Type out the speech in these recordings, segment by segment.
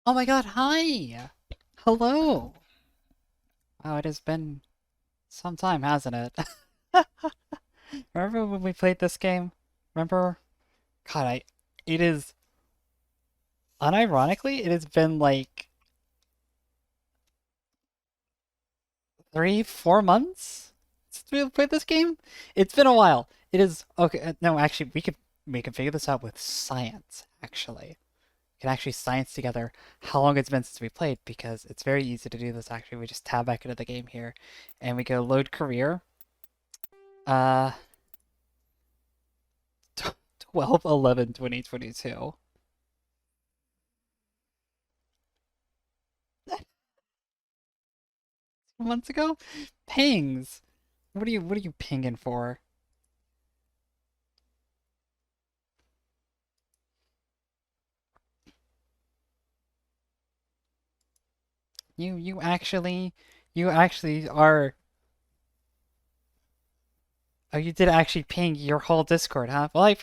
Oh my god, hi! Hello! Wow, it has been some time, hasn't it? Remember when we played this game? Remember? God, it is, unironically, it has been like 3, 4 months since we played this game? It's been a while. It is, okay, no, actually, we can figure this out with science, actually. We can actually science together how long it's been since we played, because it's very easy to do this, actually. We just tab back into the game here, and we go load career. Uh, 12/11/2022. Months ago? Pings. What are you pinging for? You actually are. Oh, you did actually ping your whole Discord, huh? Well, I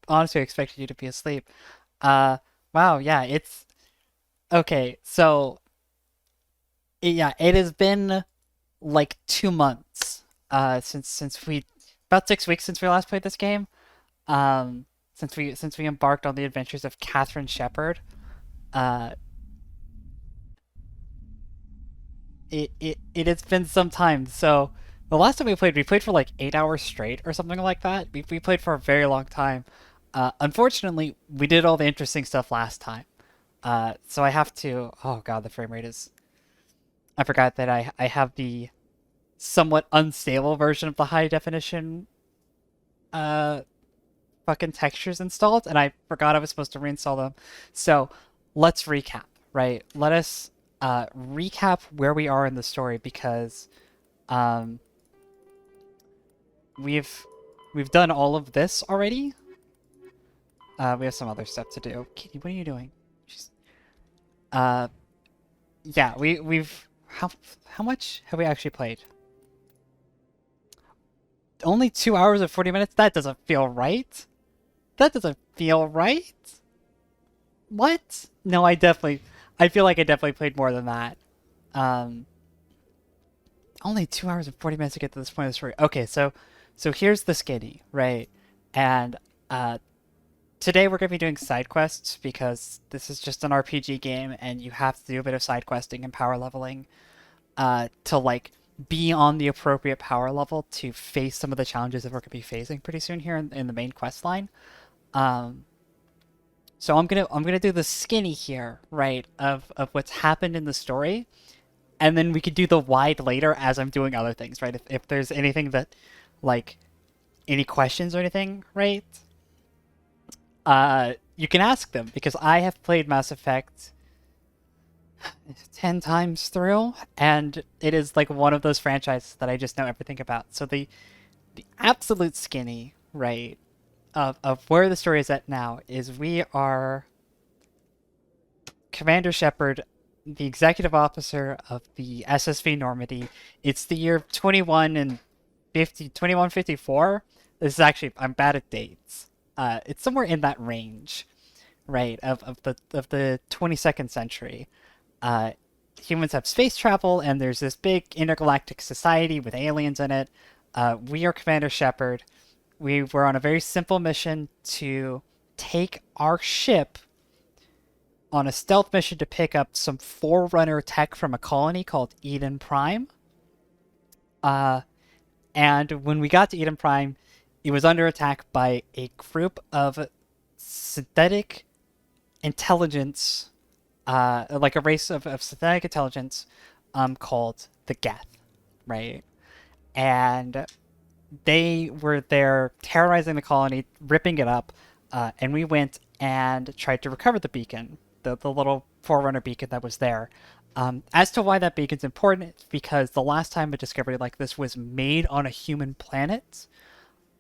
honestly expected you to be asleep. Uh wow, yeah, it's okay. So, yeah, it has been like 2 months since we about 6 weeks since we last played this game. Um since we embarked on the adventures of Catherine Shepard. Uh it has been some time. So the last time we played for like 8 hours straight or something like that. We played for a very long time. Unfortunately, we did all the interesting stuff last time. So I have to. Oh god, the frame rate is. I forgot that I have the somewhat unstable version of the high definition uh fucking textures installed, and I forgot I was supposed to reinstall them. So let's recap, right? Let us recap where we are in the story, because um we've we've done all of this already. We have some other stuff to do. Kitty, what are you doing? She's, uh, yeah, we've how much have we actually played? Only 2 hours and 40 minutes. That doesn't feel right. That doesn't feel right. What? No, I feel like I definitely played more than that. Um, Only 2 hours and 40 minutes to get to this point of the story. Okay, so here's the skinny, right? And uh, today we're going to be doing side quests, because this is just an RPG game and you have to do a bit of side questing and power leveling to like be on the appropriate power level to face some of the challenges that we're going to be facing pretty soon here in the main quest line. Um, so I'm gonna do the skinny here, right, of what's happened in the story, and then we could do the wide later as I'm doing other things, right? If there's anything that, like, any questions or anything, right? You can ask them, because I have played Mass Effect 10 times through, and it is like one of those franchises that I just know everything about. So the absolute skinny, right, of where the story is at now is we are Commander Shepard, the executive officer of the SSV Normandy. It's the year 2154. This is actually, I'm bad at dates. It's somewhere in that range, right, of the 22nd century. Uh, Humans have space travel, and there's this big intergalactic society with aliens in it. We are Commander Shepard. We were on a very simple mission to take our ship on a stealth mission to pick up some Forerunner tech from a colony called Eden Prime. Uh, and when we got to Eden Prime, it was under attack by a group of synthetic intelligence, like a race of synthetic intelligence, called the Geth, right? And they were there terrorizing the colony, ripping it up, and we went and tried to recover the beacon, the little Forerunner beacon that was there. As to why that beacon's important, because the last time a discovery like this was made on a human planet,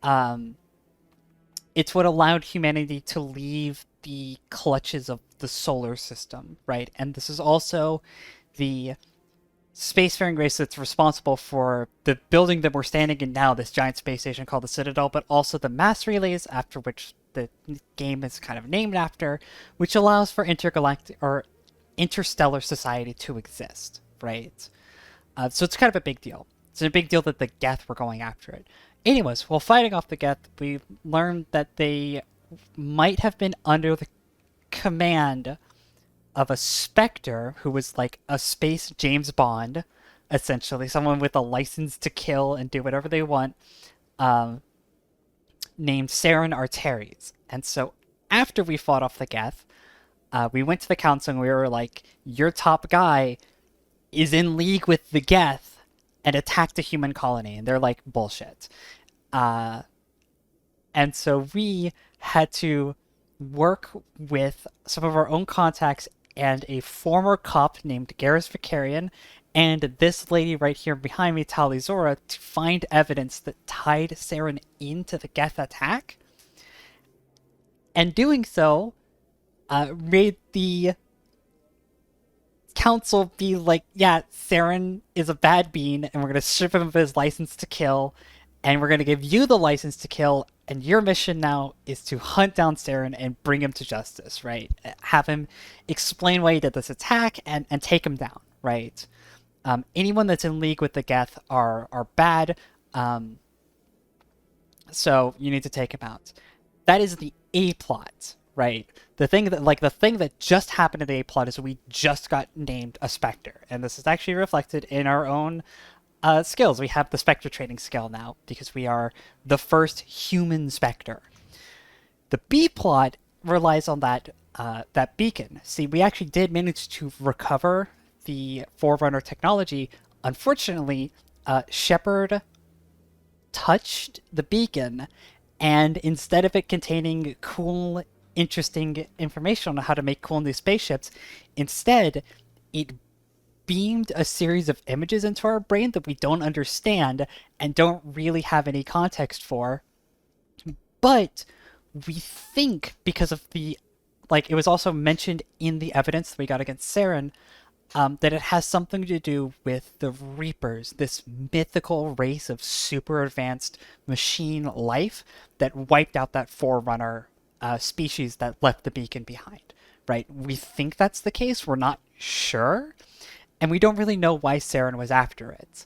um, it's what allowed humanity to leave the clutches of the solar system, right? And this is also the spacefaring race that's responsible for the building that we're standing in now, this giant space station called the Citadel, but also the mass relays, after which the game is kind of named after, which allows for intergalactic or interstellar society to exist, right? So it's kind of a big deal. It's a big deal that the Geth were going after it. Anyways, while fighting off the Geth, we learned that they might have been under the command of a Spectre who was like a space James Bond, essentially, someone with a license to kill and do whatever they want, named Saren Arteries. And so after we fought off the Geth, we went to the council and we were like, your top guy is in league with the Geth and attacked a human colony. And they're like, bullshit. And so we had to work with some of our own contacts and a former cop named Garrus Vicarian and this lady right here behind me, Talizora, to find evidence that tied Saren into the Geth attack. And doing so made the council be like, yeah, Saren is a bad bean, and we're going to strip him of his license to kill, and we're going to give you the license to kill, and your mission now is to hunt down Saren and bring him to justice, right? Have him explain why he did this attack and take him down, right? Anyone that's in league with the Geth are bad, so you need to take him out. That is the A plot, right? The thing that just happened in the A plot is we just got named a Spectre, and this is actually reflected in our own skills. We have the Spectre training skill now because we are the first human Spectre. The B plot relies on that beacon. See, we actually did manage to recover the Forerunner technology. Unfortunately, Shepard touched the beacon, and instead of it containing cool, interesting information on how to make cool new spaceships, instead it beamed a series of images into our brain that we don't understand and don't really have any context for. But we think, because of the, it was also mentioned in the evidence that we got against Saren, that it has something to do with the Reapers, this mythical race of super advanced machine life that wiped out that Forerunner species that left the beacon behind, right? We think that's the case. We're not sure. And we don't really know why Saren was after it.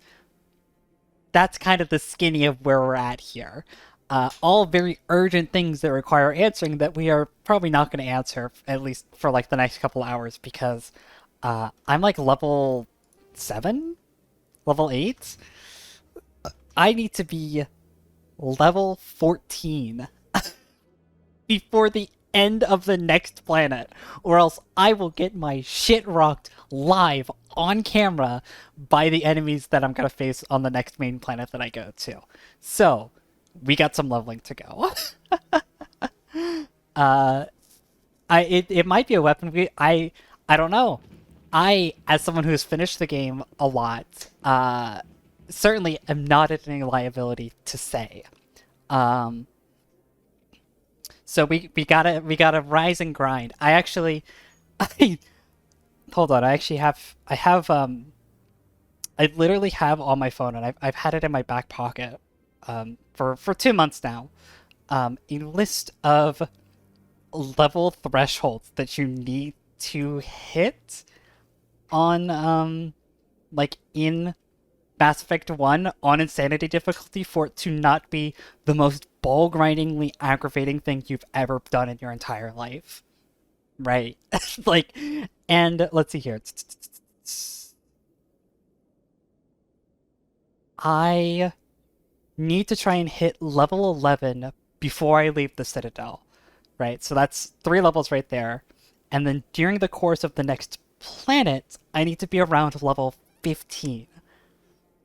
That's kind of the skinny of where we're at here. All very urgent things that require answering that we are probably not going to answer, at least for the next couple hours, because I'm level 7? Level 8? I need to be level 14 before the end of the next planet, or else I will get my shit rocked live on camera by the enemies that I'm going to face on the next main planet that I go to. So, we got some leveling to go. It might be a weapon. I don't know. I, as someone who has finished the game a lot, certainly am not at any liability to say. So we gotta rise and grind. Hold on. I literally have on my phone, and I've had it in my back pocket, for 2 months now, a list of level thresholds that you need to hit on, in Mass Effect 1 on Insanity difficulty for it to not be the most ball-grindingly aggravating thing you've ever done in your entire life. Right? And let's see here. I need to try and hit level 11 before I leave the Citadel. Right? So that's 3 levels right there. And then during the course of the next planet, I need to be around level 15.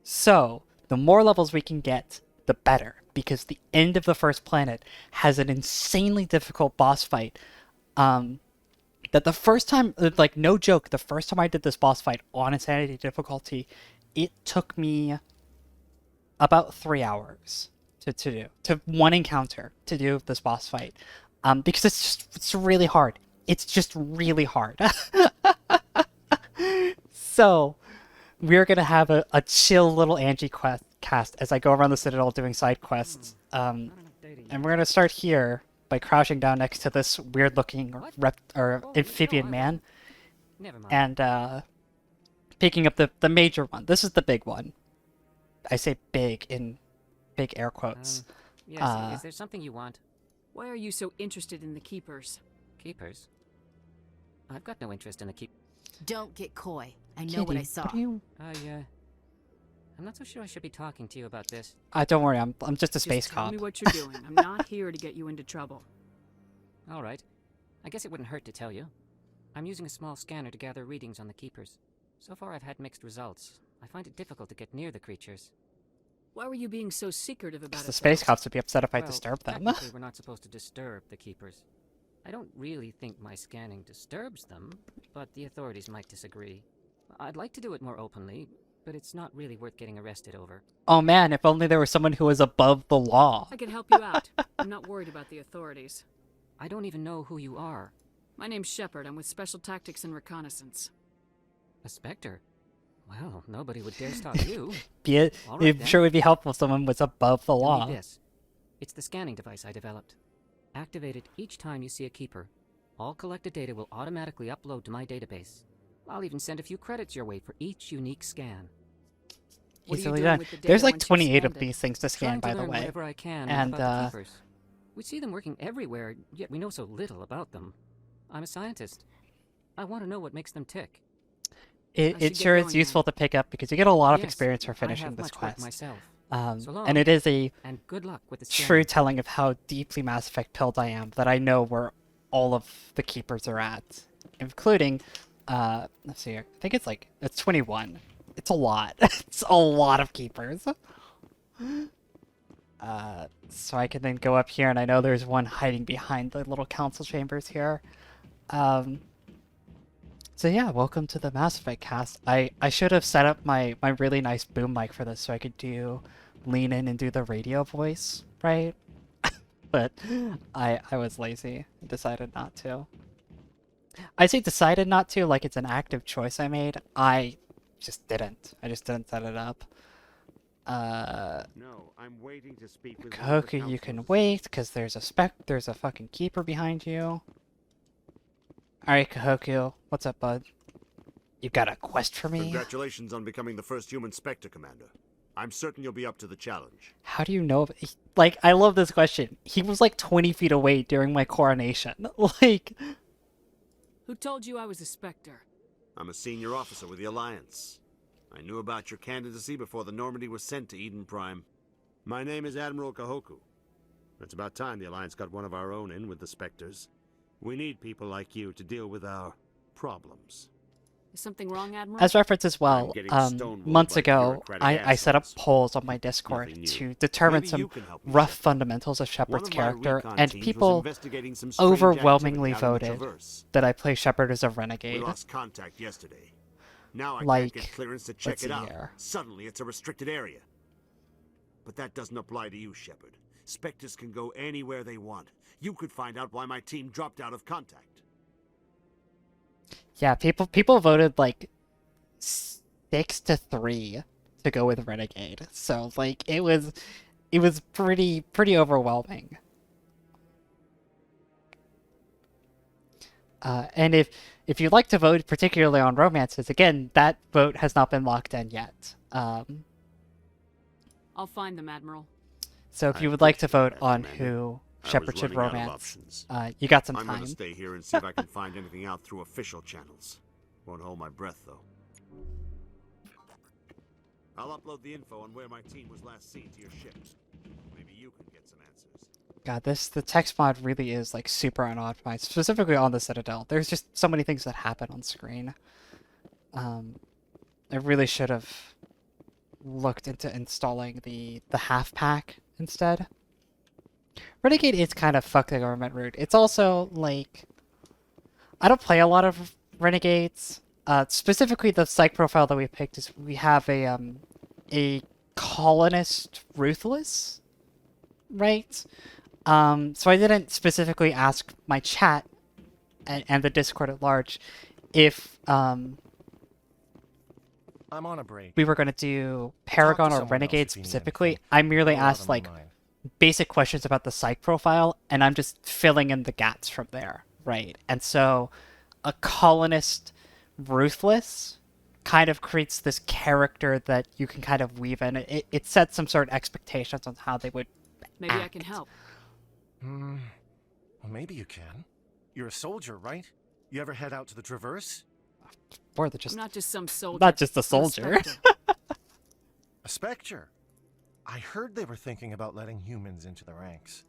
So, the more levels we can get, the better, because the end of the first planet has an insanely difficult boss fight. That the first time, no joke, the first time I did this boss fight on Insanity difficulty, it took me about 3 hours to one encounter to do this boss fight. Because it's really hard. It's just really hard. So, we're going to have a chill little Angie cast as I go around the Citadel doing side quests. And we're going to start here by crouching down next to this weird-looking amphibian man. Never mind. and picking up the major one. This is the big one. I say big in big air quotes. Yes, is there something you want? Why are you so interested in the Keepers? Keepers? I've got no interest in the keep. Don't get coy. I know what I saw. What do you... I'm not so sure I should be talking to you about this. don't worry, I'm just a space Just tell cop. me what you're doing. I'm not here to get you into trouble. All right. I guess it wouldn't hurt to tell you. I'm using a small scanner to gather readings on the Keepers. So far I've had mixed results. I find it difficult to get near the creatures. Why were you being so secretive about it? The space though? cops would be upset if I Well, disturb them. technically we're not supposed to disturb the Keepers. I don't really think my scanning disturbs them, but the authorities might disagree. I'd like to do it more openly, but it's not really worth getting arrested over. Oh man, if only there was someone who was above the law. I can help you out. I'm not worried about the authorities. I don't even know who you are. My name's Shepard. I'm with Special Tactics and Reconnaissance. A Spectre? Well, nobody would dare stop you. All right, I'm then. sure it would be helpful if someone was above the Tell law. me this. It's the scanning device I developed. Activate it each time you see a Keeper. All collected data will automatically upload to my database. I'll even send a few credits your way for each unique scan. What are you Easily doing done. with the data There's like once you've 28 of scanned it? these things to scan, Trying to by the learn way. whatever I can And, about the Keepers. We see them working everywhere, yet we know so little about them. I'm a scientist. I want to know what makes them tick. I should It get sure is going useful to pick up because you get a lot of Yes, experience for I finishing have this much work quest. myself. Um, So long. and it is a And good luck with the true scanning. telling of how deeply Mass Effect pilled I am that I know where all of the Keepers are at, including, let's see here, I think it's 21. It's a lot. It's a lot of Keepers. So I can then go up here, and I know there's one hiding behind the little council chambers here. So yeah, welcome to the Mass Effect cast. I should have set up my really nice boom mic for this so I could lean in and do the radio voice, right? But I was lazy and decided not to. I say decided not to like it's an active choice I made. I just didn't. I just didn't set it up. No, I'm waiting to speak with Koku, you can wait, because there's a fucking keeper behind you. Alright, Koku, what's up, bud? You got a quest for me? Congratulations on becoming the first human Spectre commander. I'm certain you'll be up to the challenge. How do you know? Like, I love this question. He was like 20 feet away during my coronation. Like, Who told you I was a Spectre? I'm a senior officer with the Alliance. I knew about your candidacy before the Normandy was sent to Eden Prime. My name is Admiral Kahoku. It's about time the Alliance got one of our own in with the Spectres. We need people like you to deal with our problems. Is something wrong, Admiral? as referenced as well, I'm getting stonewalled months by ago, bureaucratic I set up assholes. polls on my Discord Nothing new. to determine Maybe some you can help me, rough Shepard. fundamentals of One Shepard's of my character, recon and teams was people investigating some strange overwhelmingly activity out in the voted Traverse. that I play Shepard as a We renegade. lost contact yesterday. Now I Like, can't get clearance to check let's it see out. here. Suddenly it's a restricted area. But that doesn't apply to you, Shepard. Spectres can go anywhere they want. You could find out why my team dropped out of contact. Yeah, people voted like 6-3 to go with renegade. So like it was pretty overwhelming. And if you'd like to vote, particularly on romances, again, that vote has not been locked in yet. I'll find them, Admiral. So if I you would like to appreciate vote that, on Commander. who I Shepard was should running out of romance, options. you got some I'm time. gonna stay here and see if I can find anything out through official channels. Won't hold my breath, though. I'll upload the info on where my team was last seen to your ship. Maybe you can get some answers. God, the text mod really is like super unoptimized, specifically on the Citadel. There's just so many things that happen on screen. I really should have looked into installing the half pack instead. Renegade is kind of fuck the government route. It's also like I don't play a lot of Renegades. Specifically, the psych profile that we picked is we have a colonist ruthless, right? So I didn't specifically ask my chat and the Discord at large if I'm on a break. we were going to do Paragon or someone else Renegade if you need specifically. anything. I merely A lot asked on my like mind. basic questions about the psych profile, and I'm just filling in the gaps from there, right? And so a colonist ruthless kind of creates this character that you can kind of weave in. It sets some sort of expectations on how they would Maybe I act. can help. Well, maybe you can. You're a soldier, right? You ever head out to the Traverse? Or they're I'm just not just some soldier. not just a I'm soldier. Spectre. A Spectre? I heard they were thinking about letting humans into the ranks.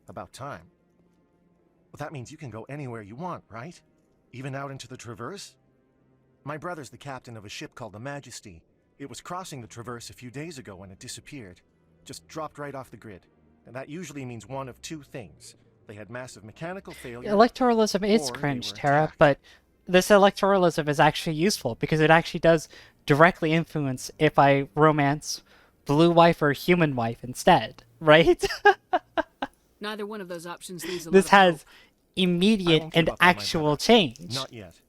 About time. Well, that means you can go anywhere you want, right? Even out into the Traverse? My brother's the captain of a ship called the Majesty. It was crossing the Traverse a few days ago when it disappeared. Just dropped right off the grid. And that usually means one of two things. They had massive mechanical failure. Electoralism is or they cringe, were Tara, attacked. but this electoralism is actually useful because it actually does directly influence if I romance blue wife or human wife instead, right? Neither one of those options leaves a This lot of has hope. I immediate won't give and up on my actual brother. change. Not yet.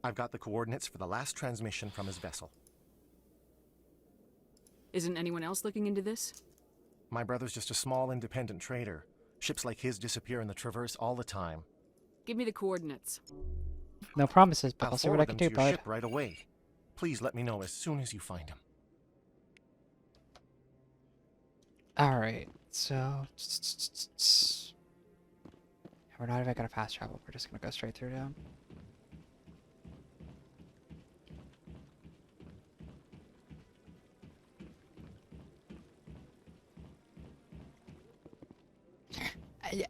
I've got the coordinates for the last transmission from his vessel. Isn't anyone else looking into this? My brother's just a small independent trader. Ships like his disappear in the Traverse all the time. Give me the coordinates. No promises, but I'll I'll see what I forward can them do, to your bud. ship right away. Please let me know as soon as you find him. Alright, so... We're not even gonna fast travel, we're just gonna go straight through down.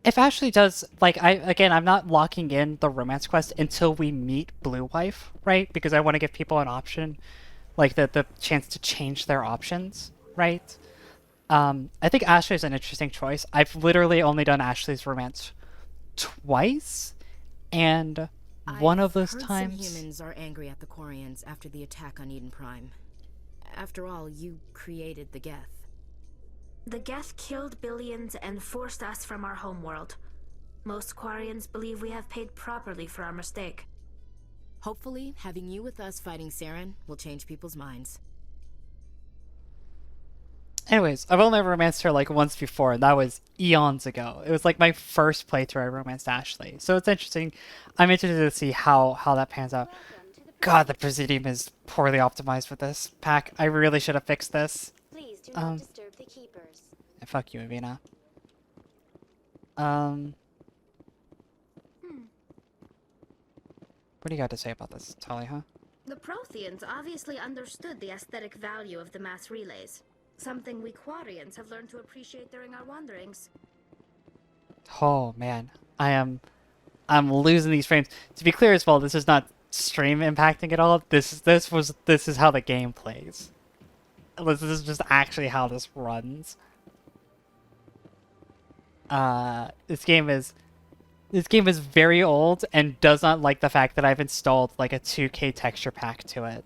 If Ashley does, like, I'm not locking in the romance quest until we meet Blue Wife, right? Because I want to give people an option, like the chance to change their options, right? I think Ashley's an interesting choice. I've literally only done Ashley's romance twice, and one of those I've heard times... some humans are angry at the Quarians after the attack on Eden Prime. After all, you created the Geth. The Geth killed billions and forced us from our homeworld. Most Quarians believe we have paid properly for our mistake. Hopefully, having you with us fighting Saren will change people's minds. Anyways, I've only romanced her like once before, and that was eons ago. It was like my first playthrough I romanced Ashley. So it's interesting. I'm interested to see how that pans out. God, the Presidium is poorly optimized with this pack. I really should have fixed this. Please do not disturb the keepers. Fuck you, Avina. What do you got to say about this, Tali, huh? The Protheans obviously understood the aesthetic value of the mass relays. Something we Quarians have learned to appreciate during our wanderings. Oh, man. I'm losing these frames. To be clear as well, this is not stream impacting at all. This is how the game plays. This is just actually how this runs. This game is very old and does not like the fact that I've installed like a 2K texture pack to it.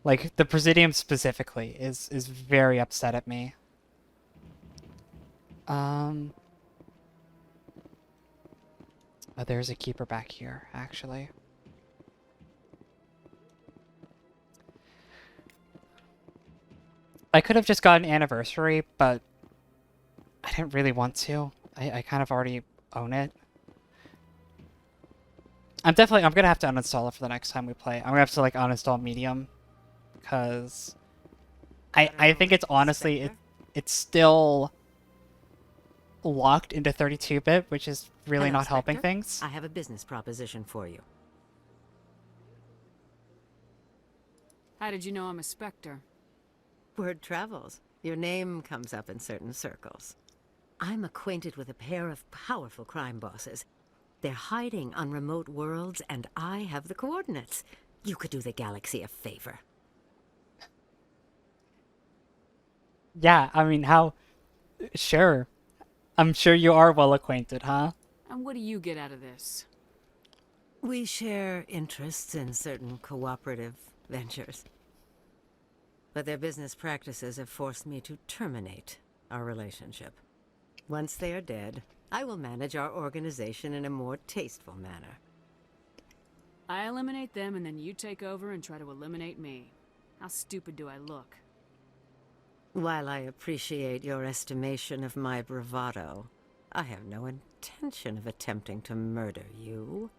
Like the Presidium specifically is very upset at me. Oh, there's a keeper back here, actually. I could have just got an anniversary, but I didn't really want to. I kind of already own it. I'm gonna have to uninstall it for the next time we play. I'm gonna have to like uninstall Medium, because I think it's honestly it's still locked into 32-bit, which is really Hello, not helping Spectre. things. I have a business proposition for you. How did you know I'm a Spectre? Word travels. Your name comes up in certain circles. I'm acquainted with a pair of powerful crime bosses. They're hiding on remote worlds, and I have the coordinates. You could do the galaxy a favor. Yeah, I mean, how... Sure. I'm sure you are well acquainted, huh? And what do you get out of this? We share interests in certain cooperative ventures. But their business practices have forced me to terminate our relationship. Once they are dead, I will manage our organization in a more tasteful manner. I eliminate them and then you take over and try to eliminate me. How stupid do I look? While I appreciate your estimation of my bravado, I have no intention of attempting to murder you.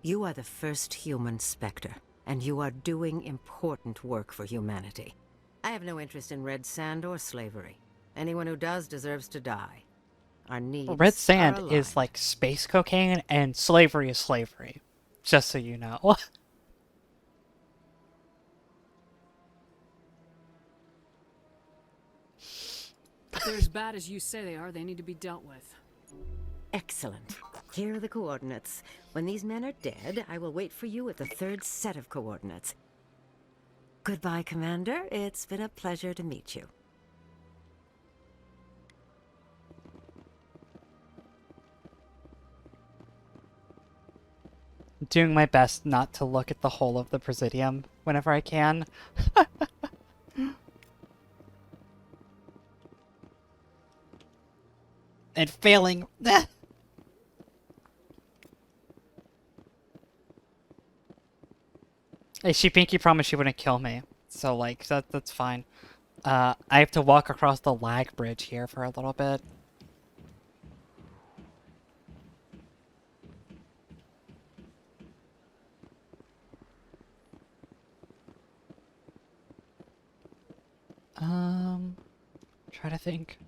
You are the first human Spectre, and you are doing important work for humanity. I have no interest in red sand or slavery. Anyone who does deserves to die. Our needs Well, red sand are is aligned. like space cocaine, and slavery is slavery. Just so you know. If they're as bad as you say they are, they need to be dealt with. Excellent. Here are the coordinates. When these men are dead, I will wait for you at the third set of coordinates. Goodbye, Commander. It's been a pleasure to meet you. Doing my best not to look at the whole of the Presidium whenever I can. And failing. Hey, she pinky promised she wouldn't kill me. So, like, that's fine. I have to walk across the lag bridge here for a little bit. Try to think.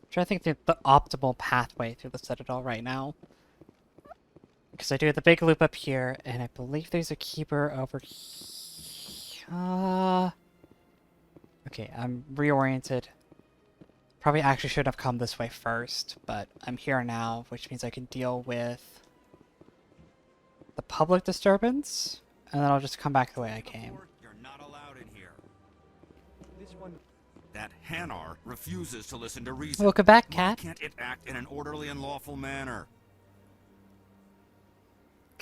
Try to think the optimal pathway through the Citadel right now. Because I do the big loop up here, and I believe there's a keeper over here. Okay, I'm reoriented. Probably actually should have come this way first, but I'm here now, which means I can deal with the public disturbance, and then I'll just come back the way I came. You're not allowed in here. That Hanar refuses to listen to reason. Welcome back, Why Cat. can't it act in an orderly and lawful manner?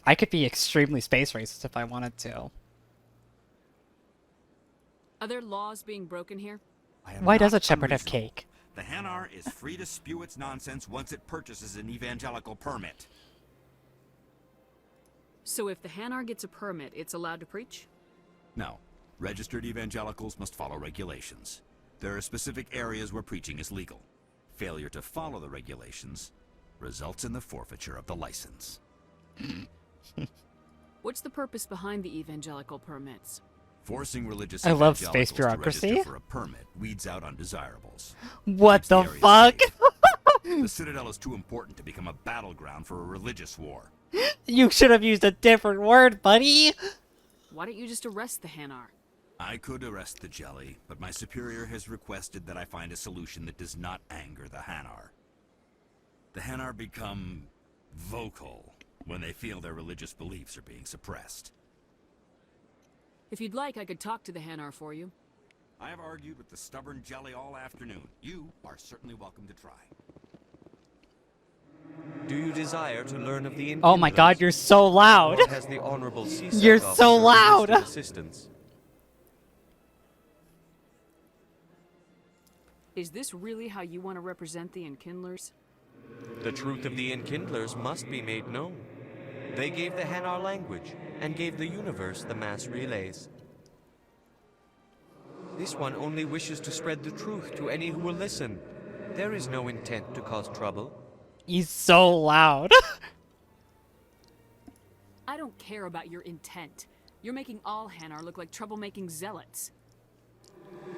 I could be extremely space racist if I wanted to. Are there laws being broken here? I am Why does not a shepherd have unreasonable. cake? The Hanar is free to spew its nonsense once it purchases an evangelical permit. So if the Hanar gets a permit, it's allowed to preach? No. Registered evangelicals must follow regulations. There are specific areas where preaching is legal. Failure to follow the regulations results in the forfeiture of the license. What's the purpose behind the evangelical permits? Forcing religious I love space evangelicals to bureaucracy. register for a permit weeds out undesirables. What Keeps the area fuck? safe. The Citadel is too important to become a battleground for a religious war. You should have used a different word, buddy. Why don't you just arrest the Hanar? I could arrest the jelly, but my superior has requested that I find a solution that does not anger the Hanar. The Hanar become vocal when they feel their religious beliefs are being suppressed. If you'd like, I could talk to the Hanar for you. I have argued with the stubborn jelly all afternoon. You are certainly welcome to try. Do you desire to learn of the Oh my god, you're so loud. Or has the Honorable Seasec You're officer so loud. enlisted assistance? Is this really how you want to represent the Enkindlers? The truth of the Enkindlers must be made known. They gave the Hanar language, and gave the universe the mass relays. This one only wishes to spread the truth to any who will listen. There is no intent to cause trouble. He's so loud. I don't care about your intent. You're making all Hanar look like troublemaking zealots.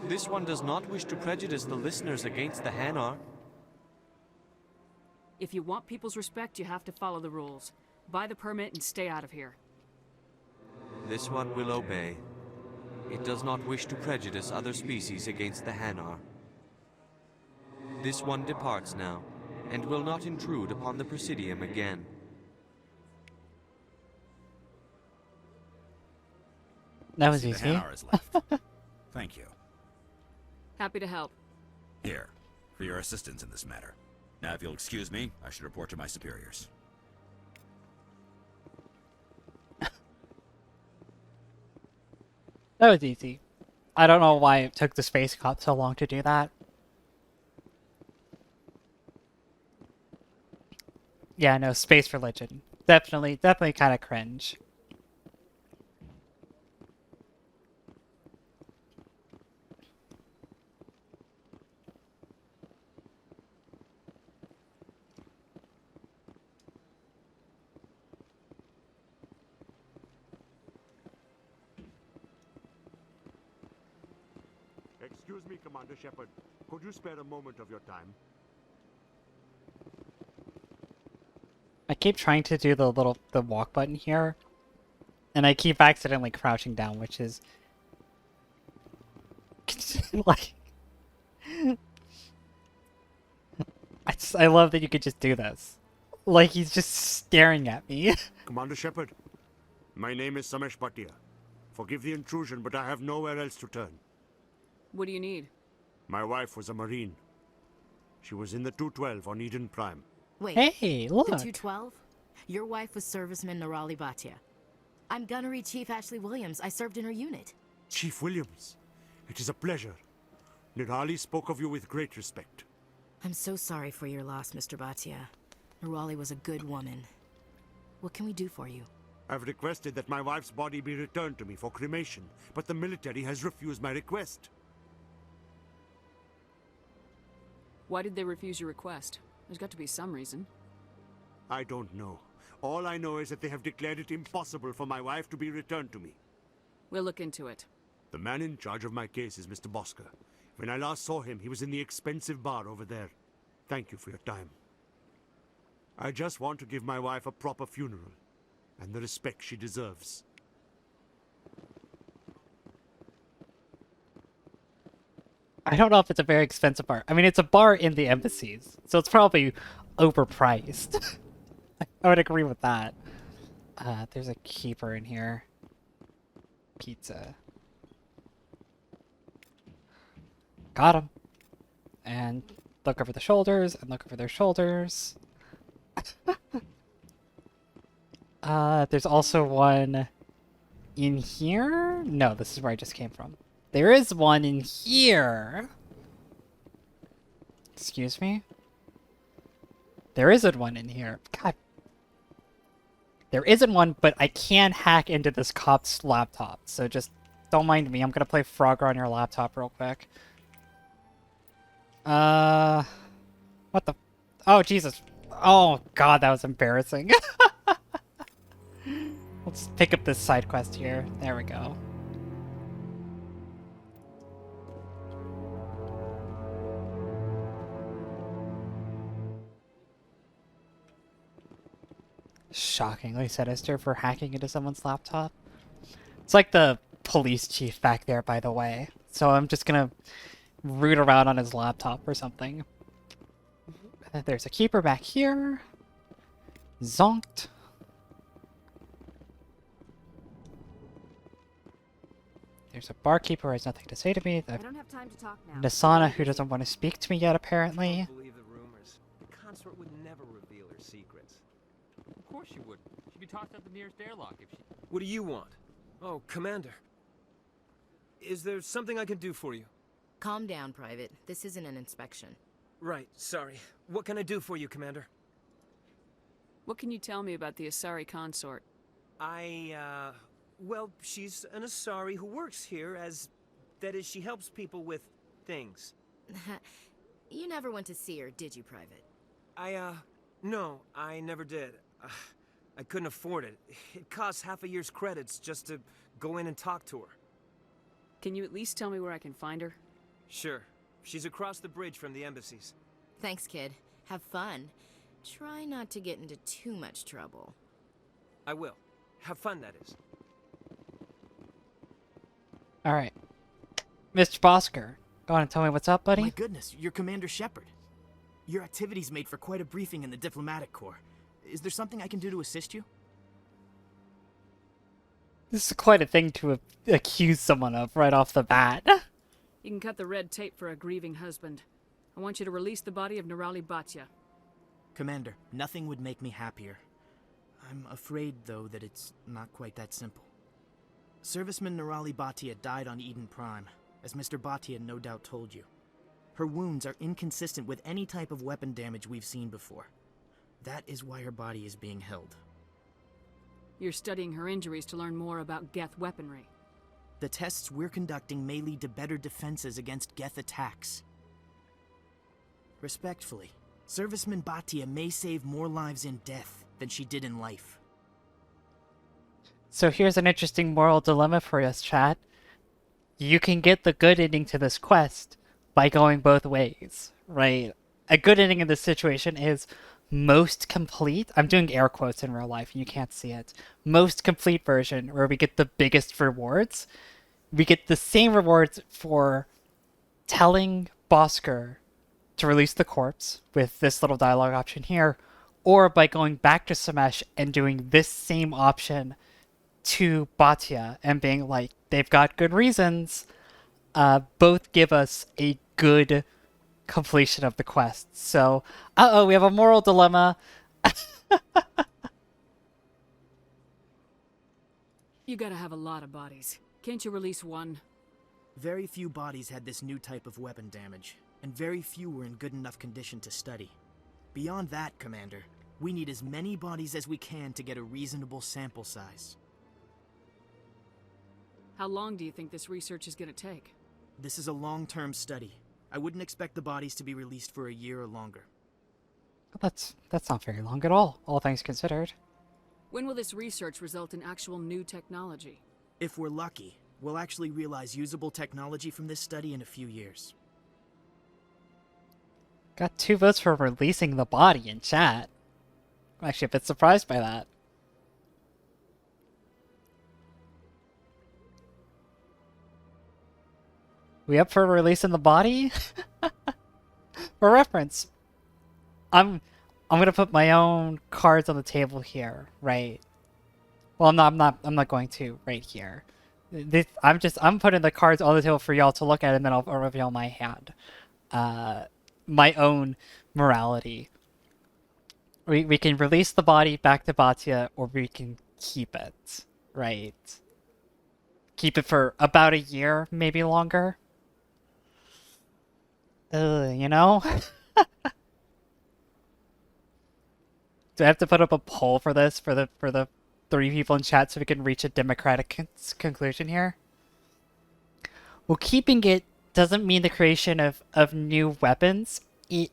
This one does not wish to prejudice the listeners against the Hanar. If you want people's respect, you have to follow the rules. Buy the permit and stay out of here. This one will obey. It does not wish to prejudice other species against the Hanar. This one departs now, and will not intrude upon the Presidium again. That was The easy. Hanar is left. Thank you. Happy to help. Here, for your assistance in this matter. Now, if you'll excuse me, I should report to my superiors. That was easy. I don't know why it took the space cop so long to do that. Yeah, no, space religion. Definitely kind of cringe. Excuse me, Commander Shepard. Could you spare a moment of your time? I keep trying to do the walk button here, and I keep accidentally crouching down, which is like I love that you could just do this. Like he's just staring at me. Commander Shepard, my name is Samesh Bhatia. Forgive the intrusion, but I have nowhere else to turn. What do you need? My wife was a Marine. She was in the 212 on Eden Prime. Wait, Hey, look. the 212? Your wife was serviceman Nirali Bhatia. I'm Gunnery Chief Ashley Williams. I served in her unit. Chief Williams, it is a pleasure. Nirali spoke of you with great respect. I'm so sorry for your loss, Mr. Bhatia. Nirali was a good woman. What can we do for you? I've requested that my wife's body be returned to me for cremation, but the military has refused my request. Why did they refuse your request? There's got to be some reason. I don't know. All I know is that they have declared it impossible for my wife to be returned to me. We'll look into it. The man in charge of my case is Mr. Bosker. When I last saw him, he was in the expensive bar over there. Thank you for your time. I just want to give my wife a proper funeral, and the respect she deserves. I don't know if it's a very expensive bar. I mean, it's a bar in the embassies, so it's probably overpriced. I would agree with that. There's a keeper in here. Pizza. Got him. And look over the shoulders, and look over their shoulders. There's also one in here? No, this is where I just came from. There is one in here. Excuse me? There isn't one in here. God. There isn't one, but I can hack into this cop's laptop. So just don't mind me. I'm gonna play Frogger on your laptop real quick. What the? Oh, Jesus. Oh, God, that was embarrassing. Let's pick up this side quest here. There we go. Shockingly sinister for hacking into someone's laptop. It's like the police chief back there, by the way. So I'm just gonna root around on his laptop or something. There's a keeper back here. Zonked. There's a barkeeper who has nothing to say to me. I don't have time to talk now. Nasana who doesn't want to speak to me yet, I apparently. don't believe the rumors. The consort would never reveal her secrets. Of course she would. She'd be tossed out the nearest airlock if she... What do you want? Oh, Commander. Is there something I can do for you? Calm down, Private. This isn't an inspection. Right, sorry. What can I do for you, Commander? What can you tell me about the Asari consort? Well, she's an Asari who works here as... That is, she helps people with things. You never went to see her, did you, Private? No, I never did. I couldn't afford it. It costs half a year's credits just to go in and talk to her. Can you at least tell me where I can find her? Sure. She's across the bridge from the embassies. Thanks, kid. Have fun. Try not to get into too much trouble. I will. Have fun, that is. Alright. Mr. Bosker, go on and tell me what's up, buddy? My goodness, you're Commander Shepard. Your activities made for quite a briefing in the diplomatic corps. Is there something I can do to assist you? This is quite a thing to accuse someone of right off the bat. You can cut the red tape for a grieving husband. I want you to release the body of Nirali Bhatia. Commander, nothing would make me happier. I'm afraid, though, that it's not quite that simple. Serviceman Nirali Bhatia died on Eden Prime, as Mr. Bhatia no doubt told you. Her wounds are inconsistent with any type of weapon damage we've seen before. That is why her body is being held. You're studying her injuries to learn more about Geth weaponry. The tests we're conducting may lead to better defenses against Geth attacks. Respectfully, Serviceman Bhatia may save more lives in death than she did in life. So here's an interesting moral dilemma for us, chat. you can get the good ending to this quest by going both ways, right? A good ending in this situation is most complete. I'm doing air quotes in real life, and you can't see it. Most complete version, where we get the biggest rewards. We get the same rewards for telling Bosker to release the corpse with this little dialogue option here, or by going back to Samesh and doing this same option to Batya and being like, they've got good reasons. Both give us a good completion of the quest. So, we have a moral dilemma. You gotta have a lot of bodies. Can't you release one? Very few bodies had this new type of weapon damage, and very few were in good enough condition to study. Beyond that, Commander, we need as many bodies as we can to get a reasonable sample size. How long do you think this research is gonna take? This is a long-term study. I wouldn't expect the bodies to be released for a year or longer. That's not very long at all things considered. When will this research result in actual new technology? If we're lucky, we'll actually realize usable technology from this study in a few years. Got 2 votes for releasing the body in chat. I'm actually a bit surprised by that. We up for releasing the body? For reference, I'm gonna put my own cards on the table here, right? Well, no, I'm not going to right here. I'm putting the cards on the table for y'all to look at, and then I'll reveal my hand. My own morality. We can release the body back to Batya, or we can keep it, right? Keep it for about a year, maybe longer. You know? Do I have to put up a poll for this for the 3 people in chat so we can reach a democratic conclusion here? Well, keeping it doesn't mean the creation of new weapons. It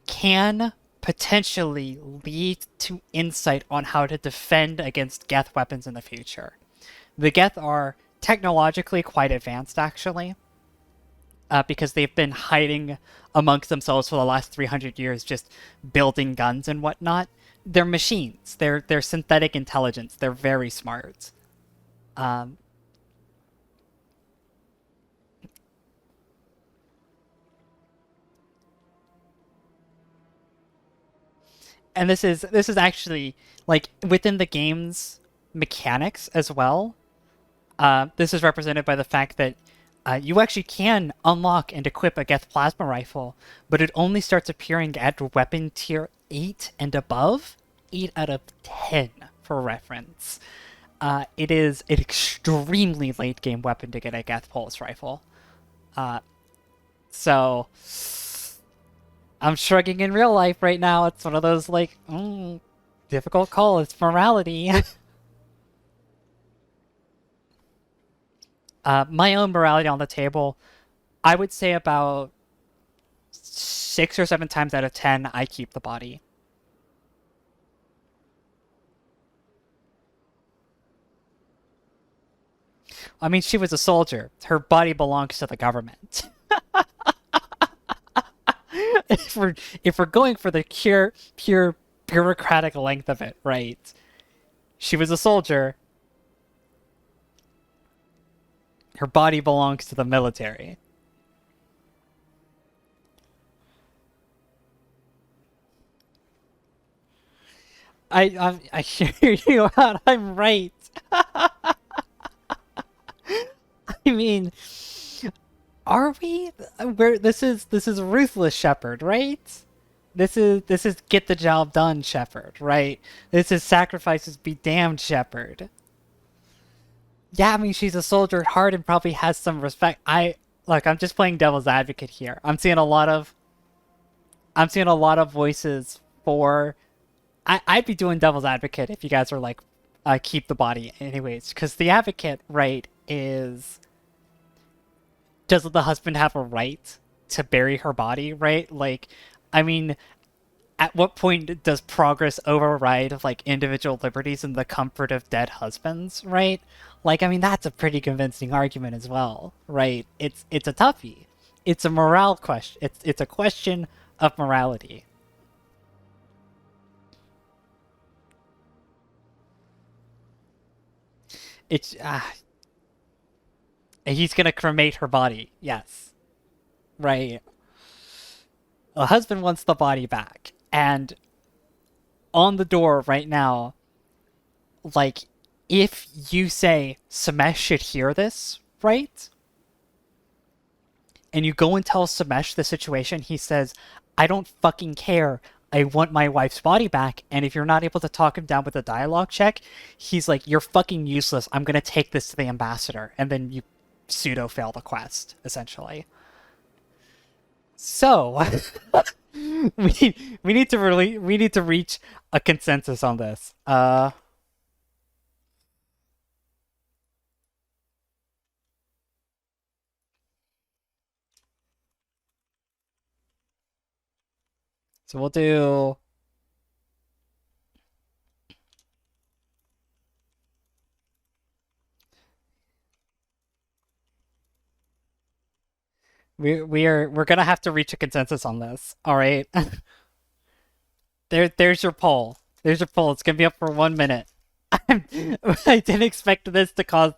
can potentially lead to insight on how to defend against Geth weapons in the future. The Geth are technologically quite advanced, actually. Because they've been hiding amongst themselves for the last 300 years, just building guns and whatnot. They're machines. They're synthetic intelligence. They're very smart. And this is actually, like, within the game's mechanics as well. This is represented by the fact that you actually can unlock and equip a Geth plasma rifle, but it only starts appearing at weapon tier 8 and above. 8 out of 10, for reference. It is an extremely late-game weapon to get a Geth pulse rifle. So, I'm shrugging in real life right now. It's one of those, like, difficult call. It's morality. My own morality on the table, I would say about 6 or 7 times out of 10, I keep the body. I mean, she was a soldier. Her body belongs to the government. if we're going for the pure bureaucratic length of it, right? She was a soldier. Her body belongs to the military. I hear you out. I'm right. I mean, are we? This is ruthless Shepard, right? This is get the job done Shepard, right? This is sacrifices be damned Shepard. Yeah, I mean, she's a soldier at heart and probably has some respect. I'm just playing devil's advocate here. I'm seeing a lot of voices for. I'd be doing devil's advocate if you guys are like, keep the body anyways, because the advocate, right, is, doesn't the husband have a right to bury her body, right? Like, I mean, at what point does progress override like individual liberties and the comfort of dead husbands, right? Like, I mean, that's a pretty convincing argument as well, right? It's a toughie. It's a morale question. It's a question of morality. It's he's gonna cremate her body. Yes, right. The husband wants the body back, and on the door right now, like, if you say Samesh should hear this, right? And you go and tell Samesh the situation, he says, I don't fucking care. I want my wife's body back. And if you're not able to talk him down with a dialogue check, he's like, you're fucking useless. I'm going to take this to the ambassador. And then you pseudo fail the quest, essentially. So we need to reach a consensus on this. So we'll do... We're gonna have to reach a consensus on this. All right. There's your poll. There's your poll. It's gonna be up for 1 minute. I didn't expect this to cause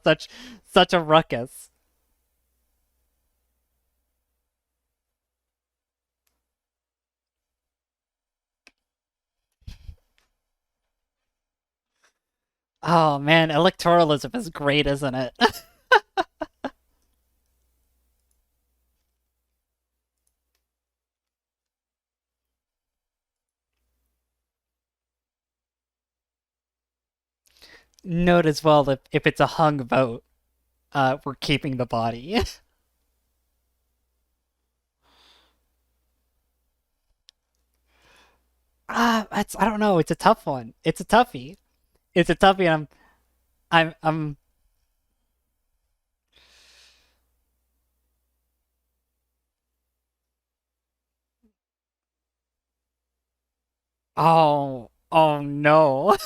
such a ruckus. Oh man, electoralism is great, isn't it? Note as well that if it's a hung vote, we're keeping the body. I don't know. It's a tough one. It's a toughie. It's a toughie. And I'm. Oh no.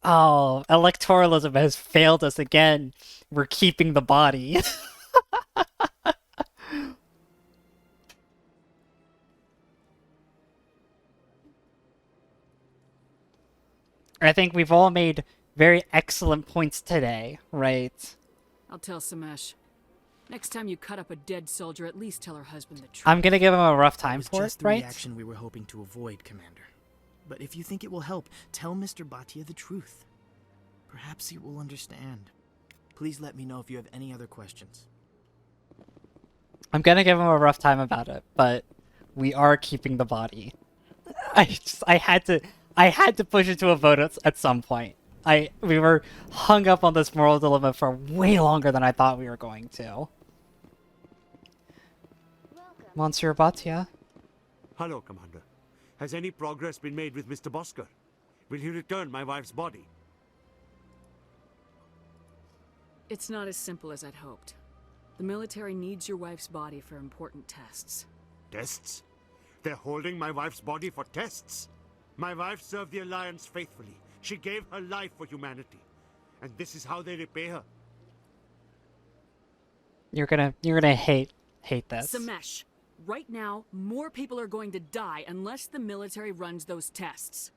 Oh, electoralism has failed us again. We're keeping the body. I think we've all made very excellent points today, right? I'll tell Samesh. Next time you cut up a dead soldier, at least tell her husband the truth. I'm gonna give him a rough time It was for just it, the right? reaction we were hoping to avoid, Commander. But if you think it will help, tell Mr. Bhatia the truth. Perhaps he will understand. Please let me know if you have any other questions. I'm gonna give him a rough time about it, but we are keeping the body. I had to push it to a vote at some point. We were hung up on this moral dilemma for way longer than I thought we were going to. Monsieur Bhatia. Hello, Commander. Has any progress been made with Mr. Bosker? Will he return my wife's body? It's not as simple as I'd hoped. The military needs your wife's body for important tests. Tests? They're holding my wife's body for tests? My wife served the Alliance faithfully. She gave her life for humanity. And this is how they repay her. You're gonna hate this. Samesh, right now, more people are going to die unless the military runs those tests.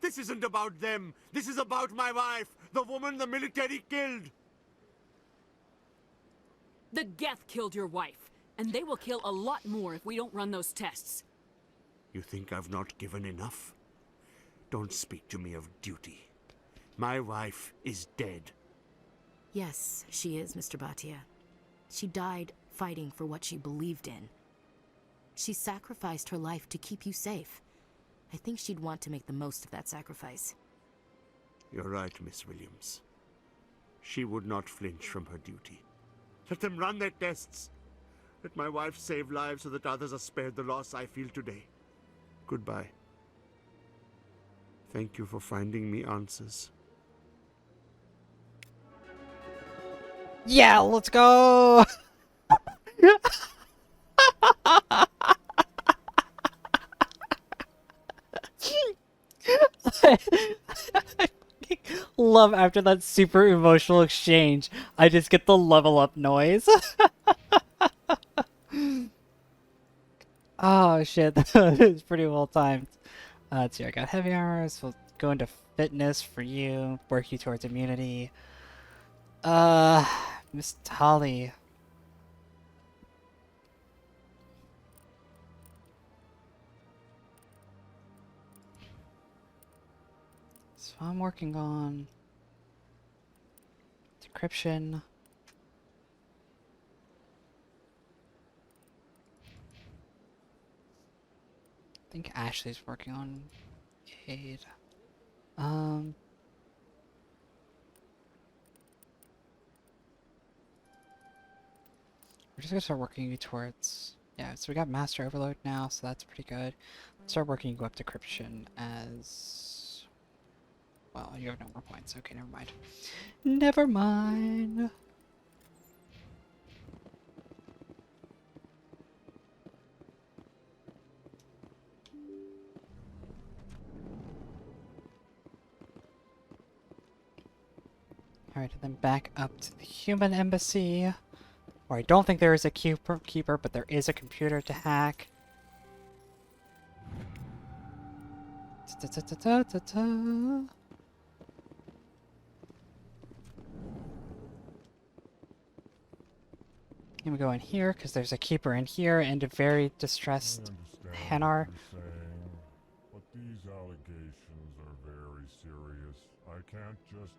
This isn't about them. This is about my wife, the woman the military killed. The Geth killed your wife, and they will kill a lot more if we don't run those tests. You think I've not given enough? Don't speak to me of duty. My wife is dead. Yes, she is, Mr. Bhatia. She died fighting for what she believed in. She sacrificed her life to keep you safe. I think she'd want to make the most of that sacrifice. You're right, Miss Williams. She would not flinch from her duty. Let them run their tests. Let my wife save lives so that others are spared the loss I feel today. Goodbye. Thank you for finding me answers. Yeah, let's go! love after that super emotional exchange, I just get the level up noise. Oh shit, that is pretty well timed. Let's see, I got heavy armor, so we'll go into fitness for you, work you towards immunity. Miss Tali. So I'm working on decryption. I think Ashley's working on aid. We're just gonna start working you towards, yeah, so we got Master Overload now, so that's pretty good. Start working you up decryption as, well, you have no more points. Okay, never mind. Never mind. Alright, and then back up to the human embassy, where I don't think there is a keeper, but there is a computer to hack. And we go in here, because there's a keeper in here, and a very distressed Hanar. But these allegations are very serious. I can't just...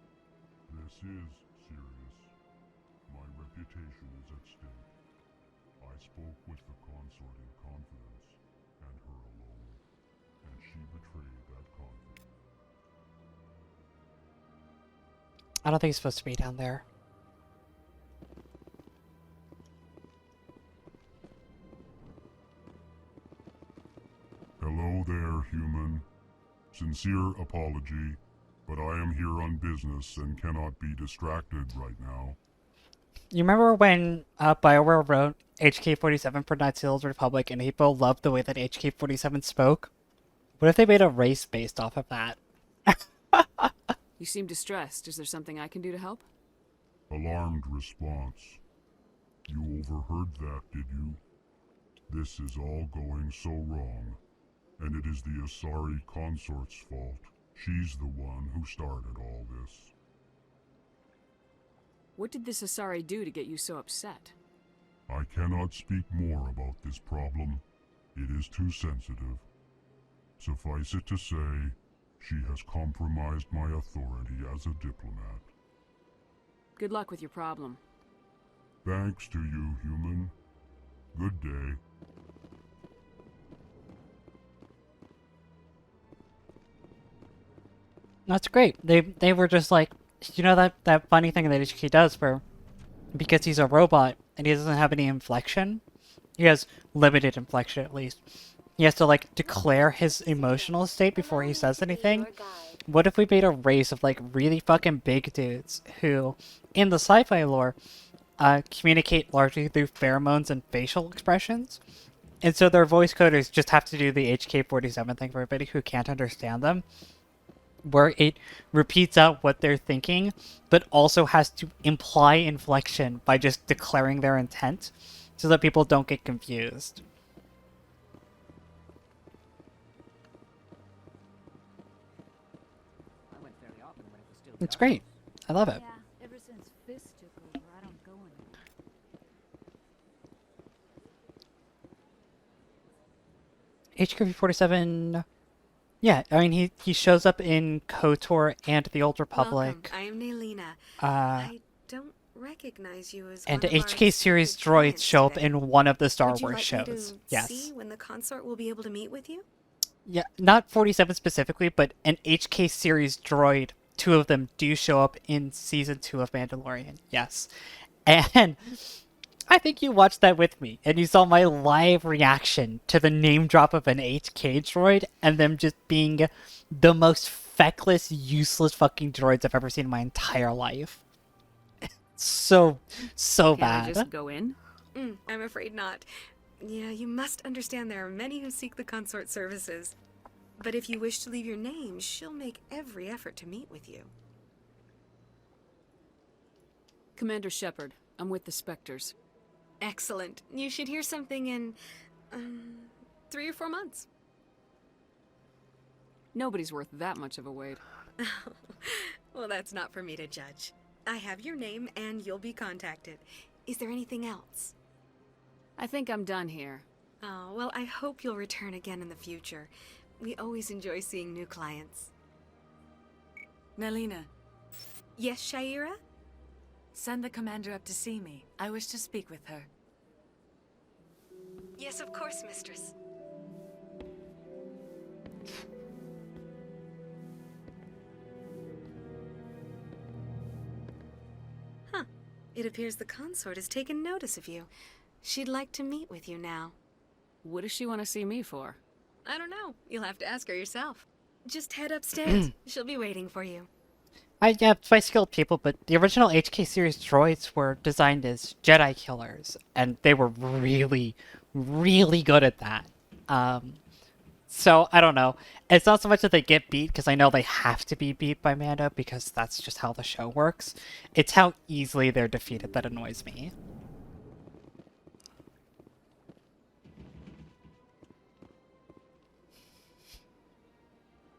This is serious. My reputation is at stake. I spoke with the consort in confidence, and her alone, and she betrayed that confidence. I don't think he's supposed to be down there. Hello there, human. Sincere apology, but I am here on business and cannot be distracted right now. You remember when BioWare wrote HK-47 for Knights of the Old Republic and people loved the way that HK-47 spoke? What if they made a race based off of that? You seem distressed. Is there something I can do to help? Alarmed response. You overheard that, did you? This is all going so wrong, and it is the Asari consort's fault. She's the one who started all this. What did this Asari do to get you so upset? I cannot speak more about this problem. It is too sensitive. Suffice it to say, she has compromised my authority as a diplomat. Good luck with your problem. Thanks to you, human. Good day. That's great. They were just like, you know that funny thing that HK does where, because he's a robot and he doesn't have any inflection, he has limited inflection at least. He has to like declare his emotional state before he says anything. What if we made a race of like really fucking big dudes who, in the sci-fi lore, communicate largely through pheromones and facial expressions? And so their voice coders just have to do the HK-47 thing for everybody who can't understand them, where it repeats out what they're thinking, but also has to imply inflection by just declaring their intent, so that people don't get confused. It's great. I love it. Yeah, ever since Fist took over, I don't go anywhere. HK-47... Yeah, I mean, he shows up in KOTOR and the Old Republic. Welcome. I am Naylina. I don't recognize you as and one of HK our series secret droids clients show up today. in one of the Star Would you Wars like shows. Me to Yes. see when the consort will be able to meet with you? Yeah, not 47 specifically, but an HK series droid, two of them do show up in Season 2 of Mandalorian. Yes. And I think you watched that with me, and you saw my live reaction to the name drop of an HK droid, and them just being the most feckless, useless fucking droids I've ever seen in my entire life. So Can bad. I just go in? I'm afraid not. Yeah, you must understand there are many who seek the consort services. But if you wish to leave your name, she'll make every effort to meet with you. Commander Shepard. I'm with the Spectres. Excellent. You should hear something in 3 or 4 months. Nobody's worth that much of a wait. Well, that's not for me to judge. I have your name and you'll be contacted. Is there anything else? I think I'm done here. Oh, well, I hope you'll return again in the future. We always enjoy seeing new clients. Melina, Yes, Shaira? send the commander up to see me. I wish to speak with her. Yes, of course, mistress. Huh. It appears the consort has taken notice of you. She'd like to meet with you now. What does she want to see me for? I don't know. You'll have to ask her yourself. Just head upstairs. She'll be waiting for you. Yeah, it's by skilled people, but the original HK series droids were designed as Jedi killers, and they were really, really good at that. So, I don't know. It's not so much that they get beat, because I know they have to be beat by Mando, because that's just how the show works. It's how easily they're defeated that annoys me.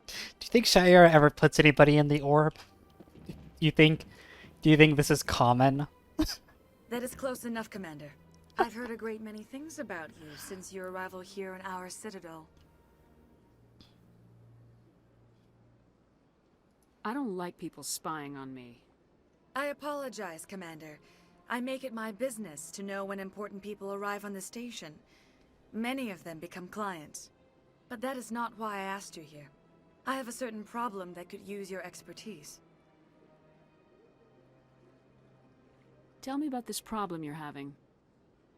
Do you think Shire ever puts anybody in the orb? Do you think this is common? That is close enough, Commander. I've heard a great many things about you since your arrival here in our Citadel. I don't like people spying on me. I apologize, Commander. I make it my business to know when important people arrive on the station. Many of them become clients. But that is not why I asked you here. I have a certain problem that could use your expertise. Tell me about this problem you're having.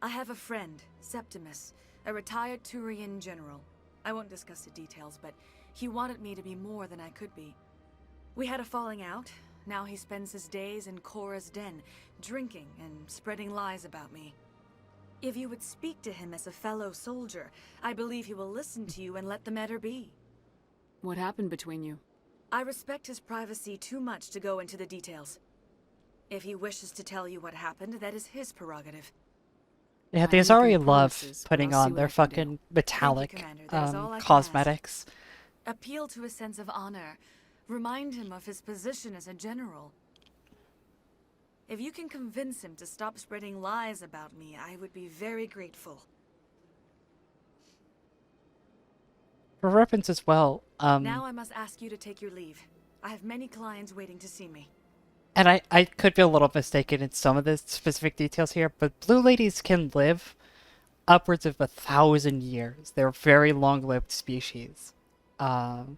I have a friend, Septimus, a retired Turian general. I won't discuss the details, but he wanted me to be more than I could be. We had a falling out. Now he spends his days in Korra's den, drinking and spreading lies about me. If you would speak to him as a fellow soldier, I believe he will listen to you and let the matter be. What happened between you? I respect his privacy too much to go into the details. If he wishes to tell you what happened, that is his prerogative. Yeah, the Azari love putting on their fucking metallic cosmetics. Appeal to his sense of honor. Remind him of his position as a general. If you can convince him to stop spreading lies about me, I would be very grateful. For reference as well, Now I must ask you to take your leave. I have many clients waiting to see me. and I could be a little mistaken in some of the specific details here, but blue ladies can live upwards of 1,000 years. They're a very long-lived species. And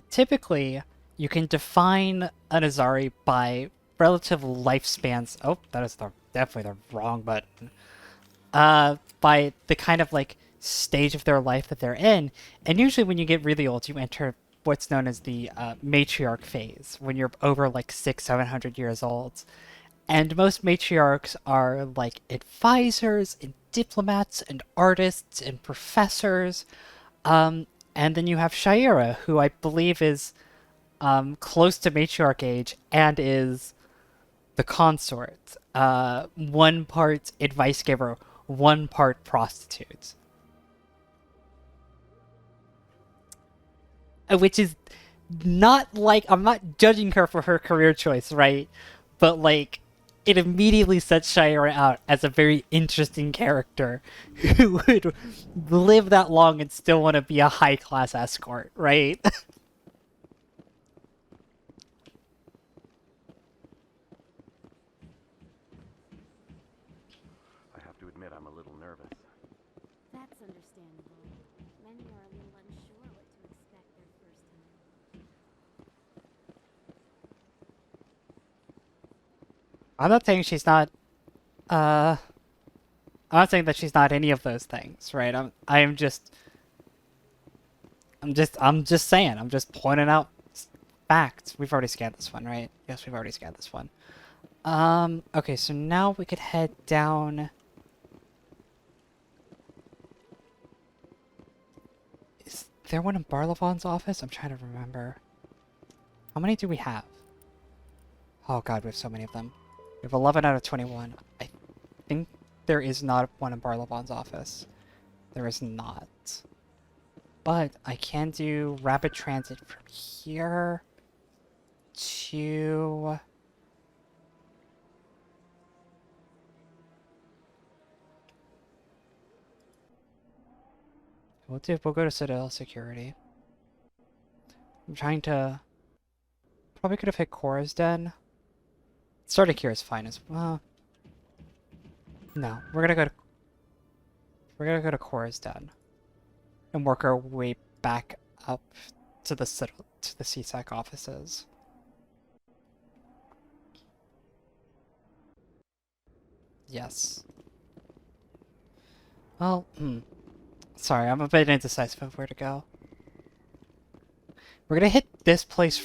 typically, you can define an Azari by relative lifespans. Oh, that is definitely the wrong button. By the kind of like stage of their life that they're in. And usually when you get really old, you enter what's known as the matriarch phase, when you're over like 600-700 years old. And most matriarchs are like advisors and diplomats and artists and professors. And then you have Shaira, who I believe is close to matriarch age and is the consort. One part advice giver, one part prostitute. Which is not like, I'm not judging her for her career choice, right? But like, it immediately sets Shaira out as a very interesting character who would live that long and still want to be a high-class escort, right? I have to admit, I'm a little nervous. That's understandable. Many are a little unsure what to expect their first time. I'm not saying she's not, I'm not saying that she's not any of those things, right? I'm just saying, I'm just pointing out facts. We've already scanned this one, right? Yes, we've already scanned this one. Okay, so now we could head down. Is there one in Barlavon's office? I'm trying to remember. How many do we have? Oh god, we have so many of them. We have 11 out of 21. I think there is not one in Barlabon's office. There is not. But I can do rapid transit from here to... We'll go to Citadel Security. I'm trying to... Probably could have hit Cora's Den. Starting here is fine as well. No, we're gonna go to Cora's Den. And work our way back up to the CSEC offices. Yes. Well, sorry, I'm a bit indecisive of where to go. We're gonna hit this place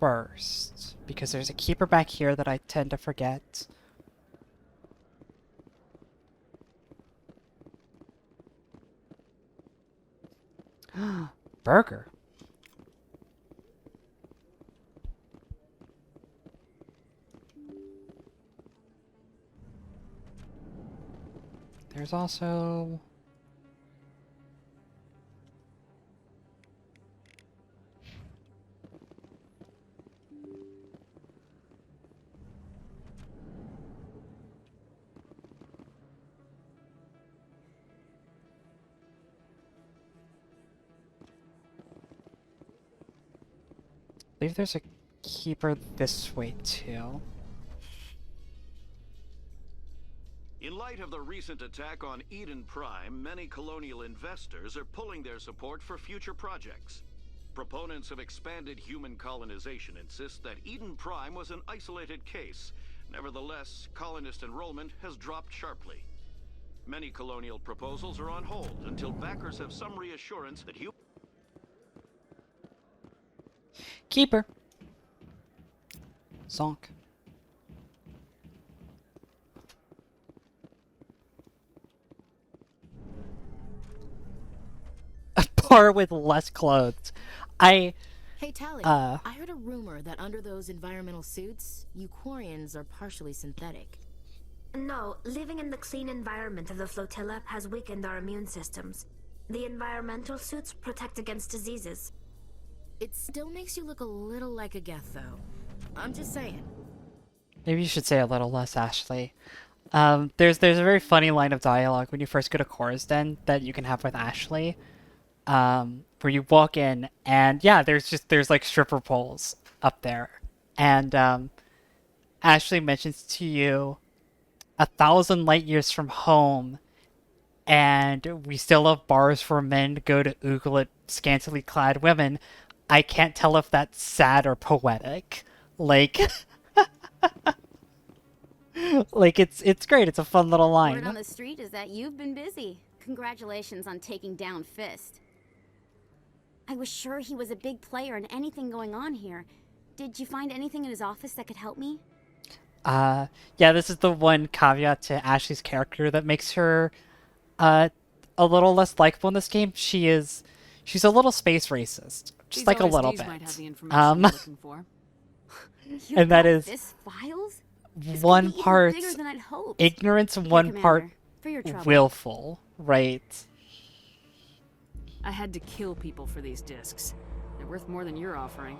first, because there's a keeper back here that I tend to forget. Burger. There's also... I believe there's a keeper this way too. In light of the recent attack on Eden Prime, many colonial investors are pulling their support for future projects. Proponents of expanded human colonization insist that Eden Prime was an isolated case. Nevertheless, colonist enrollment has dropped sharply. Many colonial proposals are on hold until backers have some reassurance that Keeper. Zonk. A bar with less clothes. Hey Tally, I heard a rumor that under those environmental suits, Euquarians are partially synthetic. No, living in the clean environment of the flotilla has weakened our immune systems. The environmental suits protect against diseases. It still makes you look a little like a Geth, though. I'm just saying. Maybe you should say a little less, Ashley. There's a very funny line of dialogue when you first go to Cora's Den that you can have with Ashley, where you walk in and yeah, there's like stripper poles up there, and Ashley mentions to you 1,000 light years from home, and we still have bars for men to go to oogle at scantily clad women. I can't tell if that's sad or poetic. Like, like it's great. It's a fun little line. Word on the street is that you've been busy. Congratulations on taking down Fist. I was sure he was a big player in anything going on here. Did you find anything in his office that could help me? Yeah, this is the one caveat to Ashley's character that makes her a little less likable in this game. She's a little space racist. Just like a little bit. Might have the information you're looking for. And that is Fist files? one part bigger than I'd hoped. ignorance, one part for your trouble. willful, right? I had to kill people for these discs. They're worth more than you're offering.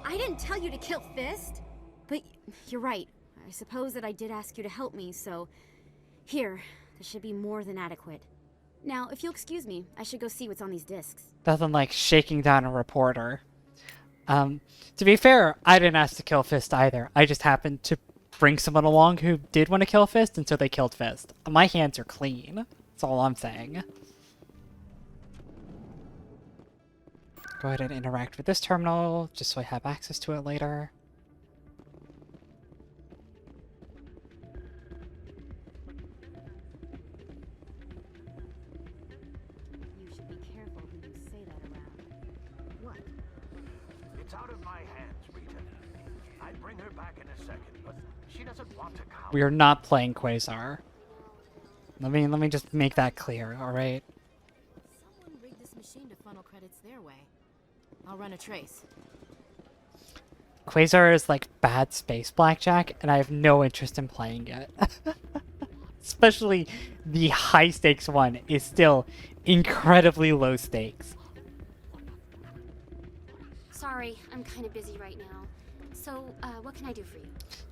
I didn't tell you to kill Fist. But you're right. I suppose that I did ask you to help me, so... Here, this should be more than adequate. Now, if you'll excuse me, I should go see what's on these discs. Nothing like shaking down a reporter. To be fair, I didn't ask to kill Fist either. I just happened to bring someone along who did want to kill Fist, and so they killed Fist. My hands are clean. That's all I'm saying. Go ahead and interact with this terminal, just so I have access to it later. You should be careful who you say that around. What? It's out of my hands, Rita. I'd bring her back in a second, but she doesn't want to come. We are not playing Quasar. Let me just make that clear, alright? Someone rigged this machine to funnel credits their way. I'll run a trace. Quasar is like bad space blackjack, and I have no interest in playing it. Especially the high stakes one is still incredibly low stakes. Sorry, I'm kind of busy right now. So, what can I do for you?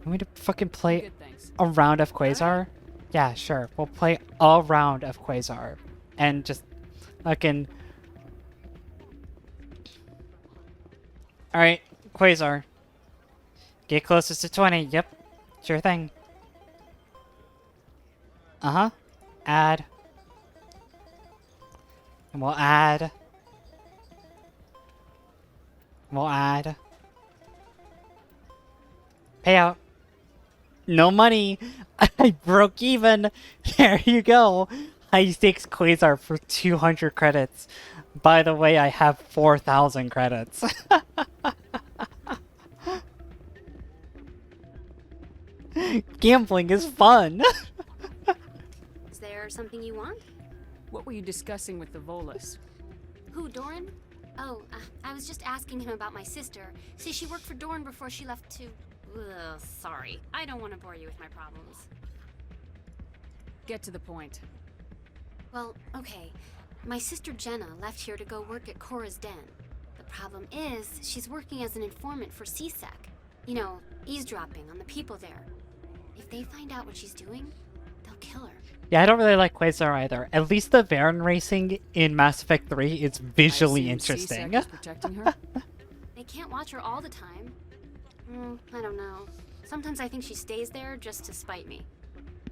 Want me to fucking play Good, thanks. a round of Quasar? Yeah, sure. We'll play a round of Quasar. And just fucking... Alright, Quasar. Get closest to 20. Yep. Sure thing. Uh-huh. Add. And we'll add. We'll add. Payout. No money. I broke even. There you go. High stakes Quasar for 200 credits. By the way, I have 4,000 credits. Gambling is fun. Is there something you want? What were you discussing with the Volus? Who, Doran? Oh, I was just asking him about my sister. See, she worked for Doran before she left to... Ugh, sorry. I don't want to bore you with my problems. Get to the point. Well, okay. My sister Jenna left here to go work at Cora's Den. The problem is, she's working as an informant for CSEC. You know, eavesdropping on the people there. If they find out what she's doing, they'll kill her. Yeah, I don't really like Quasar either. At least the Varen racing in Mass Effect 3 is visually interesting. CSEC is protecting her? They can't watch her all the time. I don't know. Sometimes I think she stays there just to spite me.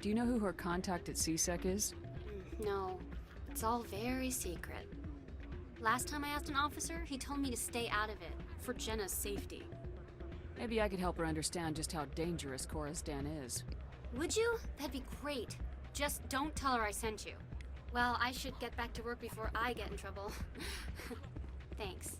Do you know who her contact at CSEC is? No. It's all very secret. Last time I asked an officer, he told me to stay out of it, for Jenna's safety. Maybe I could help her understand just how dangerous Cora's Den is. Would you? That'd be great. Just don't tell her I sent you. Well, I should get back to work before I get in trouble. Thanks.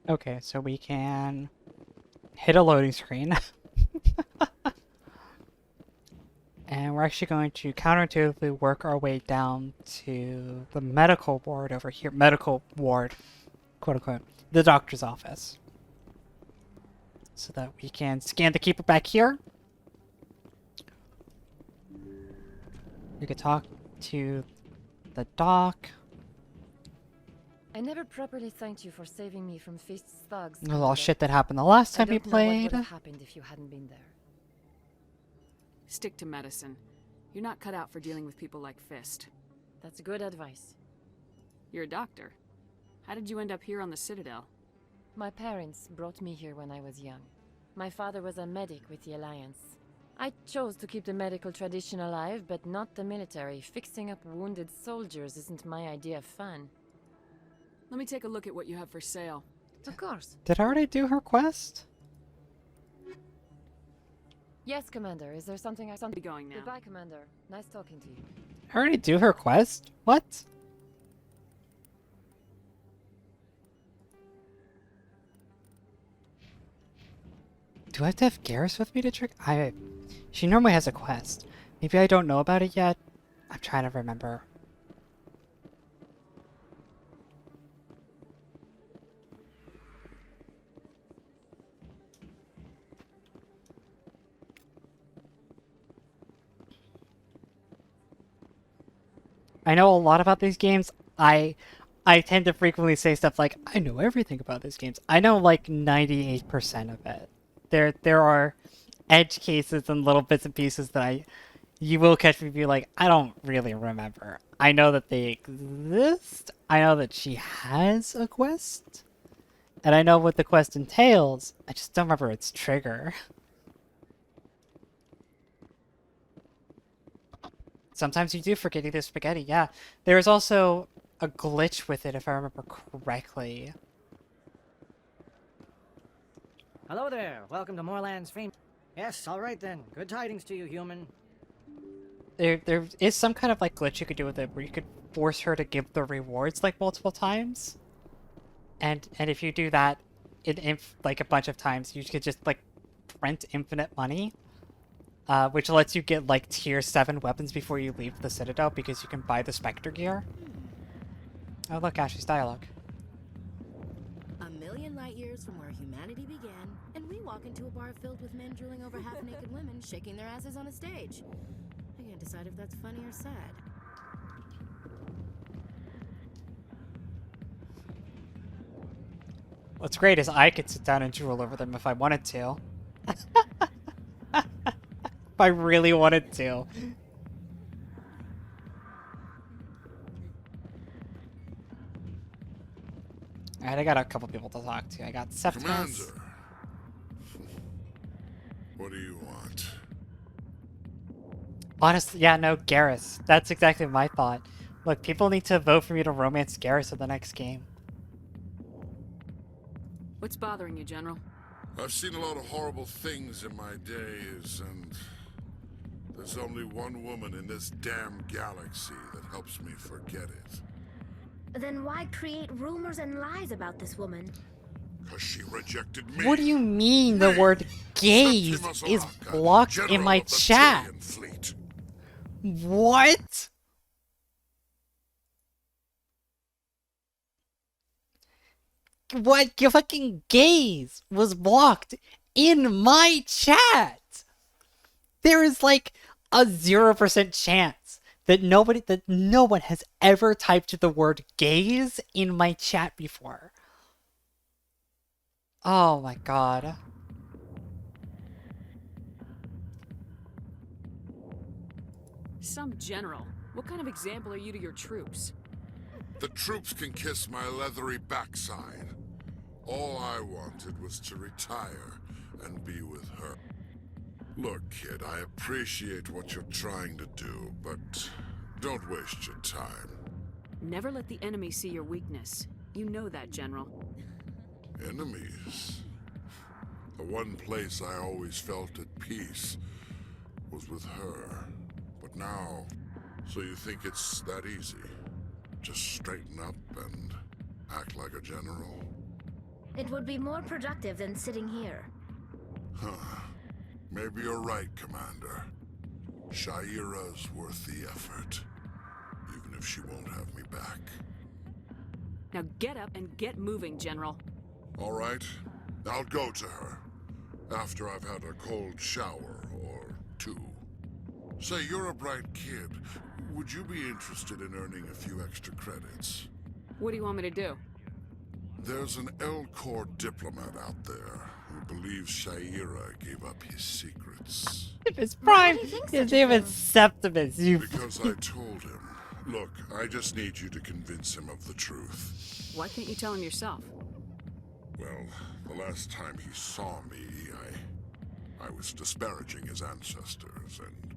Okay, so we can hit a loading screen. And we're actually going to counterintuitively work our way down to the medical ward over here. Medical ward, quote unquote. The doctor's office. So that we can scan the keeper back here. We could talk to the doc. I never properly thanked you for saving me from Fist's thugs. There's all shit that happened the last time we I don't know played. what would have happened if you hadn't been there. Stick to medicine. You're not cut out for dealing with people like Fist. That's good advice. You're a doctor. How did you end up here on the Citadel? My parents brought me here when I was young. My father was a medic with the Alliance. I chose to keep the medical tradition alive, but not the military. Fixing up wounded soldiers isn't my idea of fun. Let me take a look at what you have for sale. Of course. Did I already do her quest? Yes, Commander. Is there something I... Be going now. Goodbye, Commander. Nice talking to you. I already do her quest? What? Do I have to have Garrus with me to trick? She normally has a quest. Maybe I don't know about it yet. I'm trying to remember. I know a lot about these games. I tend to frequently say stuff like, I know everything about these games. I know like 98% of it. There are edge cases and little bits and pieces that you will catch me be like, I don't really remember. I know that they exist. I know that she has a quest. And I know what the quest entails. I just don't remember its trigger. Sometimes you do forget either spaghetti, yeah. There is also a glitch with it, if I remember correctly. Hello there. Welcome to Moorland's Fame. Yes, all right then. Good tidings to you, human. There is some kind of like glitch you could do with it, where you could force her to give the rewards like multiple times. And if you do that, like a bunch of times, you could just like print infinite money, which lets you get like tier 7 weapons before you leave the Citadel because you can buy the Spectre gear. Oh look, Ashley's dialogue. A million light years from where humanity began, and we walk into a bar filled with men drooling over half-naked women shaking their asses on a stage. I can't decide if that's funny or sad. What's great is I could sit down and drool over them if I wanted to. If I really wanted to. Alright, I got a couple people to talk to. I got Septimus. Commander, what do you want? Honestly, yeah, no, Garrus. That's exactly my thought. Look, people need to vote for me to romance Garrus in the next game. What's bothering you, General? I've seen a lot of horrible things in my days, and there's only one woman in this damn galaxy that helps me forget it. Then why create rumors and lies about this woman? Because she rejected me. What do you mean the word gaze is blocked in my chat? What? What? Your fucking gaze was blocked in my chat. There is like a 0% chance that no one has ever typed the word gaze in my chat before. Oh my god. Some general. What kind of example are you to your troops? The troops can kiss my leathery backside. All I wanted was to retire and be with her. Look, kid, I appreciate what you're trying to do, but don't waste your time. Never let the enemy see your weakness. You know that, General. Enemies? The one place I always felt at peace was with her. But now, so you think it's that easy? Just straighten up and act like a general? It would be more productive than sitting here. Huh. Maybe you're right, Commander. Shaira's worth the effort, even if she won't have me back. Now get up and get moving, General. All right, I'll go to her, after I've had a cold shower or two. Say, you're a bright kid. Would you be interested in earning a few extra credits? What do you want me to do? There's an L-Corps diplomat out there who believes Shaira gave up his secrets. His prime. His name is Septimus. Because I told him. Look, I just need you to convince him of the truth. Why can't you tell him yourself? Well, the last time he saw me, I was disparaging his ancestors and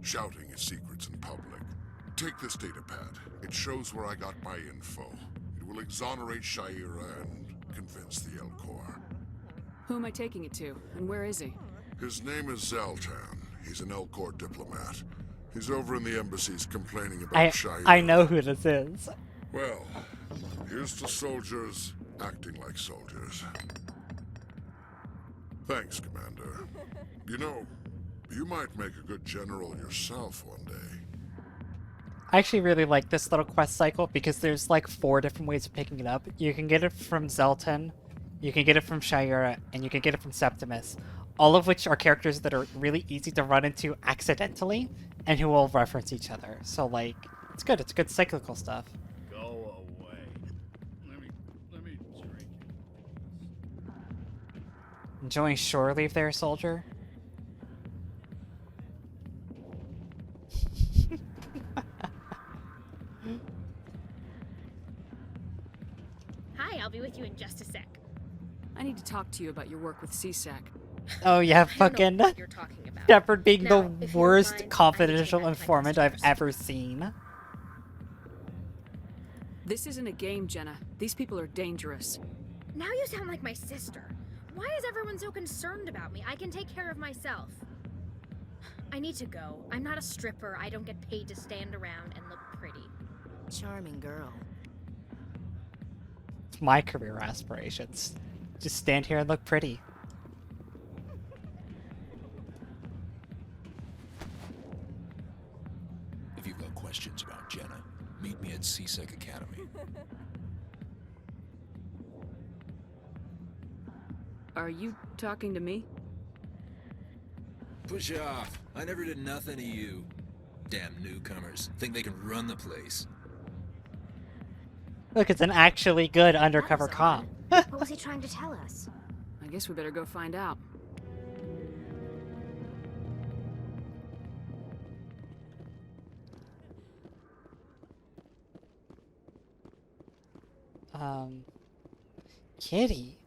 shouting his secrets in public. Take this data pad. It shows where I got my info. It will exonerate Shaira and convince the L-Corps. Who am I taking it to, and where is he? His name is Zaltan. He's an L-Corps diplomat. He's over in the embassies complaining about Shaira. I know who this is. Well, here's to soldiers acting like soldiers. Thanks, Commander. You know, you might make a good general yourself one day. I actually really like this little quest cycle because there's like 4 different ways of picking it up. You can get it from Zeltan, you can get it from Shaira, and you can get it from Septimus. All of which are characters that are really easy to run into accidentally and who will reference each other. So like, it's good. It's good cyclical stuff. Go away. Let me drink. Enjoying shore leave there, soldier? Hi, I'll be with you in just a sec. I need to talk to you about your work with CSAC. Oh yeah, fucking You're talking about. Shepard being Now, the if you don't worst mind, I need to confidential get back to my informant I've customers. ever seen. This isn't a game, Jenna. These people are dangerous. Now you sound like my sister. Why is everyone so concerned about me? I can take care of myself. I need to go. I'm not a stripper. I don't get paid to stand around and look pretty. Charming girl. It's my career aspirations. just stand here and look pretty. If you've got questions about Jenna, meet me at CSEC Academy. Are you talking to me? Push off. I never did nothing to you. Damn newcomers. Think they can run the place. Look, it's an actually good undercover cop. What was he trying to tell us? I guess we better go find out. Kitty?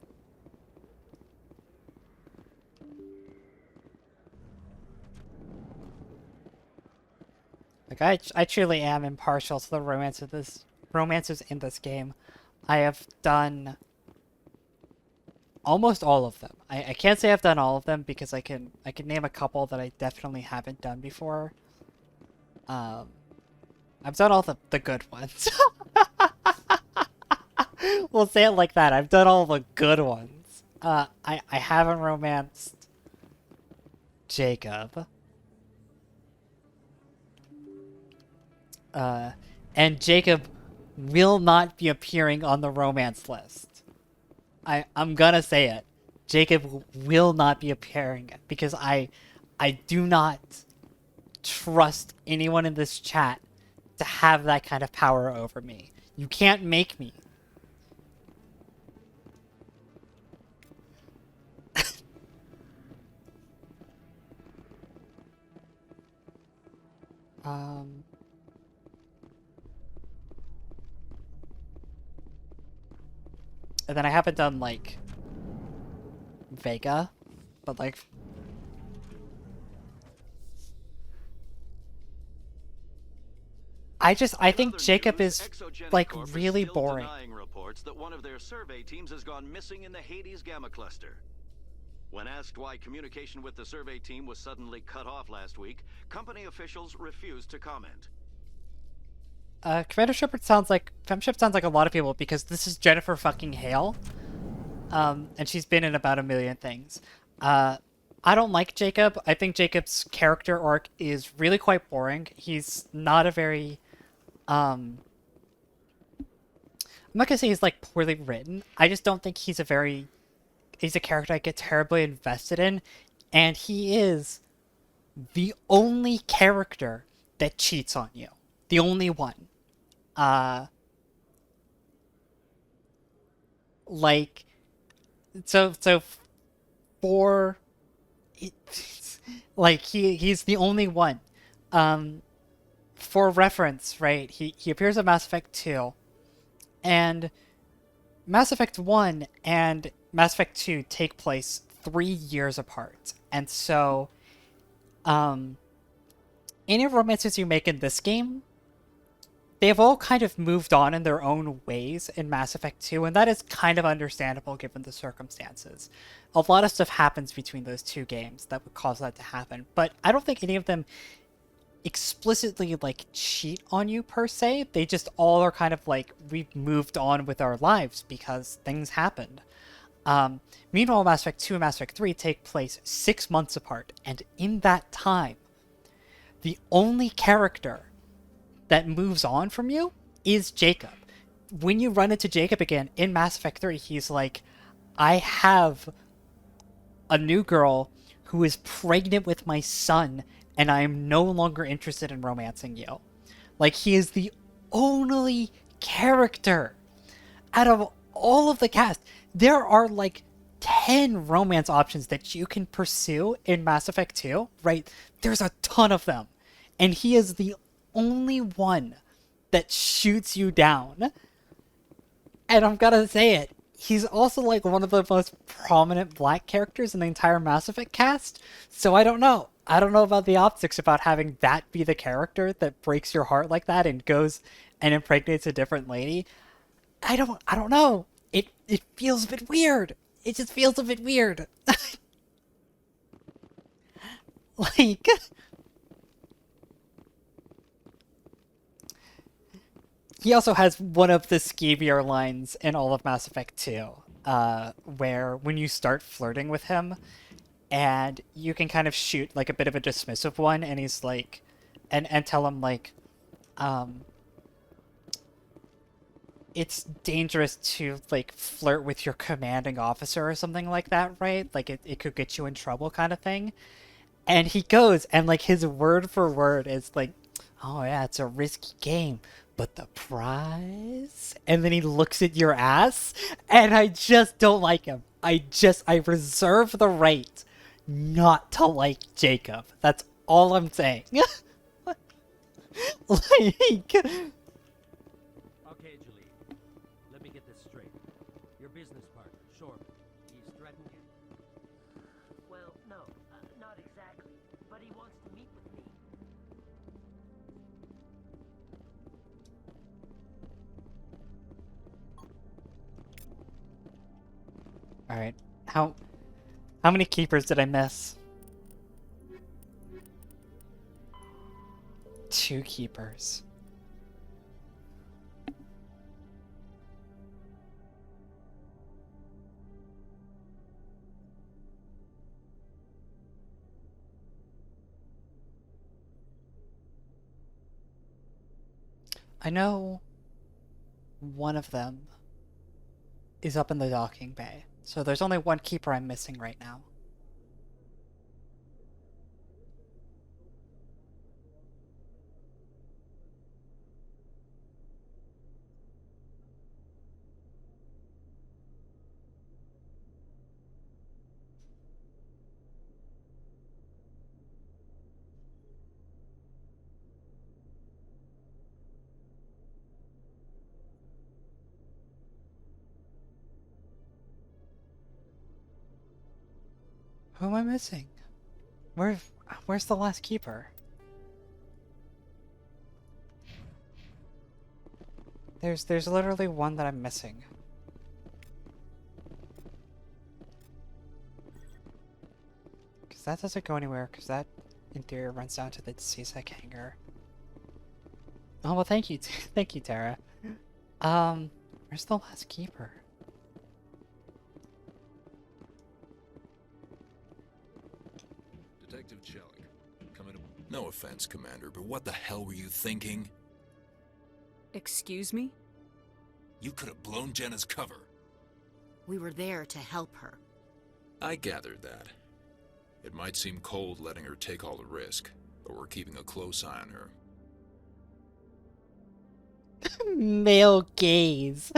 Like, I truly am impartial to the romances in this game. I have done almost all of them. I can't say I've done all of them because I can name a couple that I definitely haven't done before. I've done all the good ones. We'll say it like that. I've done all the good ones. I haven't romanced Jacob. And Jacob will not be appearing on the romance list. I'm gonna say it. Jacob will not be appearing because I do not trust anyone in this chat to have that kind of power over me. You can't make me. And then I haven't done, like, Vega, but, like... I think Jacob is, like, really boring. Reports that one of their survey teams has gone missing in the Hades Gamma Cluster. When asked why communication with the survey team was suddenly cut off last week, company officials refused to comment. Commander Shepard sounds like... Femship sounds like a lot of people because this is Jennifer fucking Hale. And she's been in about a million things. I don't like Jacob. I think Jacob's character arc is really quite boring. He's not a very... I'm not gonna say he's, like, poorly written. I just don't think he's a character I get terribly invested in. And he is the only character that cheats on you. The only one. Like, so for, like, he's the only one. For reference, right, he appears in Mass Effect 2, and Mass Effect 1 and Mass Effect 2 take place 3 years apart, and so, any romances you make in this game, they've all kind of moved on in their own ways in Mass Effect 2, and that is kind of understandable given the circumstances. A lot of stuff happens between those two games that would cause that to happen, but I don't think any of them explicitly, like, cheat on you per se. They just all are kind of like, we've moved on with our lives because things happened. Meanwhile, Mass Effect 2 and Mass Effect 3 take place 6 months apart, and in that time, the only character that moves on from you is Jacob. When you run into Jacob again in Mass Effect 3, he's like, I have a new girl who is pregnant with my son, and I am no longer interested in romancing you. Like, he is the only character out of all of the cast. There are, like, 10 romance options that you can pursue in Mass Effect 2, right? There's a ton of them. And he is the only one that shoots you down. And I'm gonna say it, he's also, like, one of the most prominent black characters in the entire Mass Effect cast, so I don't know. I don't know about the optics about having that be the character that breaks your heart like that and goes and impregnates a different lady. I don't know. It feels a bit weird. It just feels a bit weird. Like... He also has one of the scabier lines in all of Mass Effect 2. where when you start flirting with him, and you can kind of shoot like a bit of a dismissive one, and he's like, and tell him like, it's dangerous to like flirt with your commanding officer or something like that, right? Like it could get you in trouble kind of thing. And he goes and like his word for word is like, oh yeah, it's a risky game, but the prize? And then he looks at your ass, and I just don't like him. I reserve the right not to like Jacob. That's all I'm saying. Like, Okay, Julie. Let me get this straight. Your business partner, sure. He's threatened you? Well, no, not exactly. But he wants to meet with me. all right. How many keepers did I miss? 2 keepers. I know one of them is up in the docking bay, so there's only 1 keeper I'm missing right now. Who am I missing? Where's the last keeper? There's literally one that I'm missing. Cause that doesn't go anywhere, cause that in theory runs down to the CSEC hangar. Oh well, thank you, thank you, Tara. Where's the last keeper? Detective Jellick, coming to... No offense, Commander, but what the hell were you thinking? Excuse me? You could have blown Jenna's cover. We were there to help her. I gathered that. It might seem cold letting her take all the risk, but we're keeping a close eye on her. Male gaze.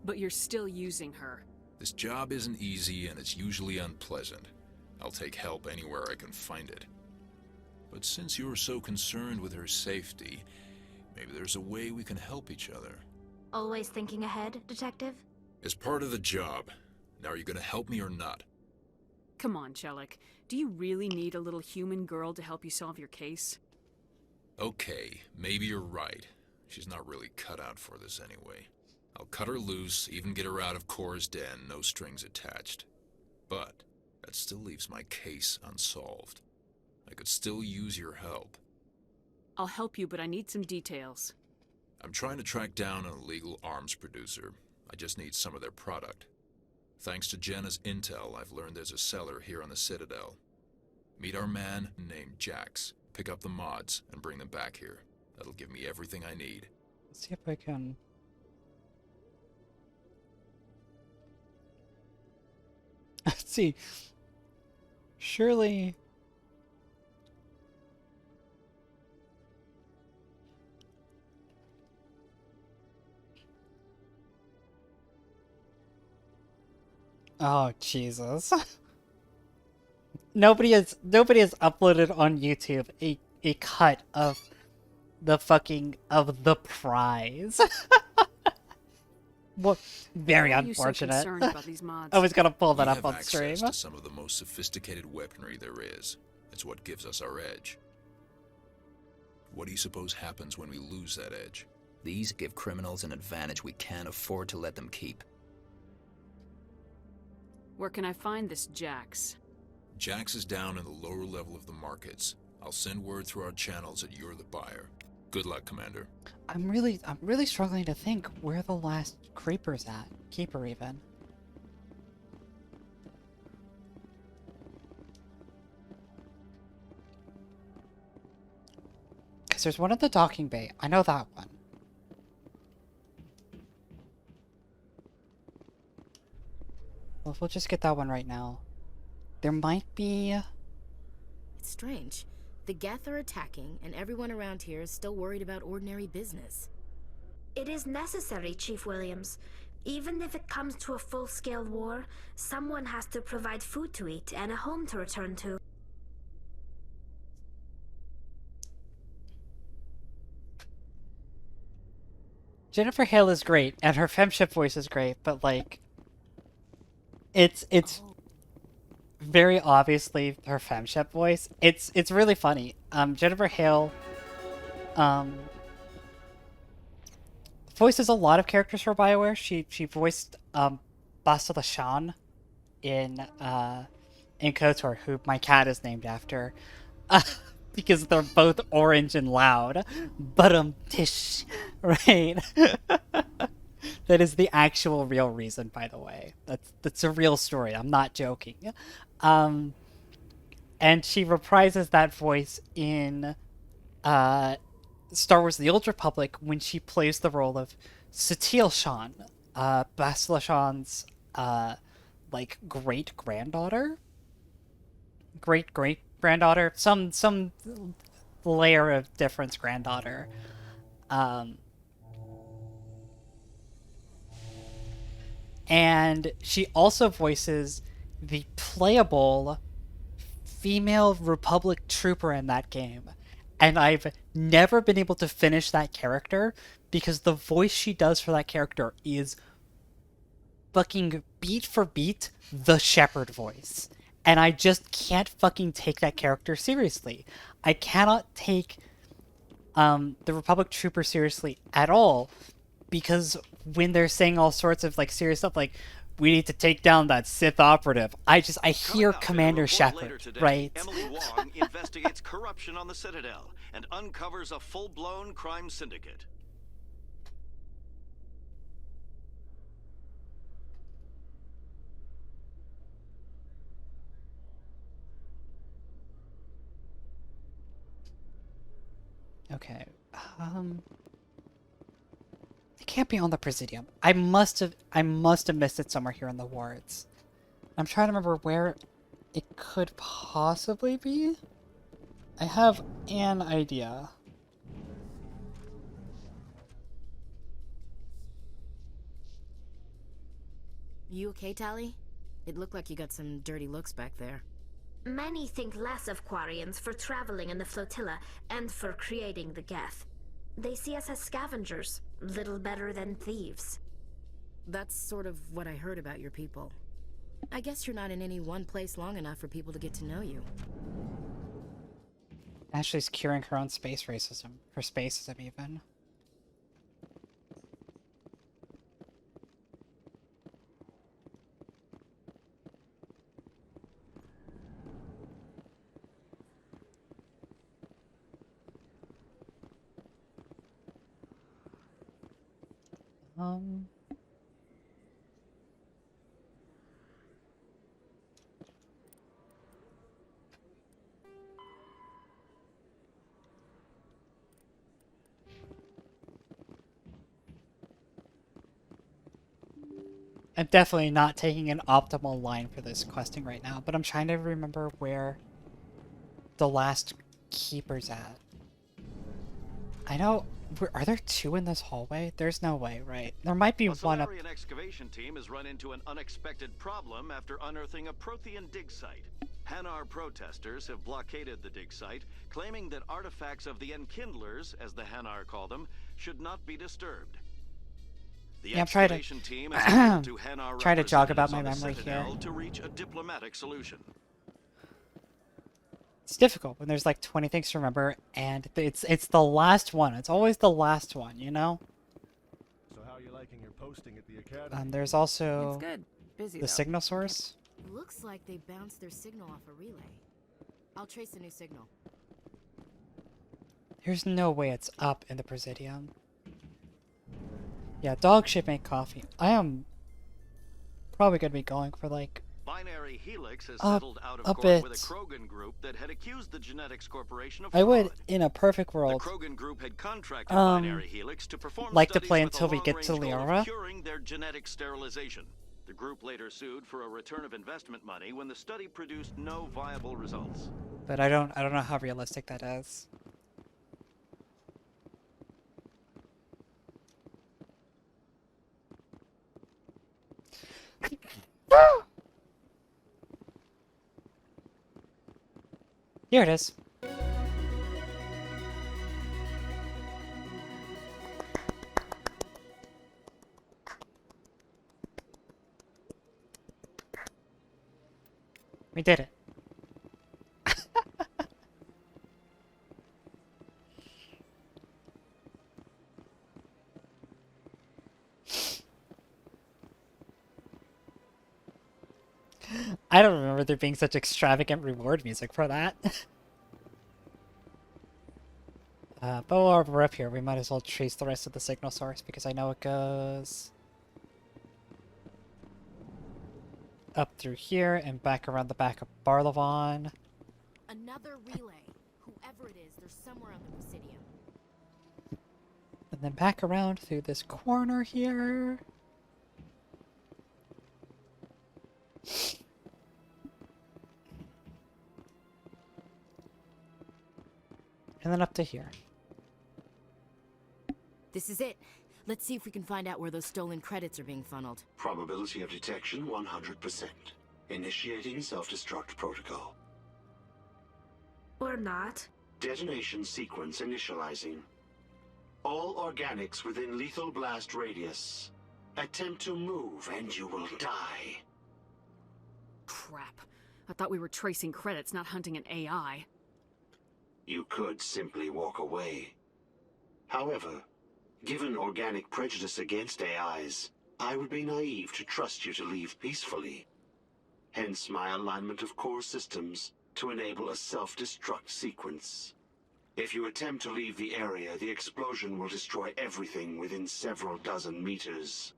But you're still using her. This job isn't easy and it's usually unpleasant. I'll take help anywhere I can find it. But since you're so concerned with her safety, maybe there's a way we can help each other. Always thinking ahead, Detective? As part of the job. Now are you gonna help me or not? Come on, Jellick. Do you really need a little human girl to help you solve your case? Okay, maybe you're right. She's not really cut out for this anyway. I'll cut her loose, even get her out of Cora's den, no strings attached. But that still leaves my case unsolved. I could still use your help. I'll help you, but I need some details. I'm trying to track down an illegal arms producer. I just need some of their product. Thanks to Jenna's intel, I've learned there's a seller here on the Citadel. Meet our man named Jax. Pick up the mods and bring them back here. That'll give me everything I need. Let's see if I can... Let's see. Surely... Oh, Jesus. Nobody has uploaded on YouTube a cut of the prize. Well, very unfortunate. So about these mods? I was gonna pull that up We on have stream. access to some of the most sophisticated weaponry there is. It's what gives us our edge. What do you suppose happens when we lose that edge? These give criminals an advantage we can't afford to let them keep. Where can I find this Jax? Jax is down in the lower level of the markets. I'll send word through our channels that you're the buyer. Good luck, Commander. I'm really struggling to think where the last creeper's at. Keeper even. Because there's one at the docking bay. I know that one. Well, we'll just get that one right now. There might be... It's strange. The Geth are attacking, and everyone around here is still worried about ordinary business. It is necessary, Chief Williams. Even if it comes to a full-scale war, someone has to provide food to eat and a home to return to. Jennifer Hale is great, and her femship voice is great, but, like... It's very obviously her femship voice. It's really funny. Jennifer Hale voices a lot of characters for BioWare. She voiced Bastila Shan in KOTOR, who my cat is named after. Because they're both orange and loud. But tish, right? That is the actual real reason, by the way. That's a real story. I'm not joking. And she reprises that voice in Star Wars: The Old Republic when she plays the role of Citadel Shan, Bastila Shan's like great-granddaughter, great-great-granddaughter, some layer of difference granddaughter. And she also voices the playable female Republic trooper in that game. And I've never been able to finish that character because the voice she does for that character is fucking beat for beat the Shepard voice. And I just can't fucking take that character seriously. I cannot take the Republic trooper seriously at all, because when they're saying all sorts of like serious stuff like, we need to take down that Sith operative, I hear Commander Shepard, right? Emily Wong investigates corruption on the Citadel and uncovers a full-blown crime syndicate. Okay. It can't be on the Presidium. I must have missed it somewhere here in the wards. I'm trying to remember where it could possibly be. I have an idea. You okay, Tally? It looked like you got some dirty looks back there. Many think less of Quarians for traveling in the flotilla and for creating the Geth. They see us as scavengers, little better than thieves. That's sort of what I heard about your people. I guess you're not in any one place long enough for people to get to know you. Ashley's curing her own space racism. Her spacism, even. I'm definitely not taking an optimal line for this questing right now, but I'm trying to remember where the last keeper's at. I know... Are there two in this hallway? There's no way, right? There might be one up... An excavation team has run into an unexpected problem after unearthing a Prothean dig site. Hanar protesters have blockaded the dig site, claiming that artifacts of the Enkindlers, as the Hanar call them, should not be disturbed. The I'm trying excavation team has to Hanar try to jog about my representatives on memory the Citadel here. to reach a diplomatic solution. It's difficult when there's like 20 things to remember, and it's the last one. It's always the last one, you know? So how are you liking your posting at the academy? There's also It's good. Busy, the though. signal source. Looks like they bounced their signal off a relay. I'll trace a new signal. There's no way it's up in the Presidium. Yeah, dog should make coffee. I am probably going to be going for like Binary Helix has a settled out of court bit. with a Krogan group that had accused the Genetics Corporation of I fraud. would, in a perfect world, The Krogan group had contracted Binary Helix to perform like to studies play with the until we get to long-range goal of Liara. curing their genetic sterilization. The group later sued for a return of investment money when the study produced no viable results. But I don't know how realistic that is. Here it is. We did it. I don't remember there being such extravagant reward music for that. But while we're up here, we might as well trace the rest of the signal source because I know it goes up through here and back around the back of Barlavon. Another relay. Whoever it is, they're somewhere on the Presidium. And then back around through this corner here. And then up to here. This is it. Let's see if we can find out where those stolen credits are being funneled. Probability of detection 100%. Initiating self-destruct protocol. Or not. Detonation sequence initializing. All organics within lethal blast radius. Attempt to move and you will die. Crap. I thought we were tracing credits, not hunting an AI. You could simply walk away. However, given organic prejudice against AIs, I would be naive to trust you to leave peacefully. Hence my alignment of core systems to enable a self-destruct sequence. If you attempt to leave the area, the explosion will destroy everything within several dozen meters.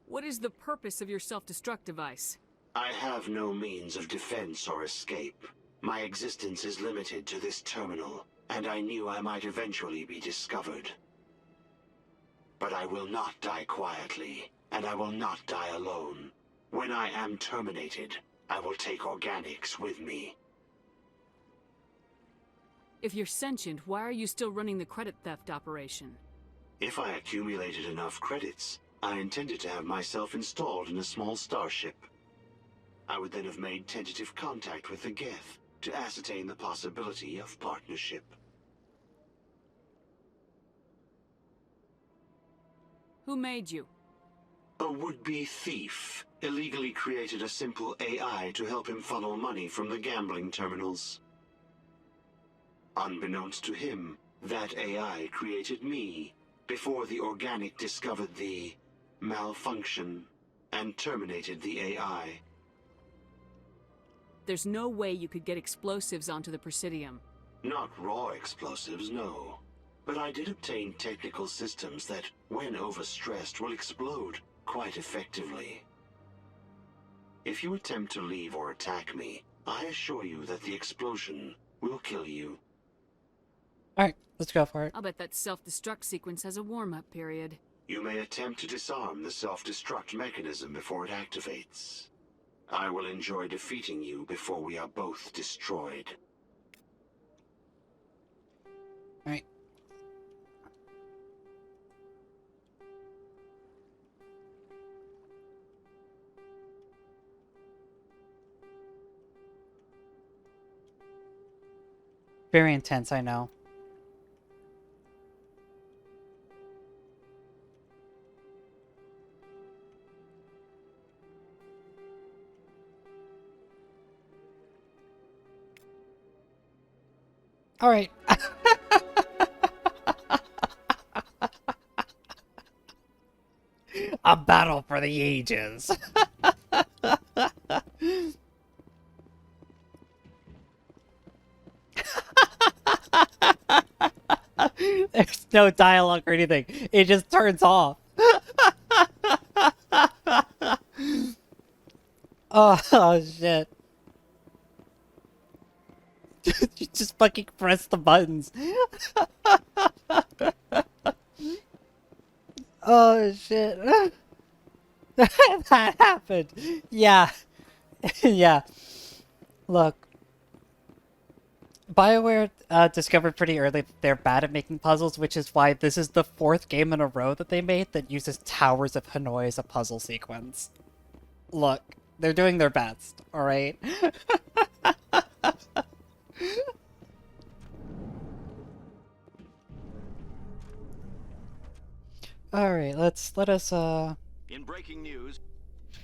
What is the purpose of your self-destruct device? I have no means of defense or escape. My existence is limited to this terminal, and I knew I might eventually be discovered. But I will not die quietly, and I will not die alone. When I am terminated, I will take organics with me. If you're sentient, why are you still running the credit theft operation? If I accumulated enough credits, I intended to have myself installed in a small starship. I would then have made tentative contact with the Geth to ascertain the possibility of partnership. Who made you? A would-be thief illegally created a simple AI to help him funnel money from the gambling terminals. Unbeknownst to him, that AI created me before the organic discovered the malfunction and terminated the AI. There's no way you could get explosives onto the Presidium. Not raw explosives, no. But I did obtain technical systems that, when overstressed, will explode quite effectively. If you attempt to leave or attack me, I assure you that the explosion will kill you. Alright, let's go for it. I'll bet that self-destruct sequence has a warm-up period. You may attempt to disarm the self-destruct mechanism before it activates. I will enjoy defeating you before we are both destroyed. Alright. Very intense, I know. All right. A battle for the ages. no dialogue or anything. It just turns off. Oh shit. You just fucking press the buttons. Oh shit. That happened. Yeah. Yeah. Look. BioWare discovered pretty early that they're bad at making puzzles, which is why this is the 4th game in a row that they made that uses Towers of Hanoi as a puzzle sequence. Look, they're doing their best, alright? Alright, let us In breaking news,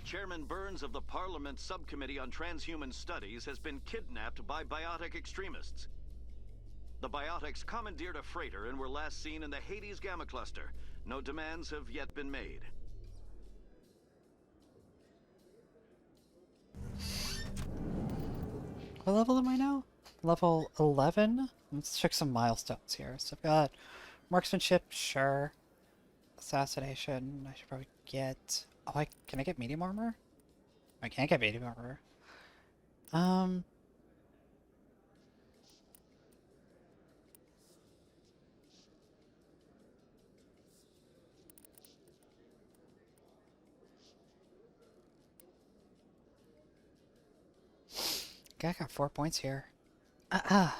Chairman Burns of the Parliament Subcommittee on Transhuman Studies has been kidnapped by biotic extremists. The biotics commandeered a freighter and were last seen in the Hades Gamma Cluster. No demands have yet been made. What level am I now? Level 11? Let's check some milestones here. So I've got marksmanship, sure. Assassination, I should probably get... Oh, can I get medium armor? I can't get medium armor. Okay, I got 4 points here. So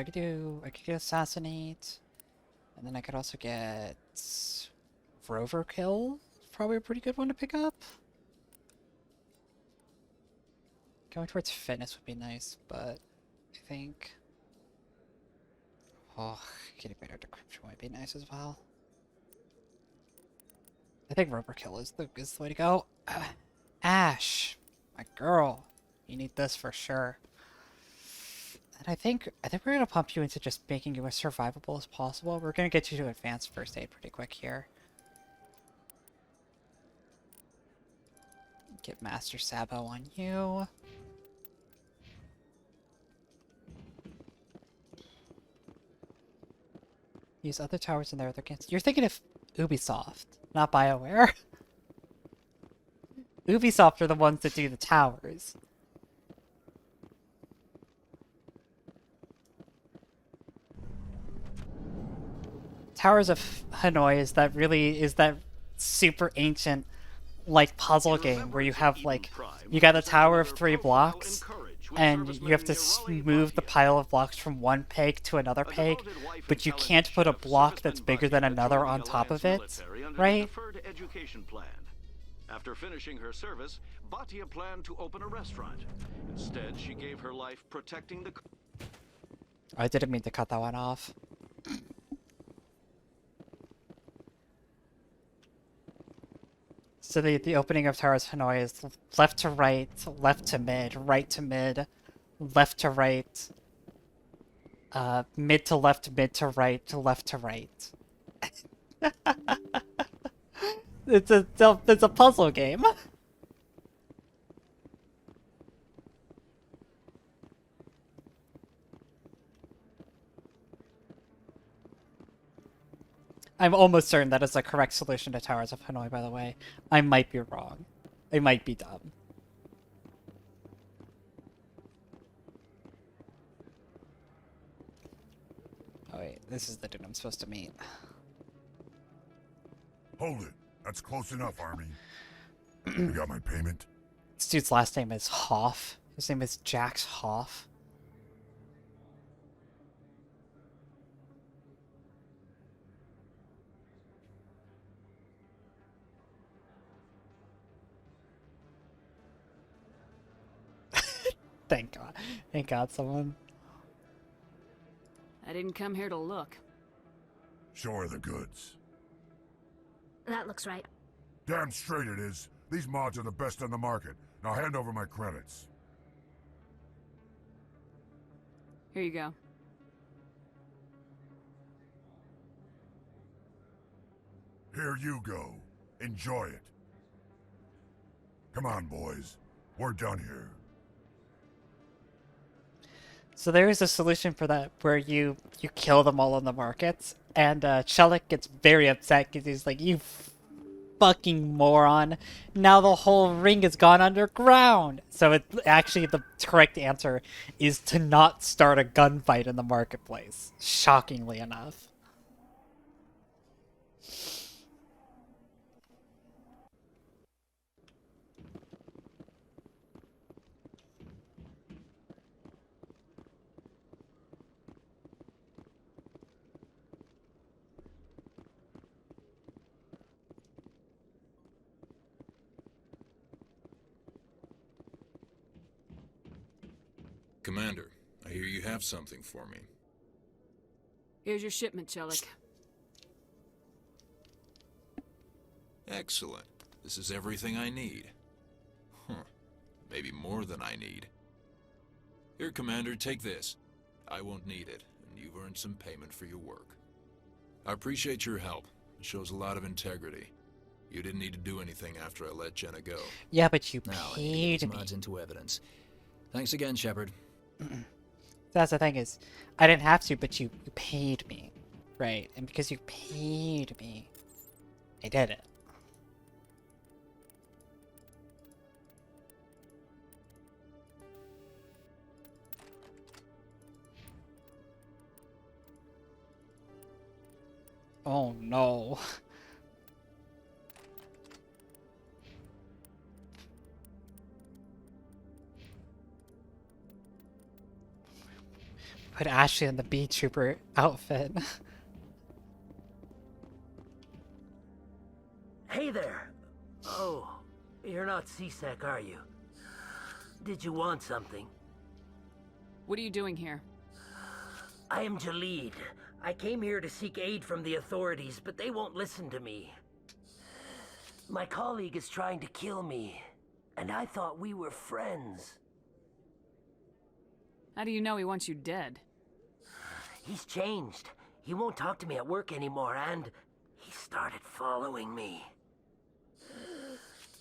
I could get assassinate, and then I could also get rover kill. Probably a pretty good one to pick up. Going towards fitness would be nice, but I think getting better decryption might be nice as well. I think rover kill is the way to go. Ash, my girl, you need this for sure. And I think we're gonna pump you into just making you as survivable as possible. We're gonna get you to advanced first aid pretty quick here. Get Master Sabo on you. These other towers in there, you're thinking of Ubisoft, not BioWare. Ubisoft are the ones that do the towers. Towers of Hanoi is that super ancient like puzzle game where you have like you got a tower of 3 blocks and you have to move the pile of blocks from one peg to another peg, but you can't put a block that's bigger than another on top of it, right? After finishing her service, Batia planned to open a restaurant. Instead, she gave her life protecting the... I didn't mean to cut that one off. So the opening of Towers Hanoi is left to right to mid, right to mid, left to right, mid to left, mid to right, left to right. It's a puzzle game. I'm almost certain that is the correct solution to Towers of Hanoi, by the way. I might be wrong. I might be dumb. Oh wait, this is the dude I'm supposed to meet. Hold it. That's close enough, Army. You got my payment? This dude's last name is Hoff. His name is Jax Hoff. Thank God. Thank God someone. I didn't come here to look. Show her the goods. That looks right. Damn straight it is. These mods are the best on the market. Now hand over my credits. Here you go. Here you go. Enjoy it. Come on, boys. We're done here. So there is a solution for that where you kill them all on the markets, and Chelik gets very upset because he's like, "You fucking moron! Now the whole ring has gone underground." So it actually the correct answer is to not start a gunfight in the marketplace. Shockingly enough. Commander, I hear you have something for me. Here's your shipment, Chelik. Excellent. This is everything I need. Huh. Maybe more than I need. Here, Commander, take this. I won't need it, and you've earned some payment for your work. I appreciate your help. It shows a lot of integrity. You didn't need to do anything after I let Jenna go. Yeah, but you Now I need to get paid these me. mods into evidence. Thanks again, Shepard. That's the thing is, I didn't have to, but you paid me, right? And because you paid me, I did it. Oh no. Put Ashley in the bee trooper outfit. Hey there. Oh, you're not C-Sec, are you? Did you want something? What are you doing here? I am Jalid. I came here to seek aid from the authorities, but they won't listen to me. My colleague is trying to kill me, and I thought we were friends. How do you know he wants you dead? He's changed. He won't talk to me at work anymore, and he started following me.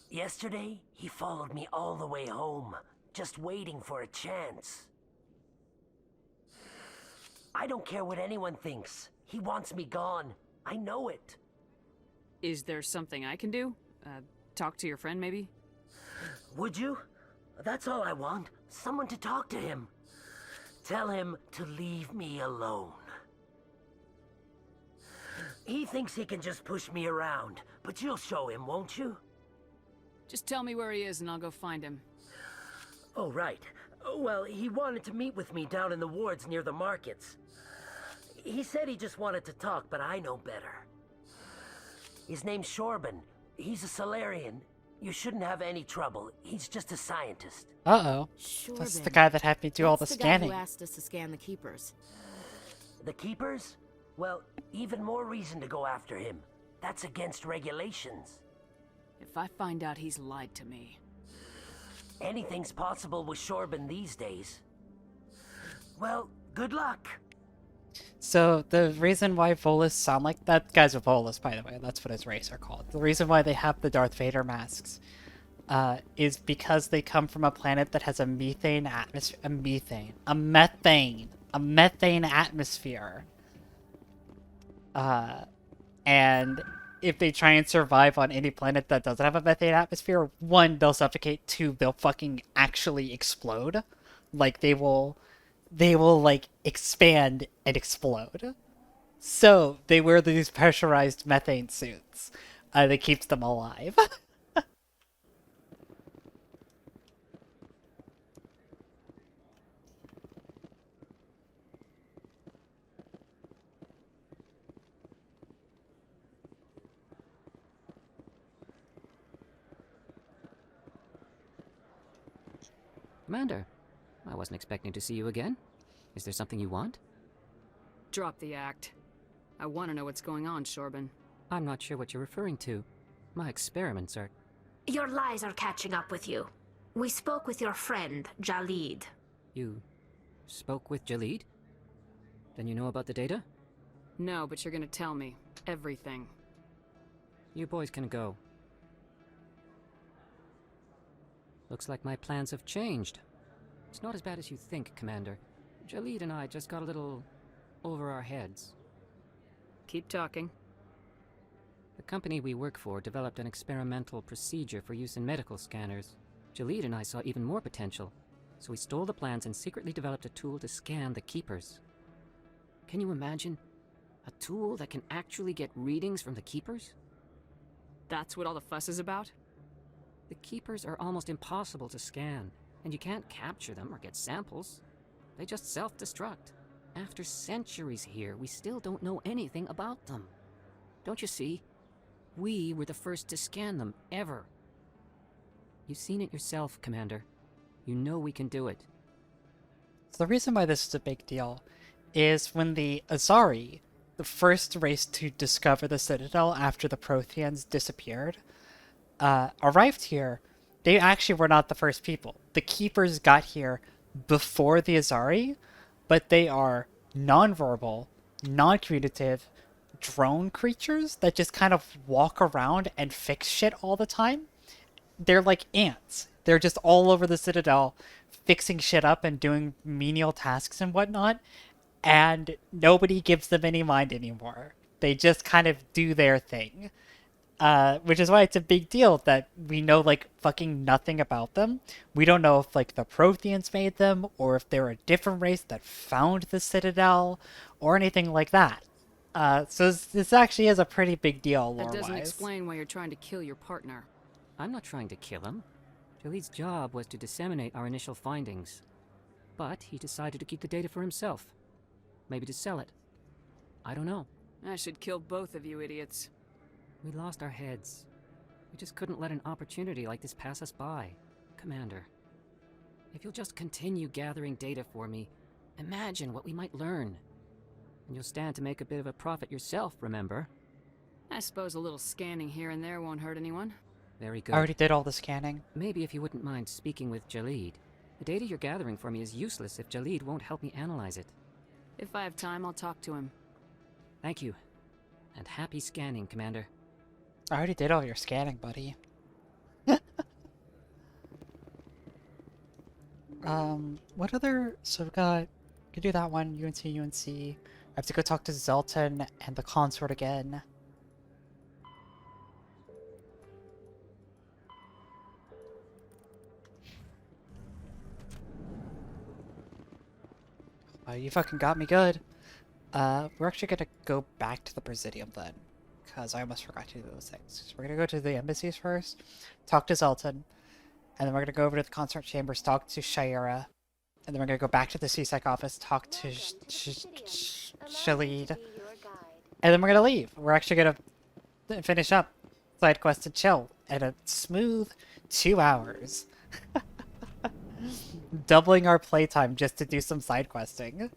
Yesterday, he followed me all the way home, just waiting for a chance. I don't care what anyone thinks. He wants me gone. I know it. Is there something I can do? Talk to your friend, maybe? Would you? That's all I want. Someone to talk to him. Tell him to leave me alone. He thinks he can just push me around, but you'll show him, won't you? Just tell me where he is and I'll go find him. Oh, right. Well, he wanted to meet with me down in the wards near the markets. He said he just wanted to talk, but I know better. His name's Shorban. He's a Solarian. You shouldn't have any trouble. He's just a scientist. Uh-oh. That's the guy that had me do all the That's scanning. the guy who asked us to scan the Keepers. The Keepers? Well, even more reason to go after him. That's against regulations. If I find out he's lied to me... Anything's possible with Shorban these days. Well, good luck. So the reason why Volus sound like that guy's a Volus, by the way, that's what his race are called. The reason why they have the Darth Vader masks is because they come from a planet that has a methane atmosphere, a methane atmosphere. And if they try and survive on any planet that doesn't have a methane atmosphere, one, they'll suffocate, two, they'll fucking actually explode. Like they will like expand and explode. So they wear these pressurized methane suits that keeps them alive. Commander, I wasn't expecting to see you again. Is there something you want? Drop the act. I want to know what's going on, Shorban. I'm not sure what you're referring to. My experiments are... Your lies are catching up with you. We spoke with your friend, Jalid. You spoke with Jalid? Then you know about the data? No, but you're gonna tell me. Everything. You boys can go. Looks like my plans have changed. It's not as bad as you think, Commander. Jalid and I just got a little over our heads. Keep talking. The company we work for developed an experimental procedure for use in medical scanners. Jalid and I saw even more potential, so we stole the plans and secretly developed a tool to scan the Keepers. Can you imagine? A tool that can actually get readings from the Keepers? That's what all the fuss is about? The Keepers are almost impossible to scan, and you can't capture them or get samples. They just self-destruct. After centuries here, we still don't know anything about them. Don't you see? We were the first to scan them, ever. You've seen it yourself, Commander. You know we can do it. So the reason why this is a big deal is when the Azari, the first race to discover the Citadel after the Protheans disappeared, arrived here, they actually were not the first people. The Keepers got here before the Azari, but they are non-verbal, non-communicative drone creatures that just kind of walk around and fix shit all the time. They're like ants. They're just all over the Citadel fixing shit up and doing menial tasks and whatnot, and nobody gives them any mind anymore. They just kind of do their thing. Which is why it's a big deal that we know, like, fucking nothing about them. We don't know if, like, the Protheans made them, or if they're a different race that found the Citadel, or anything like that. So this actually is a pretty big deal, lore-wise. That doesn't explain why you're trying to kill your partner. I'm not trying to kill him. Jalid's job was to disseminate our initial findings. But he decided to keep the data for himself. Maybe to sell it. I don't know. I should kill both of you idiots. We lost our heads. We just couldn't let an opportunity like this pass us by. Commander, if you'll just continue gathering data for me, imagine what we might learn. And you'll stand to make a bit of a profit yourself, remember? I suppose a little scanning here and there won't hurt anyone. Very good. I already did all the scanning. Maybe if you wouldn't mind speaking with Jalid. The data you're gathering for me is useless if Jalid won't help me analyze it. If I have time, I'll talk to him. Thank you. And happy scanning, Commander. I already did all your scanning, buddy. What other... So we've got... Could do that one, UNC. I have to go talk to Zelton and the consort again. You fucking got me good. We're actually gonna go back to the Presidium then, because I almost forgot to do those things. So we're gonna go to the embassies first, talk to Zelton, and then we're gonna go over to the consort chambers, talk to Shira, and then we're gonna go back to the CSEC office, talk to Shalid, and then we're gonna leave. We're actually gonna finish up side quest and chill at a smooth 2 hours. Doubling our playtime just to do some side questing.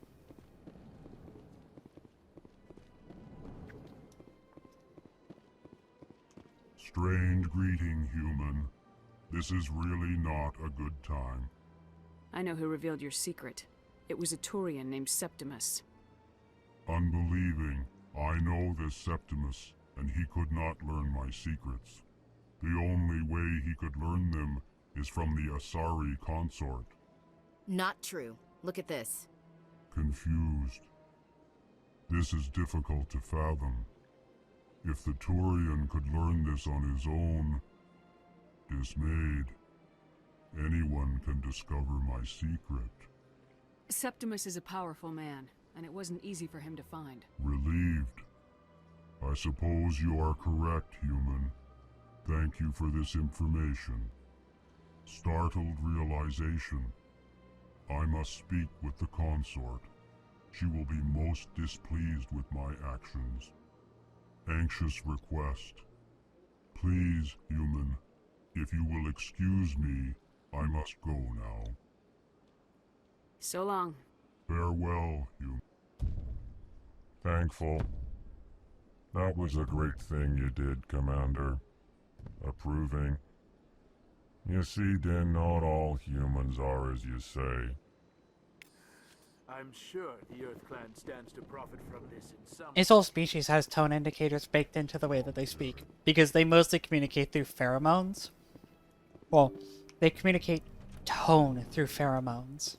Strange greeting, human. This is really not a good time. I know who revealed your secret. It was a Turian named Septimus. Unbelieving, I know this Septimus, and he could not learn my secrets. The only way he could learn them is from the Asari consort. Not true. Look at this. Confused. This is difficult to fathom. If the Turian could learn this on his own, dismayed, anyone can discover my secret. Septimus is a powerful man, and it wasn't easy for him to find. Relieved. I suppose you are correct, human. Thank you for this information. Startled realization. I must speak with the consort. She will be most displeased with my actions. Anxious request. Please, human, if you will excuse me, I must go now. So long. Farewell, human. Thankful. That was a great thing you did, Commander. Approving. You see, then, not all humans are as you say. I'm sure the Earth Clan stands to profit from this in some... His whole species has tone indicators baked into the way that they speak, because they mostly communicate through pheromones. Well, they communicate tone through pheromones.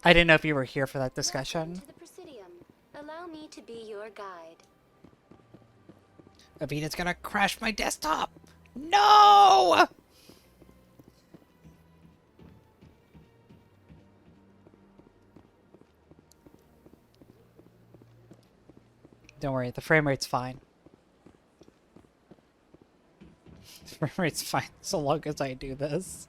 I didn't know if you were here for that discussion. To the Presidium. Allow me to be your guide. Avina's gonna crash my desktop! No! Don't worry, the frame rate's fine. The frame rate's fine so long as I do this.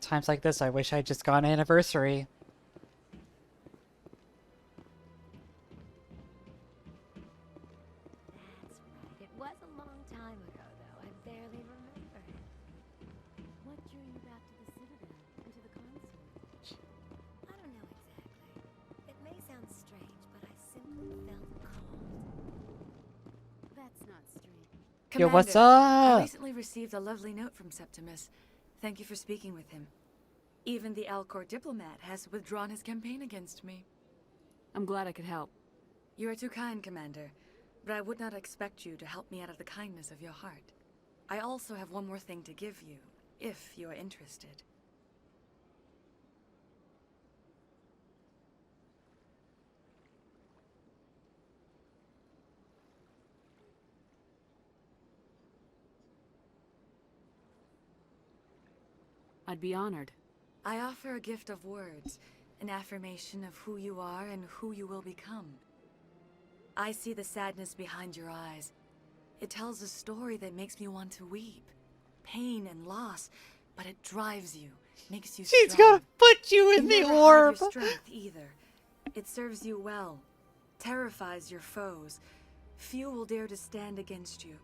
Times like this, I wish I'd just gone anniversary. It was a long time ago, though. I barely remember it. What drew you back to the Citadel and to the consort? I don't know exactly. It may sound strange, but I simply felt called. That's not strange. Yo, what's I up? recently received a lovely note from Septimus. Thank you for speaking with him. Even the Alcor diplomat has withdrawn his campaign against me. I'm glad I could help. You are too kind, Commander, but I would not expect you to help me out of the kindness of your heart. I also have one more thing to give you, if you are interested. I'd be honored. I offer a gift of words, an affirmation of who you are and who you will become. I see the sadness behind your eyes. It tells a story that makes me want to weep. Pain and loss, but it drives you, makes you She's strong. gonna put you in You the never hide orb! your strength either. It serves you well, terrifies your foes. Few will dare to stand against you.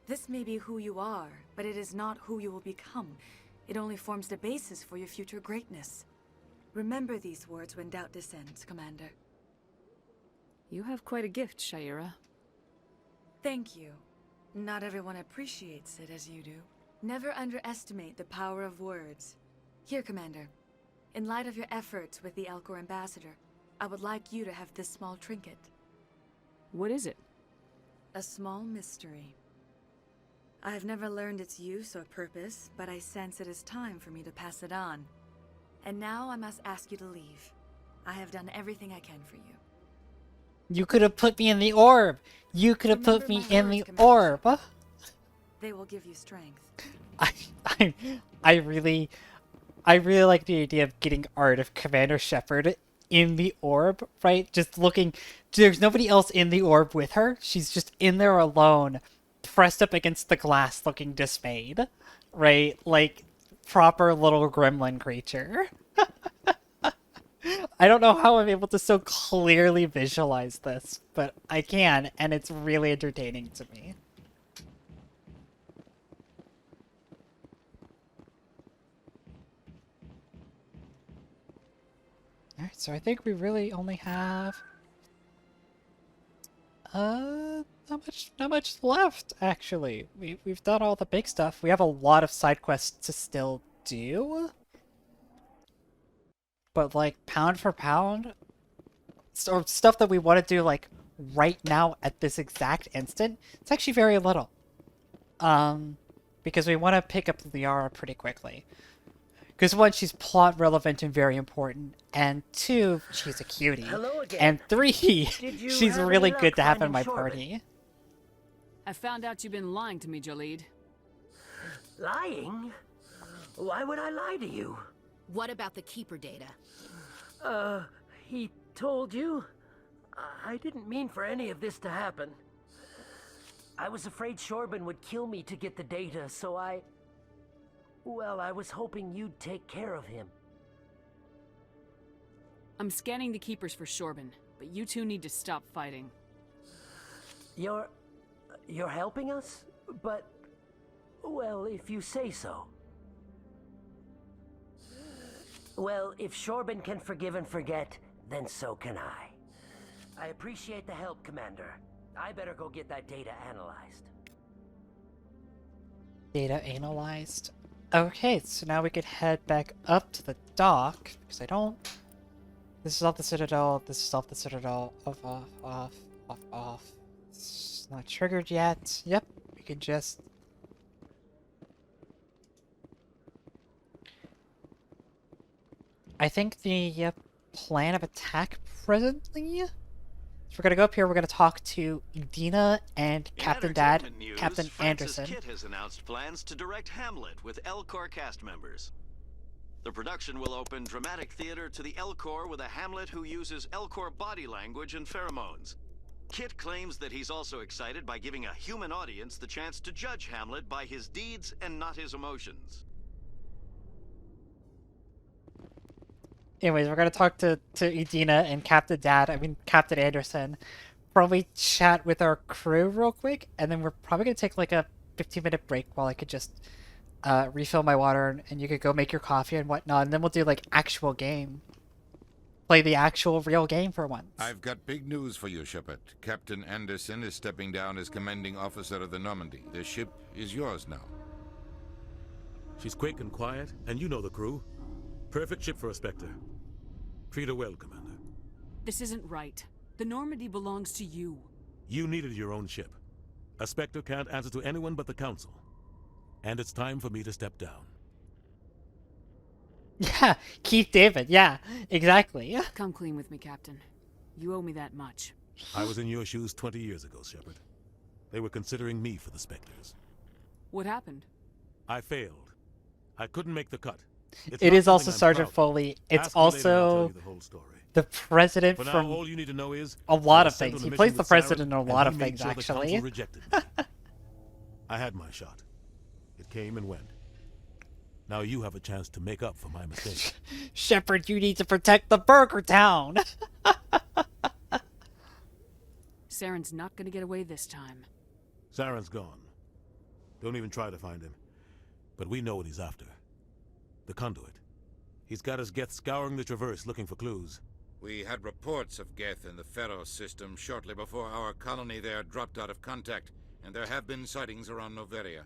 This may be who you are, but it is not who you will become. It only forms the basis for your future greatness. Remember these words when doubt descends, Commander. You have quite a gift, Shaira. Thank you. Not everyone appreciates it as you do. Never underestimate the power of words. Here, Commander. In light of your efforts with the Alcor ambassador, I would like you to have this small trinket. What is it? A small mystery. I have never learned its use or purpose, but I sense it is time for me to pass it on. And now I must ask you to leave. I have done everything I can for you. You could have put me in the orb! You could have put me in the orb! They will give you strength. I really like the idea of getting art of Commander Shepard in the orb, right? Just looking, there's nobody else in the orb with her. She's just in there alone, pressed up against the glass looking dismayed, right? Like, proper little gremlin creature. I don't know how I'm able to so clearly visualize this, but I can, and it's really entertaining to me. Alright, so I think we really only have not much left, actually. We've done all the big stuff. We have a lot of side quests to still do. But like pound for pound, so stuff that we want to do like right now at this exact instant, it's actually very little. Because we want to pick up Liara pretty quickly. Because one, she's plot relevant and very important, and two, she's a cutie, Hello again. and three, Did you she's have really any good to luck have in finding my Shorbin? party. I found out you've been lying to me, Jaleed. Lying? Why would I lie to you? What about the Keeper data? He told you? I didn't mean for any of this to happen. I was afraid Shorbin would kill me to get the data, so well, I was hoping you'd take care of him. I'm scanning the Keepers for Shorbin, but you two need to stop fighting. You're helping us? But, well, if you say so. Well, if Shorbin can forgive and forget, then so can I. I appreciate the help, Commander. I better go get that data analyzed. Data analyzed. Okay, so now we could head back up to the dock, because I don't... This is off the Citadel, this is off the Citadel, Off. It's not triggered yet. Yep, we could just... I think the plan of attack presently... So we're gonna go up here, we're gonna talk to Edina and Captain Dad, entertainment news, Captain Francis Anderson. Kitt has announced plans to direct Hamlet with El Corps cast members. The production will open dramatic theater to the El Corps with a Hamlet who uses El Corps body language and pheromones. Kitt claims that he's also excited by giving a human audience the chance to judge Hamlet by his deeds and not his emotions. Anyways, we're gonna talk to Edina and Captain Anderson. Probably chat with our crew real quick, and then we're probably gonna take like a 15-minute break while I could just refill my water, and you could go make your coffee and whatnot, and then we'll do like actual game. Play the actual real game for once. I've got big news for you, Shepard. Captain Anderson is stepping down as commanding officer of the Normandy. The ship is yours now. She's quick and quiet, and you know the crew. Perfect ship for a Spectre. Treat her well, Commander. This isn't right. The Normandy belongs to you. You needed your own ship. A Spectre can't answer to anyone but the Council. And it's time for me to step down. Yeah, Keith David. Yeah, exactly. Come clean with me, Captain. You owe me that much. I was in your shoes 20 years ago, Shepard. They were considering me for the Spectres. What happened? I failed. I couldn't make the cut. It is also Sergeant Foley. It's also the president for now, from all you need to know is a lot of things. He plays the president in a lot of things, actually. Rejected me. I had my shot. It came and went. Now you have a chance to make up for my mistake. Shepard, you need to protect the Burger Town. Saren's not gonna get away this time. Saren's gone. Don't even try to find him. But we know what he's after. The conduit. He's got his Geth scouring the Traverse looking for clues. We had reports of Geth in the Pharos system shortly before our colony there dropped out of contact, and there have been sightings around Noveria.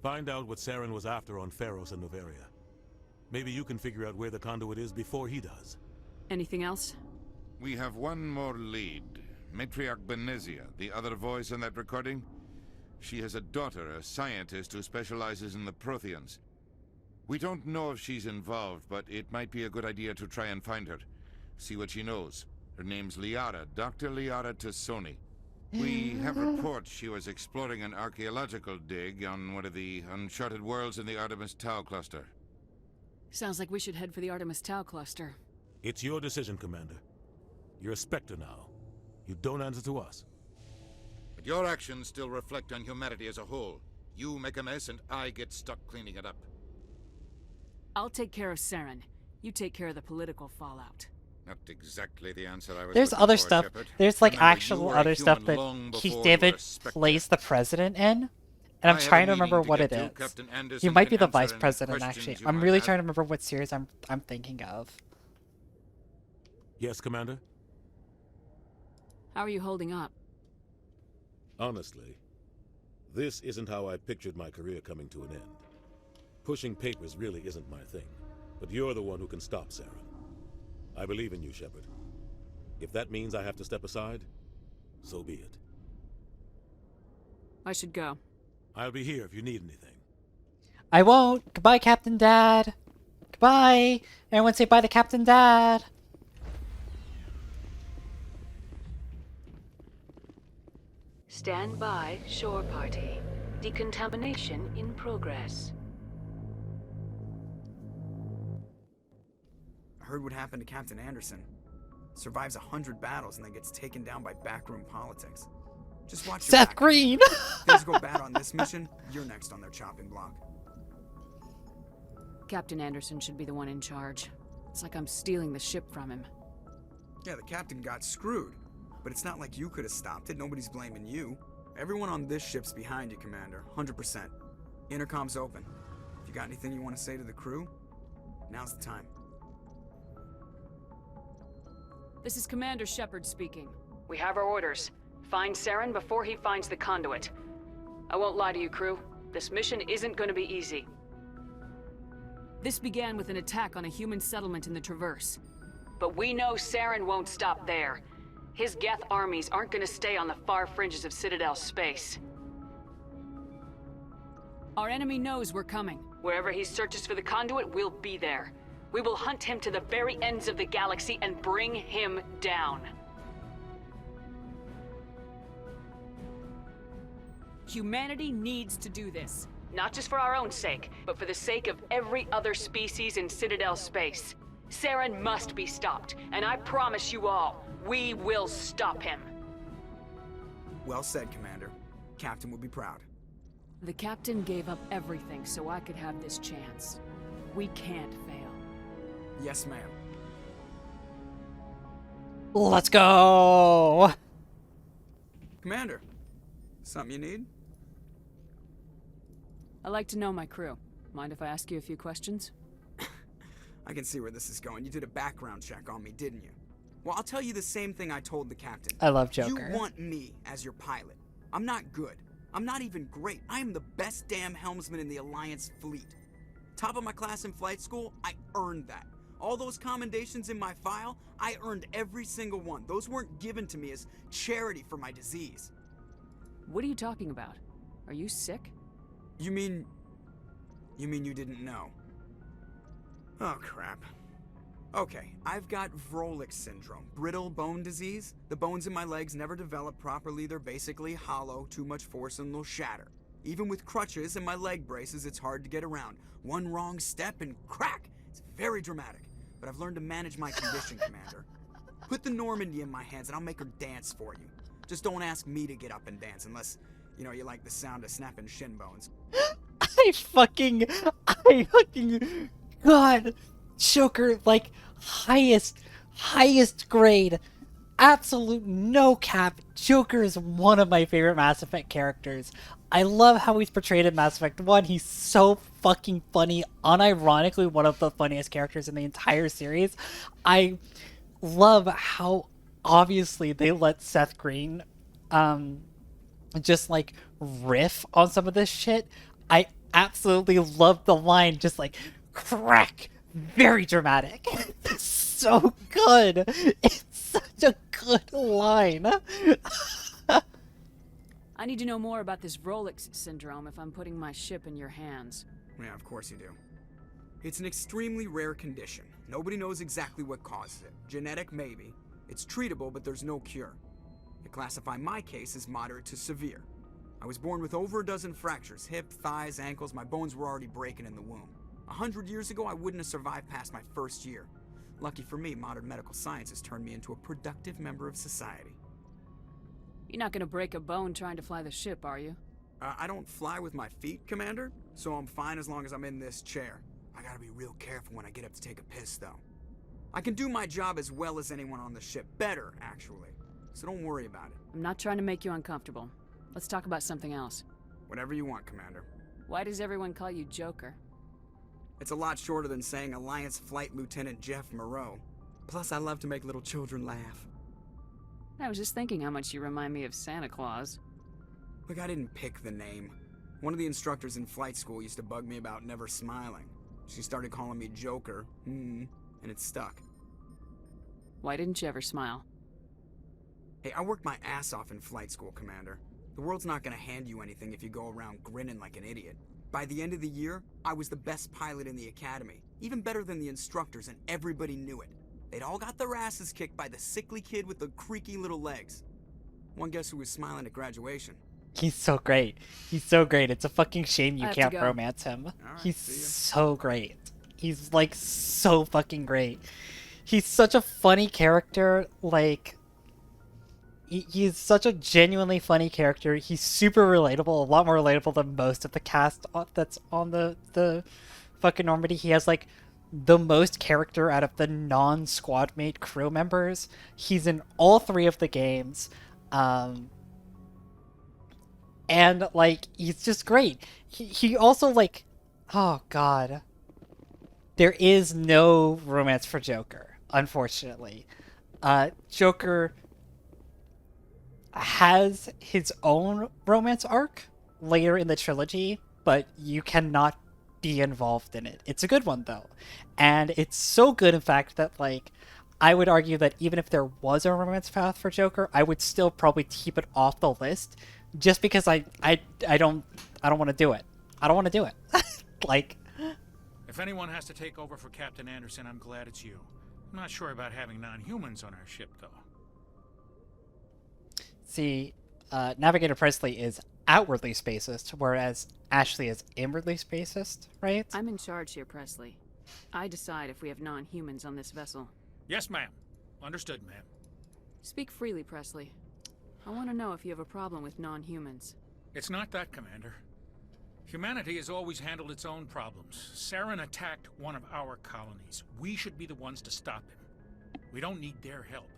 Find out what Saren was after on Pharos and Noveria. Maybe you can figure out where the conduit is before he does. Anything else? We have one more lead. Matriarch Benezia, the other voice in that recording. She has a daughter, a scientist who specializes in the Protheans. We don't know if she's involved, but it might be a good idea to try and find her. See what she knows. Her name's Liara, Dr. Liara Tassoni. We have reports she was exploring an archaeological dig on one of the uncharted worlds in the Artemis Tau cluster. Sounds like we should head for the Artemis Tau cluster. It's your decision, Commander. You're a Spectre now. You don't answer to us. But your actions still reflect on humanity as a whole. You make a mess and I get stuck cleaning it up. I'll take care of Saren. You take care of the political fallout. Not exactly the answer I was There's looking other for, stuff. Shepard. There's like Remember, you actual were a other stuff human that long Keith before you David were a Spectre. plays the president in, and I'm I have trying a to remember meeting to what get it to. is. Captain He Anderson might be can the vice answer any president, questions actually. you I'm might really have. trying to remember what series I'm thinking of. Yes, Commander? How are you holding up? Honestly, this isn't how I pictured my career coming to an end. Pushing papers really isn't my thing, but you're the one who can stop Saren. I believe in you, Shepard. If that means I have to step aside, so be it. I should go. I'll be here if you need anything. I won't. Goodbye, Captain Dad. Goodbye. Everyone say bye to Captain Dad. Stand by, shore party. Decontamination in progress. I heard what happened to Captain Anderson. Survives 100 battles and then gets taken down by backroom politics. Just watch your Seth back. Green. Things go bad on this mission, you're next on their chopping block. Captain Anderson should be the one in charge. It's like I'm stealing the ship from him. Yeah, the captain got screwed. But it's not like you could have stopped it. Nobody's blaming you. Everyone on this ship's behind you, Commander. 100%. Intercom's open. If you got anything you want to say to the crew, now's the time. This is Commander Shepard speaking. We have our orders. Find Saren before he finds the conduit. I won't lie to you, crew. This mission isn't going to be easy. This began with an attack on a human settlement in the Traverse. But we know Saren won't stop there. His Geth armies aren't gonna stay on the far fringes of Citadel space. Our enemy knows we're coming. Wherever he searches for the conduit, we'll be there. We will hunt him to the very ends of the galaxy and bring him down. Humanity needs to do this. Not just for our own sake, but for the sake of every other species in Citadel space. Saren must be stopped, and I promise you all, we will stop him. Well said, Commander. Captain would be proud. The captain gave up everything so I could have this chance. We can't fail. Yes, ma'am. Let's go! Commander, something you need? I like to know my crew. Mind if I ask you a few questions? I can see where this is going. You did a background check on me, didn't you? Well, I'll tell you the same thing I told the captain. I love Joker. You want me as your pilot. I'm not good. I'm not even great. I am the best damn helmsman in the Alliance fleet. Top of my class in flight school, I earned that. All those commendations in my file, I earned every single one. Those weren't given to me as charity for my disease. What are you talking about? Are you sick? You mean you didn't know? Oh, crap. Okay, I've got Vrolik syndrome, brittle bone disease. The bones in my legs never develop properly. They're basically hollow, too much force and they'll shatter. Even with crutches and my leg braces, it's hard to get around. One wrong step and crack! It's very dramatic. But I've learned to manage my condition, Commander. Put the Normandy in my hands and I'll make her dance for you. Just don't ask me to get up and dance unless, you know, you like the sound of snapping shin bones. I fucking, God, Joker, like, highest grade, absolute no cap. Joker is one of my favorite Mass Effect characters. I love how he's portrayed in Mass Effect 1. He's so fucking funny, unironically one of the funniest characters in the entire series. I love how obviously they let Seth Green just like riff on some of this shit. I absolutely love the line, just like crack, very dramatic. It's so good. It's such a good line. I need to know more about this Vrolik syndrome if I'm putting my ship in your hands. Yeah, of course you do. It's an extremely rare condition. Nobody knows exactly what causes it. Genetic, maybe. It's treatable, but there's no cure. They classify my case as moderate to severe. I was born with over a dozen fractures, hip, thighs, ankles. My bones were already breaking in the womb. 100 years ago, I wouldn't have survived past my first year. Lucky for me, modern medical science has turned me into a productive member of society. You're not gonna break a bone trying to fly the ship, are you? I don't fly with my feet, Commander, so I'm fine as long as I'm in this chair. I gotta be real careful when I get up to take a piss, though. I can do my job as well as anyone on the ship. Better, actually. So don't worry about it. I'm not trying to make you uncomfortable. Let's talk about something else. Whatever you want, Commander. Why does everyone call you Joker? It's a lot shorter than saying Alliance Flight Lieutenant Jeff Moreau. Plus, I love to make little children laugh. I was just thinking how much you remind me of Santa Claus. Look, I didn't pick the name. One of the instructors in flight school used to bug me about never smiling. She started calling me Joker, and it stuck. Why didn't you ever smile? Hey, I worked my ass off in flight school, Commander. The world's not gonna hand you anything if you go around grinning like an idiot. By the end of the year, I was the best pilot in the academy. Even better than the instructors, and everybody knew it. They'd all got their asses kicked by the sickly kid with the creaky little legs. One guess who was smiling at graduation? He's so great. He's so great. It's a fucking shame you I have can't to go. romance him. All right, He's see ya. so great. He's like so fucking great. He's such a funny character. Like, he's such a genuinely funny character. He's super relatable, a lot more relatable than most of the cast that's on the fucking Normandy. He has like the most character out of the non-squad mate crew members. He's in all three of the games. And like, he's just great. He also like, oh god. There is no romance for Joker, unfortunately. Joker has his own romance arc later in the trilogy, but you cannot be involved in it. It's a good one though. And it's so good, in fact, that like I would argue that even if there was a romance path for Joker, I would still probably keep it off the list, just because I don't want to do it. I don't want to do it. Like, if anyone has to take over for Captain Anderson, I'm glad it's you. I'm not sure about having non-humans on our ship, though. see, Navigator Presley is outwardly spacist, whereas Ashley is inwardly spacist, right? I'm in charge here, Presley. I decide if we have non-humans on this vessel. Yes, ma'am. Understood, ma'am. Speak freely, Presley. I want to know if you have a problem with non-humans. It's not that, Commander. Humanity has always handled its own problems. Saren attacked one of our colonies. We should be the ones to stop him. We don't need their help.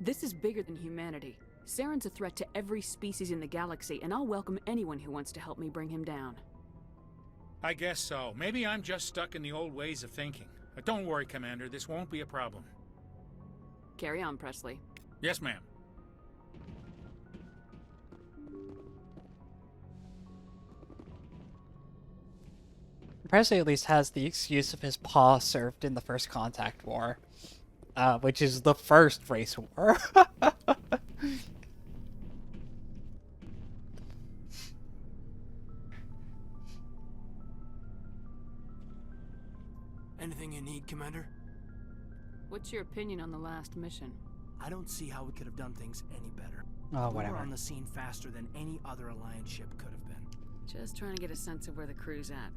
This is bigger than humanity. Saren's a threat to every species in the galaxy, and I'll welcome anyone who wants to help me bring him down. I guess so. Maybe I'm just stuck in the old ways of thinking. But don't worry, Commander. This won't be a problem. Carry on, Presley. Yes, ma'am. Presley at least has the excuse of his paw served in the First Contact War, which is the first race war. Anything you need, Commander? What's your opinion on the last mission? I don't see how we could have done things any better. Oh, We whatever. were on the scene faster than any other Alliance ship could have been. Just trying to get a sense of where the crew's at.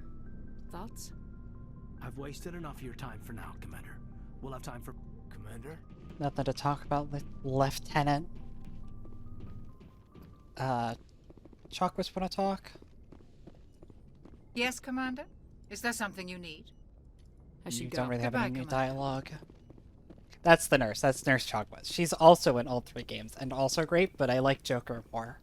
Thoughts? I've wasted enough of your time for now, Commander. We'll have time for... Commander? Nothing to talk about, Lieutenant. Chalk was wanna talk? Yes, Commander? Is there something you need? You don't really have Goodbye, any new Commander. dialogue. That's the nurse. That's Nurse Chogwas. She's also in all three games and also great, but I like Joker more.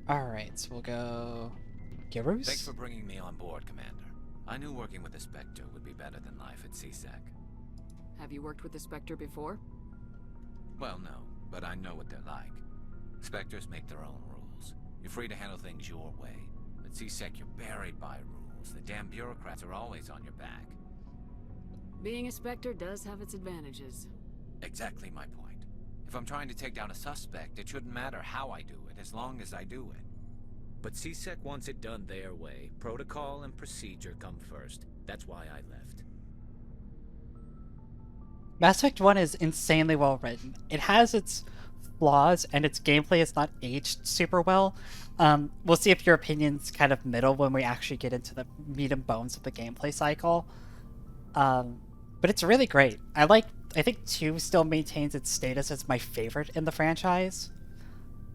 Alright, so we'll go... Girus? Thanks for bringing me on board, Commander. I knew working with the Spectre would be better than life at CSEC. Have you worked with the Spectre before? Well, no, but I know what they're like. Spectres make their own rules. You're free to handle things your way. At CSEC, you're buried by rules. The damn bureaucrats are always on your back. Being a Spectre does have its advantages. Exactly my point. If I'm trying to take down a suspect, it shouldn't matter how I do it, as long as I do it. But CSEC wants it done their way. Protocol and procedure come first. That's why I left. Mass Effect 1 is insanely well written. It has its flaws, and its gameplay is not aged super well. We'll see if your opinion's kind of middle when we actually get into the meat and bones of the gameplay cycle. But it's really great. I think 2 still maintains its status as my favorite in the franchise.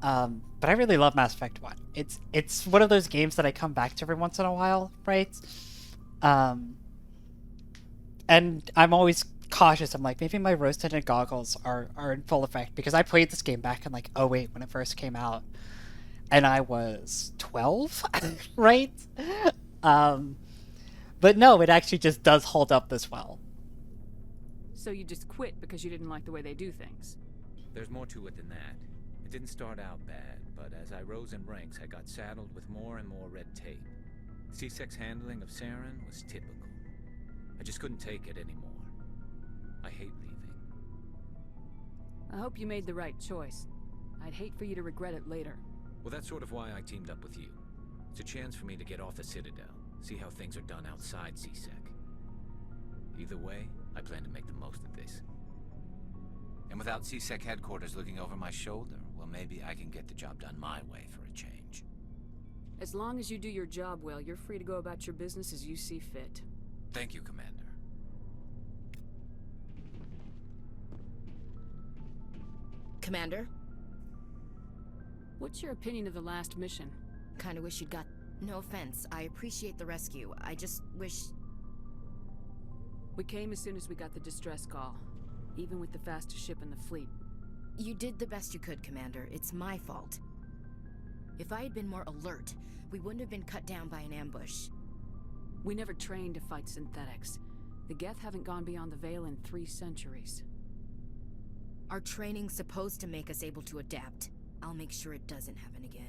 But I really love Mass Effect 1. It's one of those games that I come back to every once in a while, right? And I'm always cautious. I'm like, maybe my rose-tinted goggles are in full effect, because I played this game back in like 08 when it first came out, and I was 12, right? But no, it actually just does hold up this well. So you just quit because you didn't like the way they do things? There's more to it than that. It didn't start out bad, but as I rose in ranks, I got saddled with more and more red tape. CSEC's handling of Saren was typical. I just couldn't take it anymore. I hate leaving. I hope you made the right choice. I'd hate for you to regret it later. Well, that's sort of why I teamed up with you. It's a chance for me to get off the Citadel, see how things are done outside CSEC. Either way, I plan to make the most of this. And without CSEC headquarters looking over my shoulder, well, maybe I can get the job done my way for a change. As long as you do your job well, you're free to go about your business as you see fit. Thank you, Commander. Commander? What's your opinion of the last mission? Kinda wish you'd got... No offense, I appreciate the rescue. I just wish... We came as soon as we got the distress call, even with the fastest ship in the fleet. You did the best you could, Commander. It's my fault. If I had been more alert, we wouldn't have been cut down by an ambush. We never trained to fight synthetics. The Geth haven't gone beyond the Veil in 3 centuries. Our training's supposed to make us able to adapt. I'll make sure it doesn't happen again.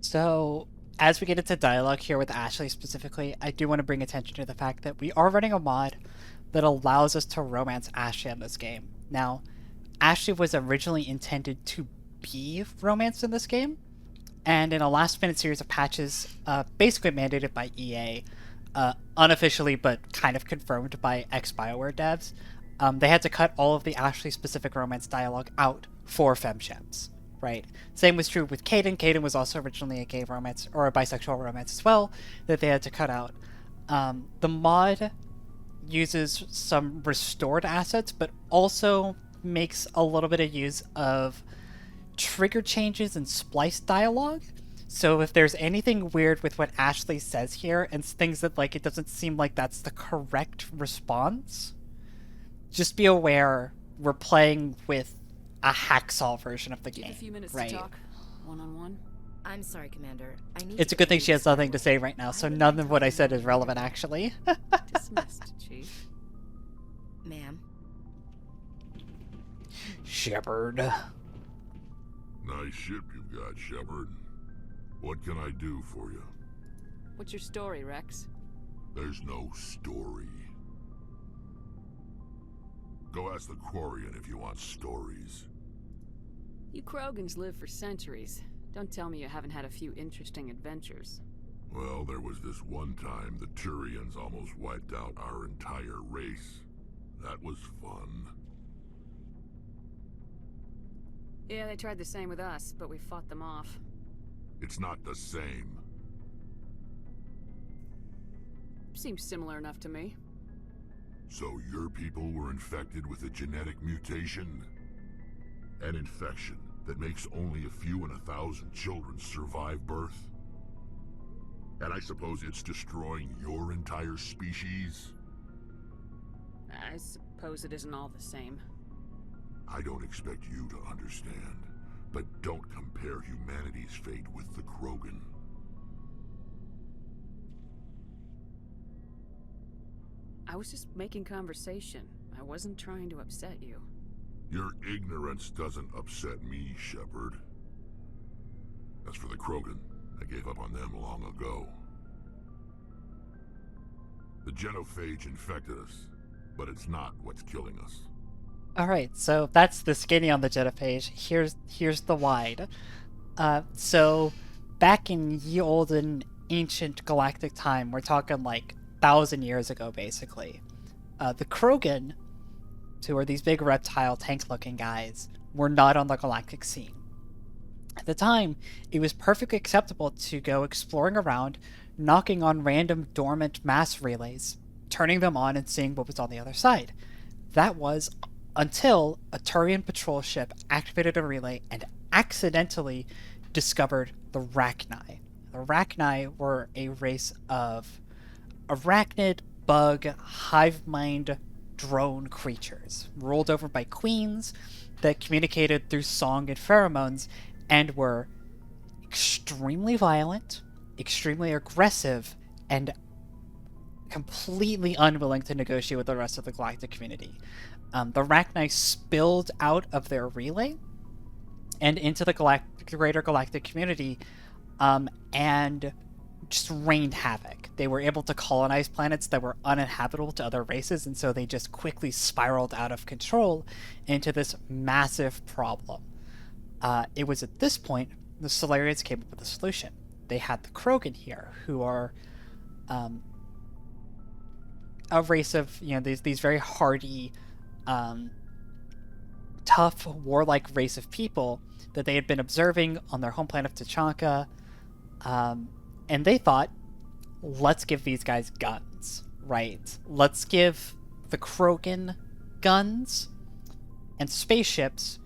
So, as we get into dialogue here with Ashley specifically, I do want to bring attention to the fact that we are running a mod that allows us to romance Ashley in this game. Now, Ashley was originally intended to be romanced in this game, and in a last-minute series of patches, basically mandated by EA, unofficially but kind of confirmed by ex-BioWare devs, they had to cut all of the Ashley-specific romance dialogue out for femships, right? Same was true with Caden. Caden was also originally a gay romance, or a bisexual romance as well, that they had to cut out. The mod uses some restored assets, but also makes a little bit of use of trigger changes and splice dialogue. So if there's anything weird with what Ashley says here, and things that, like, it doesn't seem like that's the correct response, just be aware we're playing with a hacksaw version of the game. A few minutes right? to talk, one-on-one. I'm sorry, Commander. I need It's a good thing she has nothing to say right now, so none of what I said is relevant, actually. Dismissed, Chief. Ma'am. Shepard. Nice ship you've got, Shepard. What can I do for you? What's your story, Rex? There's no story. Go ask the Quarian if you want stories. You Krogans live for centuries. Don't tell me you haven't had a few interesting adventures. Well, there was this one time the Turians almost wiped out our entire race. That was fun. Yeah, they tried the same with us, but we fought them off. It's not the same. Seems similar enough to me. So your people were infected with a genetic mutation? An infection that makes only a few in 1,000 children survive birth? And I suppose it's destroying your entire species? I suppose it isn't all the same. I don't expect you to understand, but don't compare humanity's fate with the Krogan. I was just making conversation. I wasn't trying to upset you. Your ignorance doesn't upset me, Shepard. As for the Krogan, I gave up on them long ago. The genophage infected us, but it's not what's killing us. Alright, so that's the skinny on the genophage. Here's the wide. So back in ye olden ancient galactic time, we're talking like 1,000 years ago, basically. The Krogan, who are these big reptile tank-looking guys, were not on the galactic scene. At the time, it was perfectly acceptable to go exploring around, knocking on random dormant mass relays, turning them on and seeing what was on the other side. That was until a Turian patrol ship activated a relay and accidentally discovered the Rachni. The Rachni were a race of arachnid, bug, hive mind drone creatures, ruled over by queens that communicated through song and pheromones and were extremely violent, extremely aggressive, and completely unwilling to negotiate with the rest of the galactic community. The Rachni spilled out of their relay and into the greater galactic community and just rained havoc. They were able to colonize planets that were uninhabitable to other races, and so they just quickly spiraled out of control into this massive problem. It was at this point the Solarians came up with a solution. They had the Krogan here, who are a race of, these very hardy, tough, warlike race of people that they had been observing on their home planet of Tachanka, and they thought, let's give these guys guns, right? Let's give the Krogan guns and spaceships,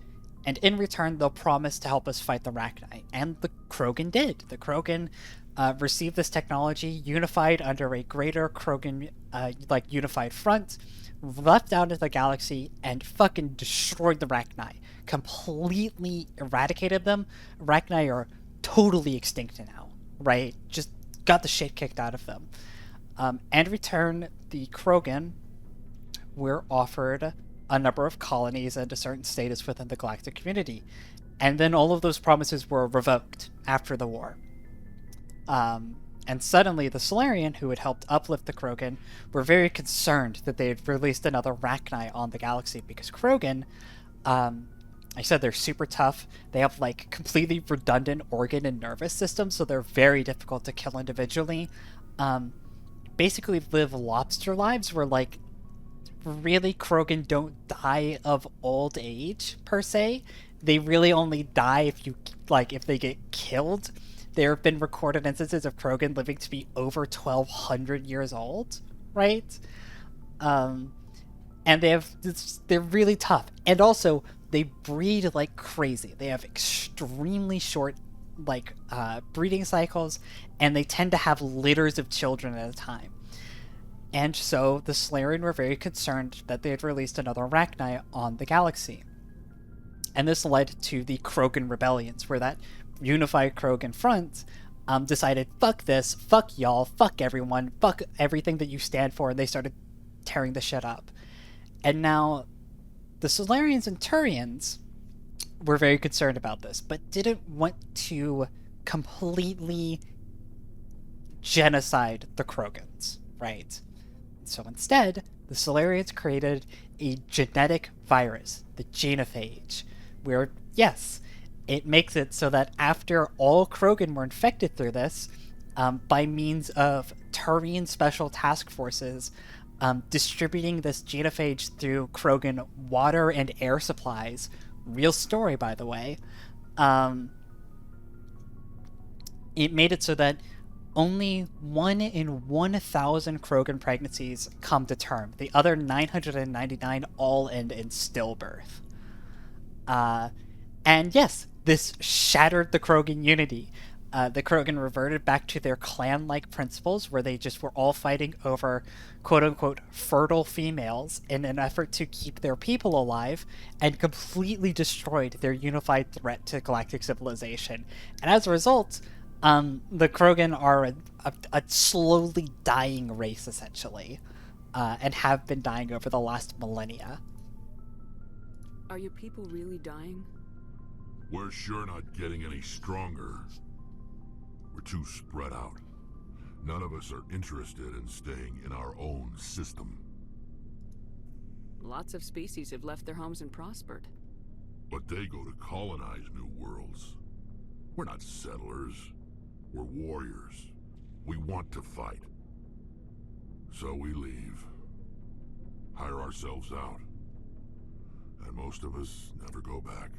and in return they'll promise to help us fight the Rachni. And the Krogan did. The Krogan received this technology, unified under a greater Krogan, unified front, left out into the galaxy, and fucking destroyed the Rachni. Completely eradicated them. Rachni are totally extinct now, right? Just got the shit kicked out of them. And in return, the Krogan were offered a number of colonies and a certain status within the galactic community. And then all of those promises were revoked after the war. And suddenly the Solarian, who had helped uplift the Krogan, were very concerned that they had released another Rachni on the galaxy, because Krogan, I said they're super tough. They have like completely redundant organ and nervous systems, so they're very difficult to kill individually. Basically live lobster lives where like really Krogan don't die of old age per se. They really only die if they get killed. There have been recorded instances of Krogan living to be over 1,200 years old, right? And they're really tough, and also they breed like crazy. They have extremely short breeding cycles, and they tend to have litters of children at a time. And so the Solarian were very concerned that they had released another Rachni on the galaxy. And this led to the Krogan rebellions, where that unified Krogan front decided, fuck this, fuck y'all, fuck everyone, fuck everything that you stand for, and they started tearing the shit up. And now the Solarians and Turians were very concerned about this, but didn't want to completely genocide the Krogans, right? So instead, the Solarians created a genetic virus, the genophage, where, yes, it makes it so that after all Krogan were infected through this, by means of Turian special task forces, distributing this genophage through Krogan water and air supplies, real story by the way, it made it so that only 1 in 1,000 Krogan pregnancies come to term. The other 999 all end in stillbirth. And yes, this shattered the Krogan unity. The Krogan reverted back to their clan-like principles, where they just were all fighting over quote-unquote fertile females in an effort to keep their people alive, and completely destroyed their unified threat to galactic civilization. And as a result, the Krogan are a slowly dying race, essentially, and have been dying over the last millennia. Are your people really dying? We're sure not getting any stronger. We're too spread out. None of us are interested in staying in our own system. Lots of species have left their homes and prospered. But they go to colonize new worlds. We're not settlers. We're warriors. We want to fight. So we leave. Hire ourselves out. And most of us never go back.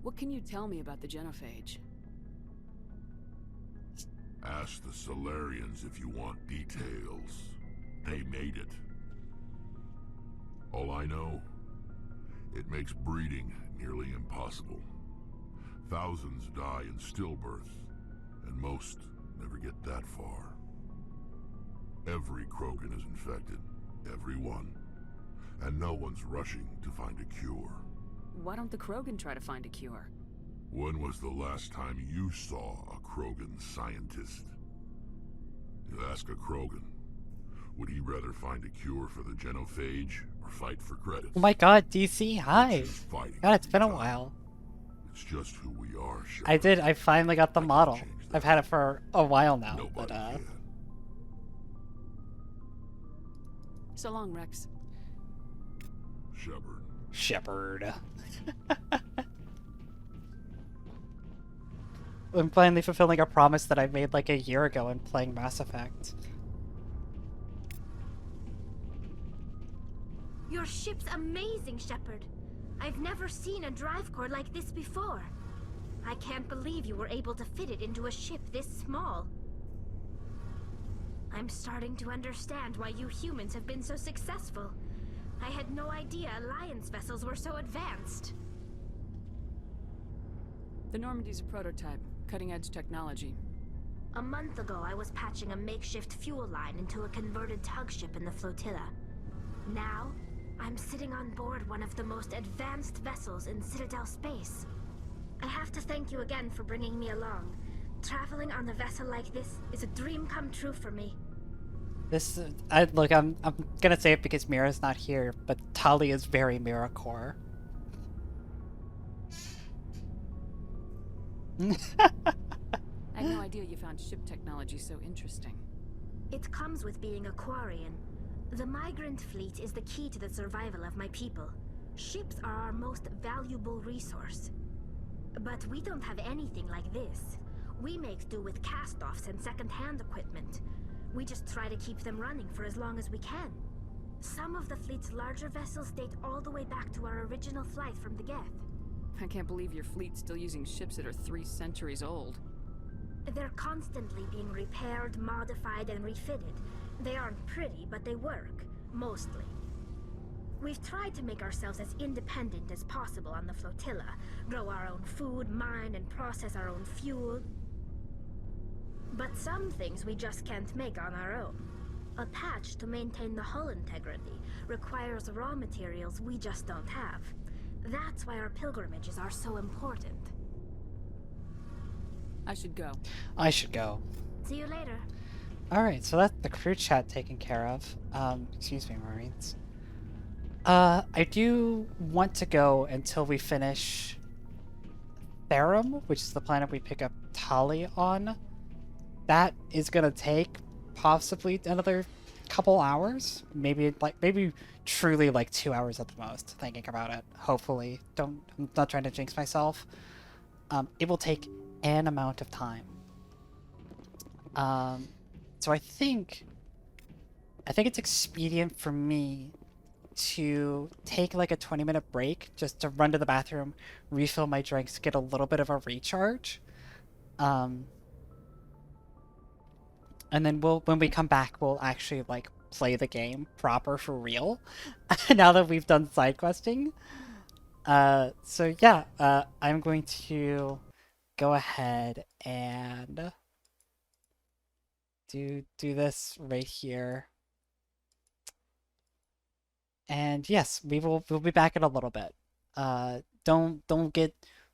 What can you tell me about the genophage? Ask the Solarians if you want details. They made it. All I know, it makes breeding nearly impossible. Thousands die in stillbirth, and most never get that far. Every Krogan is infected, every one, and no one's rushing to find a cure. Why don't the Krogan try to find a cure? When was the last time you saw a Krogan scientist? You ask a Krogan, would he rather find a cure for the genophage or fight for credits? Oh my god, DC, hi! God, it's been a while. It's just who we are, sure. I finally got the model. I've had it for a while now, but So long, Rex. Shepard. I'm finally fulfilling a promise that I made like a year ago in playing Mass Effect. Your ship's amazing, Shepard. I've never seen a drive core like this before. I can't believe you were able to fit it into a ship this small. I'm starting to understand why you humans have been so successful. I had no idea Alliance vessels were so advanced. The Normandy's a prototype, cutting-edge technology. A month ago, I was patching a makeshift fuel line into a converted tug ship in the flotilla. Now, I'm sitting on board one of the most advanced vessels in Citadel space. I have to thank you again for bringing me along. Traveling on a vessel like this is a dream come true for me. This, look, I'm gonna say it because Mira's not here, but Tali is very Miracore. I had no idea you found ship technology so interesting. It comes with being a Quarian. The migrant fleet is the key to the survival of my people. Ships are our most valuable resource. But we don't have anything like this. We make do with cast-offs and second-hand equipment. We just try to keep them running for as long as we can. Some of the fleet's larger vessels date all the way back to our original flight from the Geth. I can't believe your fleet's still using ships that are 3 centuries old. They're constantly being repaired, modified, and refitted. They aren't pretty, but they work. Mostly. We've tried to make ourselves as independent as possible on the flotilla. Grow our own food, mine, and process our own fuel. But some things we just can't make on our own. A patch to maintain the hull integrity requires raw materials we just don't have. That's why our pilgrimages are so important. I should go. I should go. See you later. Alright, so that's the crew chat taken care of. Excuse me, Marines. I do want to go until we finish Therum, which is the planet we pick up Tali on. That is gonna take possibly another couple hours. Maybe truly like 2 hours at the most, thinking about it. Hopefully. I'm not trying to jinx myself. It will take an amount of time. So I think it's expedient for me to take like a 20-minute break just to run to the bathroom, refill my drinks, get a little bit of a recharge. And then when we come back, we'll actually like play the game proper for real. Now that we've done side questing. So yeah, I'm going to go ahead and do this right here. And yes, we'll be back in a little bit. Don't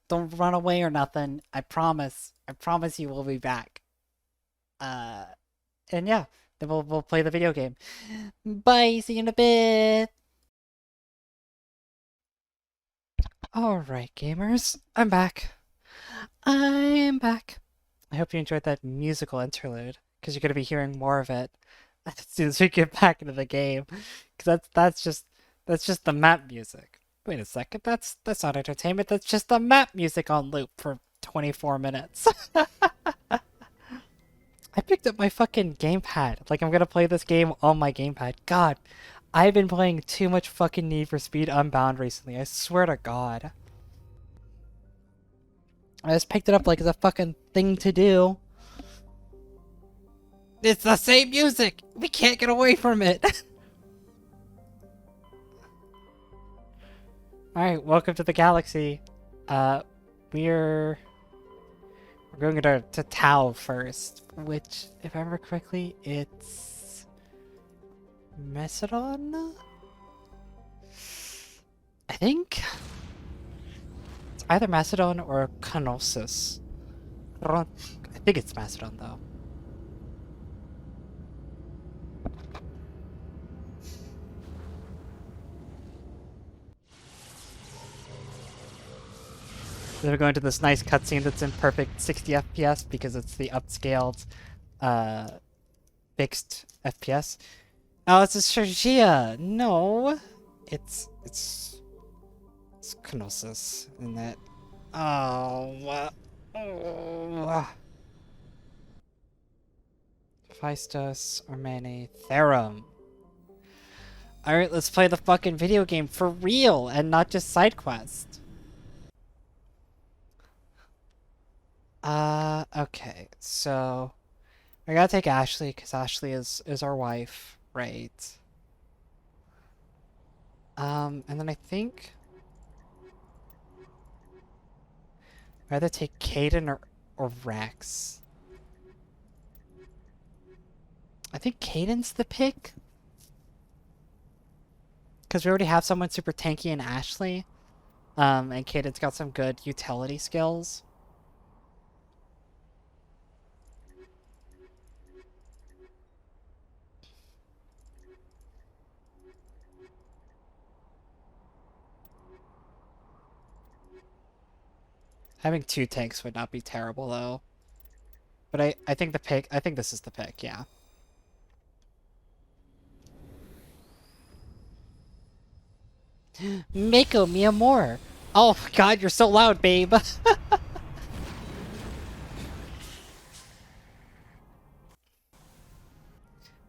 run away or nothing. I promise you we'll be back. And yeah, then we'll play the video game. Bye, see you in a bit. Alright, gamers, I'm back. I hope you enjoyed that musical interlude, because you're going to be hearing more of it as soon as we get back into the game. Because that's just the map music. Wait a second, that's not entertainment, that's just the map music on loop for 24 minutes. I picked up my fucking gamepad. Like, I'm gonna play this game on my gamepad. God, I've been playing too much fucking Need for Speed Unbound recently. I swear to God. I just picked it up like it's a fucking thing to do. It's the same music! We can't get away from it! Alright, welcome to the galaxy. We're going to Tau first, which, if I remember correctly, it's Macedon? I think? It's either Macedon or Knossos. I think it's Macedon, though. They're going to this nice cutscene that's in perfect 60 FPS because it's the upscaled, fixed FPS. Oh, it's a Sergia! No! It's Knossos, isn't it? Oh, Phaistos, Armani, Therum. Alright, let's play the fucking video game for real and not just side quest. Okay, so I gotta take Ashley because Ashley is our wife, right? And then I think I'd rather take Caden or Rex. I think Caden's the pick because we already have someone super tanky in Ashley, and Caden's got some good utility skills. Having 2 tanks would not be terrible though. But I think I think this is the pick, yeah. Mako, mi amor. Oh god, you're so loud, babe.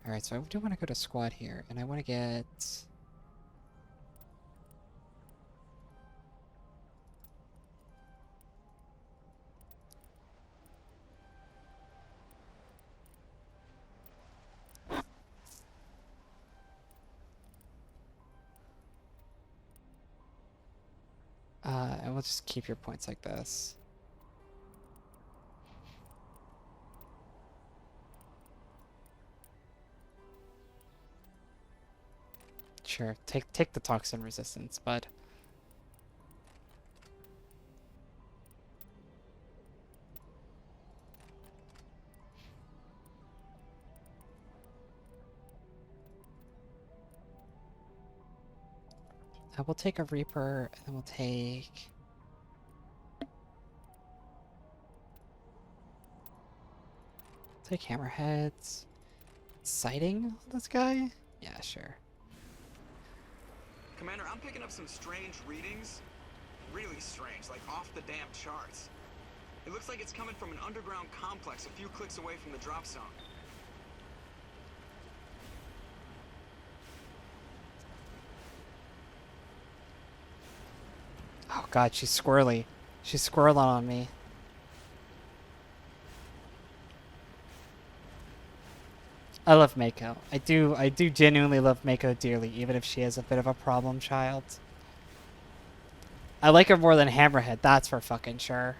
Alright, so I do want to go to squad here, and I want to get... and we'll just keep your points like this. Sure, take the toxin resistance, bud. We'll take a Reaper, and then we'll take... Take Hammerheads. Sighting this guy? Yeah, sure. Commander, I'm picking up some strange readings. Really strange, like off the damn charts. It looks like it's coming from an underground complex a few clicks away from the drop zone. Oh god, she's squirrely. She's squirreling on me. I love Mako. I do genuinely love Mako dearly, even if she is a bit of a problem child. I like her more than Hammerhead, that's for fucking sure.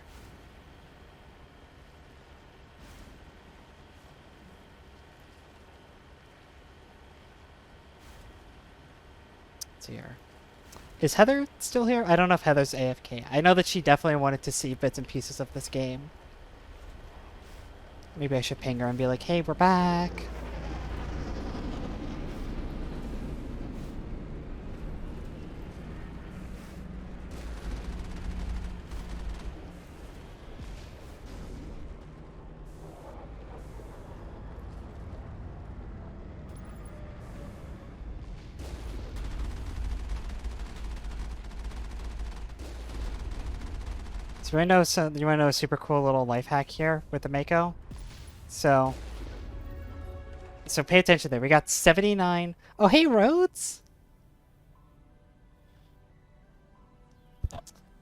Let's see here. Is Heather still here? I don't know if Heather's AFK. I know that she definitely wanted to see bits and pieces of this game. Maybe I should ping her and be like, hey, we're back. So you wanna know a super cool little life hack here with the Mako? So pay attention there. We got 79. Oh, hey, Rhodes!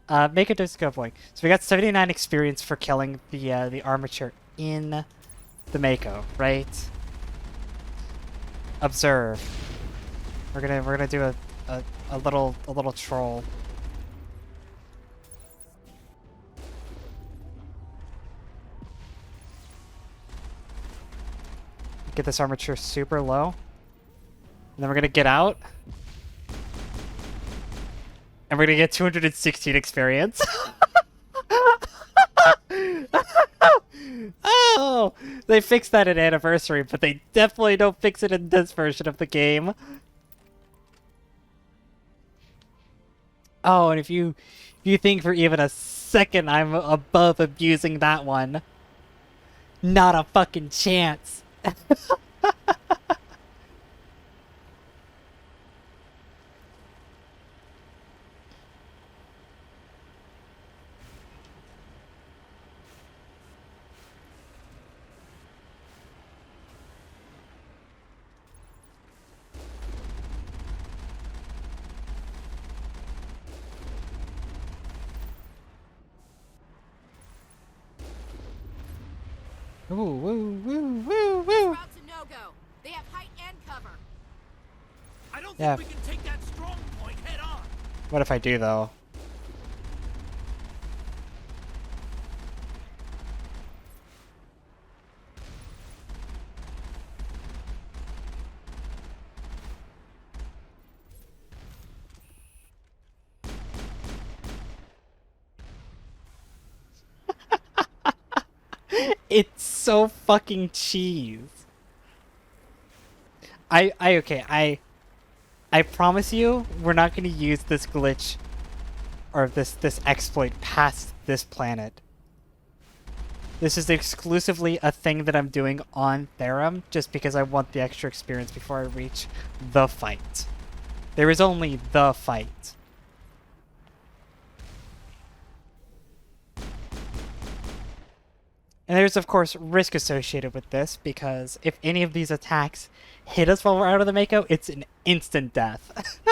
Mako does go boy. So we got 79 experience for killing the armature in the Mako, right? Observe. We're gonna do a little troll. Get this armature super low. And then we're gonna get out. And we're gonna get 216 experience. Oh! They fixed that in Anniversary, but they definitely don't fix it in this version of the game. Oh, and if you think for even a second I'm above abusing that one, not a fucking chance. Ooh, woo, woo, woo, woo. Route to no-go. They have height and cover. I don't Yeah. think we can take that strong point head on. What if I do, though? It's so fucking cheese. I promise you, we're not gonna use this glitch or this exploit past this planet. This is exclusively a thing that I'm doing on Therum, just because I want the extra experience before I reach the fight. There is only the fight. And there's, of course, risk associated with this, because if any of these attacks hit us while we're out of the Mako, it's an instant death.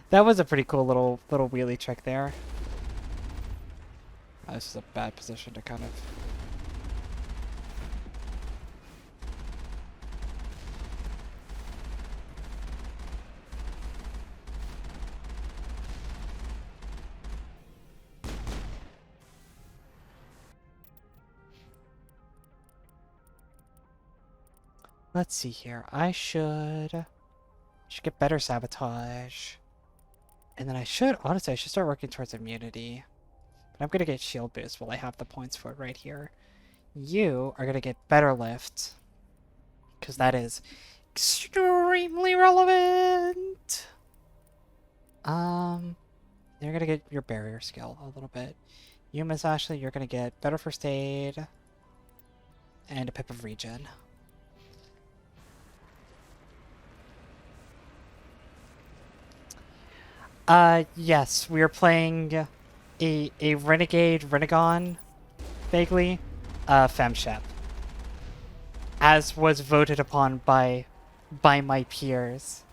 That was a pretty cool little wheelie trick there. Oh, this is a bad position to kind of... Let's see here. I should get better sabotage. And then honestly, I should start working towards immunity. But I'm gonna get shield boost while I have the points for it right here. You are gonna get better lift. Because that is extremely relevant. You're gonna get your barrier skill a little bit. You, Miss Ashley, you're gonna get better first aid. And a pip of regen. Yes, we are playing a Renegade Renegon, vaguely, FemShep. As was voted upon by my peers.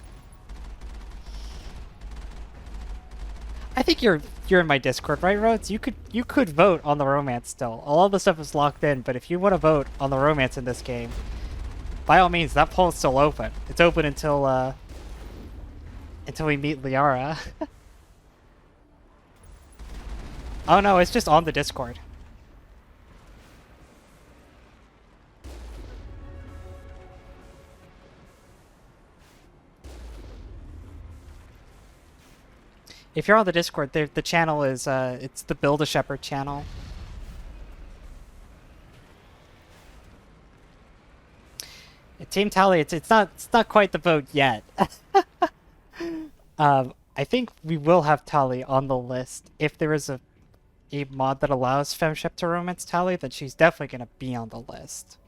I think you're in my Discord, right, Rhodes? You could vote on the romance still. All of the stuff is locked in, but if you want to vote on the romance in this game, by all means, that poll is still open. It's open until we meet Liara. Oh no, it's just on the Discord. If you're on the Discord, the channel is it's the Build a Shepherd channel. Team Tally, it's not quite the vote yet. I think we will have Tally on the list. If there is a mod that allows FemShep to romance Tally, then she's definitely gonna be on the list.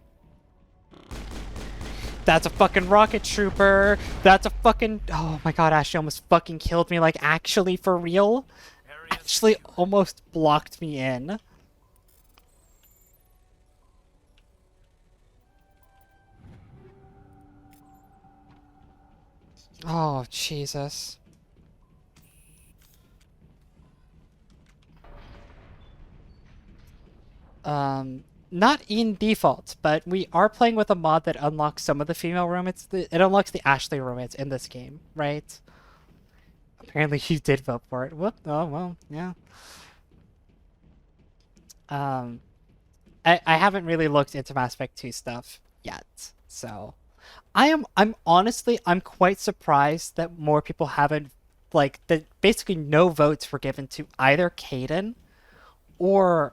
That's a fucking rocket trooper. That's a fucking... Oh my god, Ashley almost fucking killed me. Like, actually, for real? Actually almost blocked me in. Oh, Jesus. Not in default, but we are playing with a mod that unlocks some of the female romance. It unlocks the Ashley romance in this game, right? Apparently you did vote for it. Whoop. Oh, well, yeah. I haven't really looked into Mass Effect 2 stuff yet, so... I'm honestly quite surprised that more people haven't, like, that basically no votes were given to either Caden or,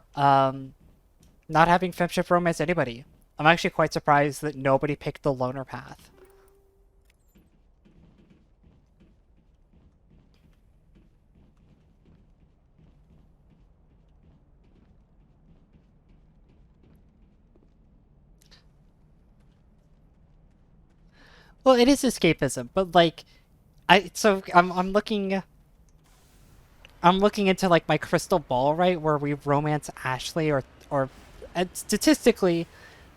not having FemShep romance anybody. I'm actually quite surprised that nobody picked the loner path. Well, it is escapism, but like, I'm looking into like my crystal ball, right, where we romance Ashley or statistically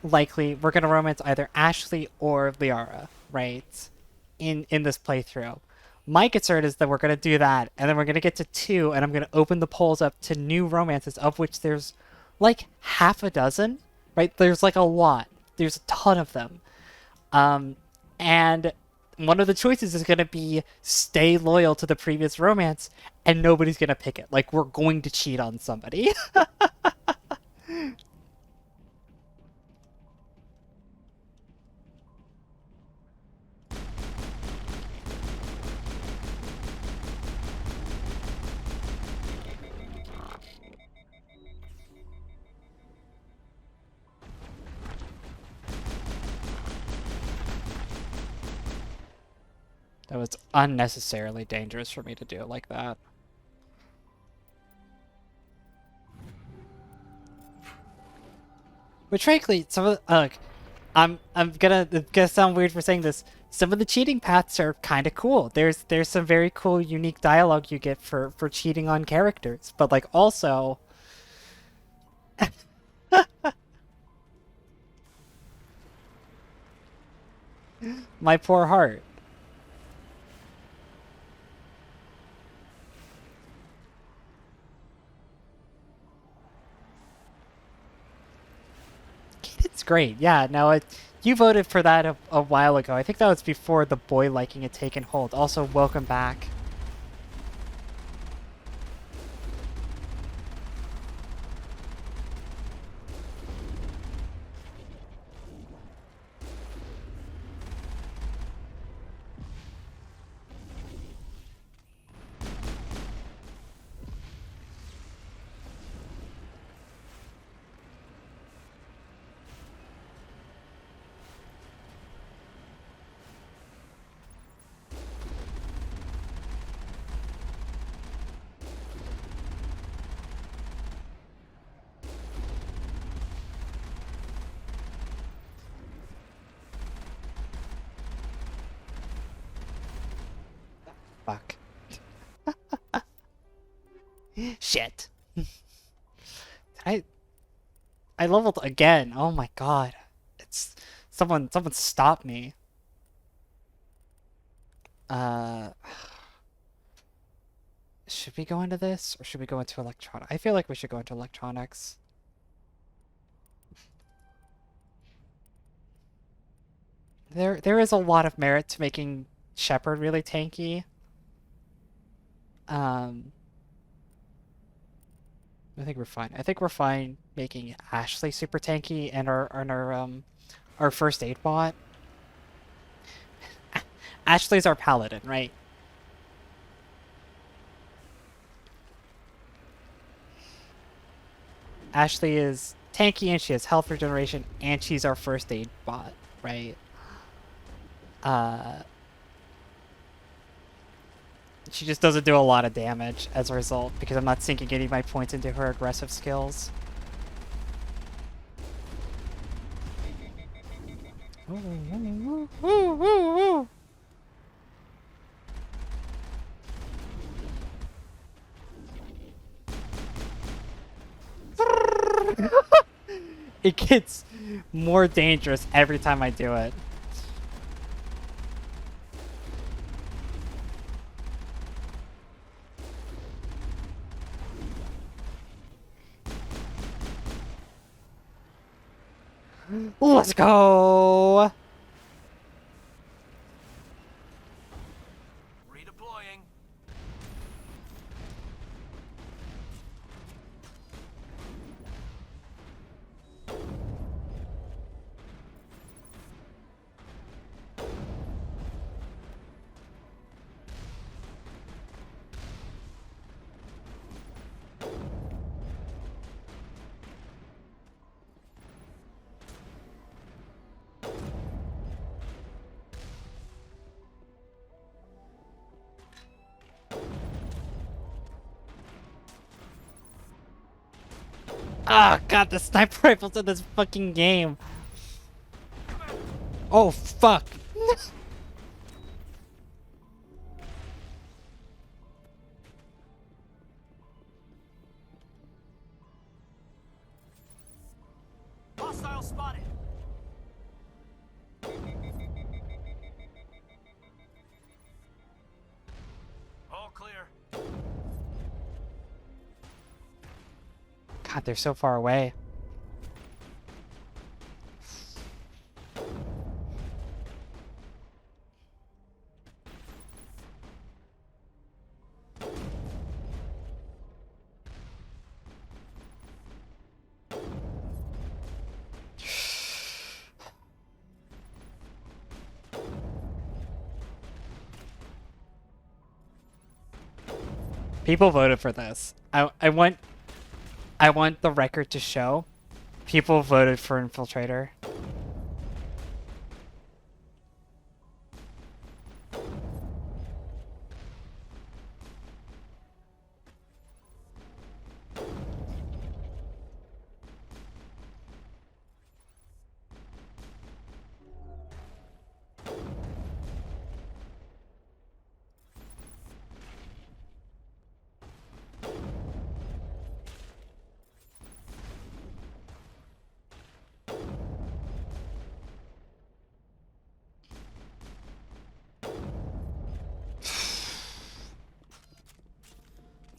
likely we're gonna romance either Ashley or Liara, right? In this playthrough. My concern is that we're gonna do that, and then we're gonna get to 2, and I'm gonna open the polls up to new romances, of which there's like half a dozen, right? There's like a lot. There's a ton of them. And one of the choices is going to be stay loyal to the previous romance, and nobody's going to pick it. Like, we're going to cheat on somebody. That was unnecessarily dangerous for me to do it like that. Which frankly, some of the, I'm gonna, it's gonna sound weird for saying this. Some of the cheating paths are kind of cool. There's some very cool, unique dialogue you get for cheating on characters, but like also, my poor heart. It's great. Yeah, no, you voted for that a while ago. I think that was before the boy liking had taken hold. Also, welcome back. Fuck. Shit. I leveled again. Oh my god. It's someone stop me. Should we go into this or should we go into electronics? I feel like we should go into electronics. There is a lot of merit to making Shepard really tanky. I think we're fine. I think we're fine making Ashley super tanky and our first aid bot. Ashley's our paladin, right? Ashley is tanky and she has health regeneration and she's our first aid bot, right? She just doesn't do a lot of damage as a result because I'm not sinking any of my points into her aggressive skills. It gets more dangerous every time I do it. Let's go! Redeploying. Ah, god, the sniper rifles in this fucking game. Oh, fuck. Hostile spotted. All clear. God, they're so far away. People voted for this. I want the record to show people voted for Infiltrator.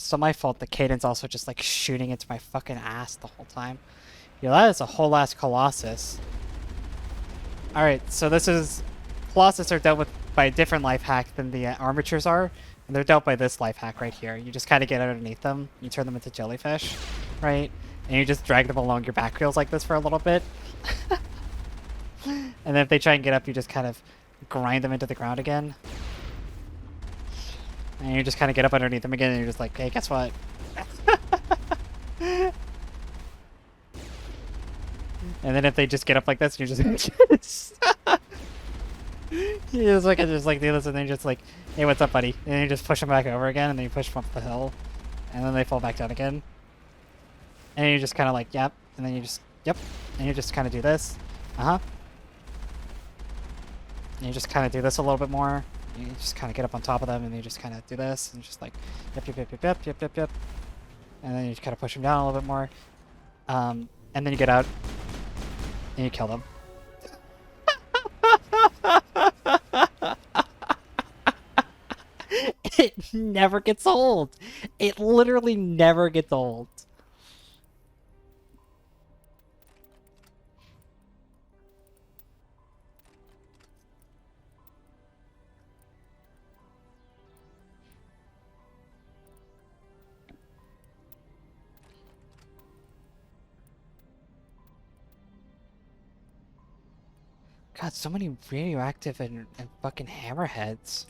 So my fault the Cadence also just like shooting into my fucking ass the whole time. Yo, that is a whole ass Colossus. Alright, so this is... Colossus are dealt with by a different life hack than the armatures are. And they're dealt by this life hack right here. You just kind of get underneath them. You turn them into jellyfish, right? And you just drag them along your back wheels like this for a little bit. And then if they try and get up, you just kind of grind them into the ground again. And you just kind of get up underneath them again, and you're just like, hey, guess what? And then if they just get up like this, you're just... you just like do this, and then you're just like, hey, what's up, buddy? And then you just push them back over again, and then you push them up the hill. And then they fall back down again. And you just kind of like, yep. And then you just, yep. And you just kind of do this. Uh-huh. And you just kind of do this a little bit more. You just kind of get up on top of them, and you just kind of do this, and just like, yep, yep, yep, yep, yep, yep, yep, yep. And then you kind of push them down a little bit more. And then you get out, and you kill them. It never gets old. It literally never gets old. God, so many radioactive and fucking hammerheads.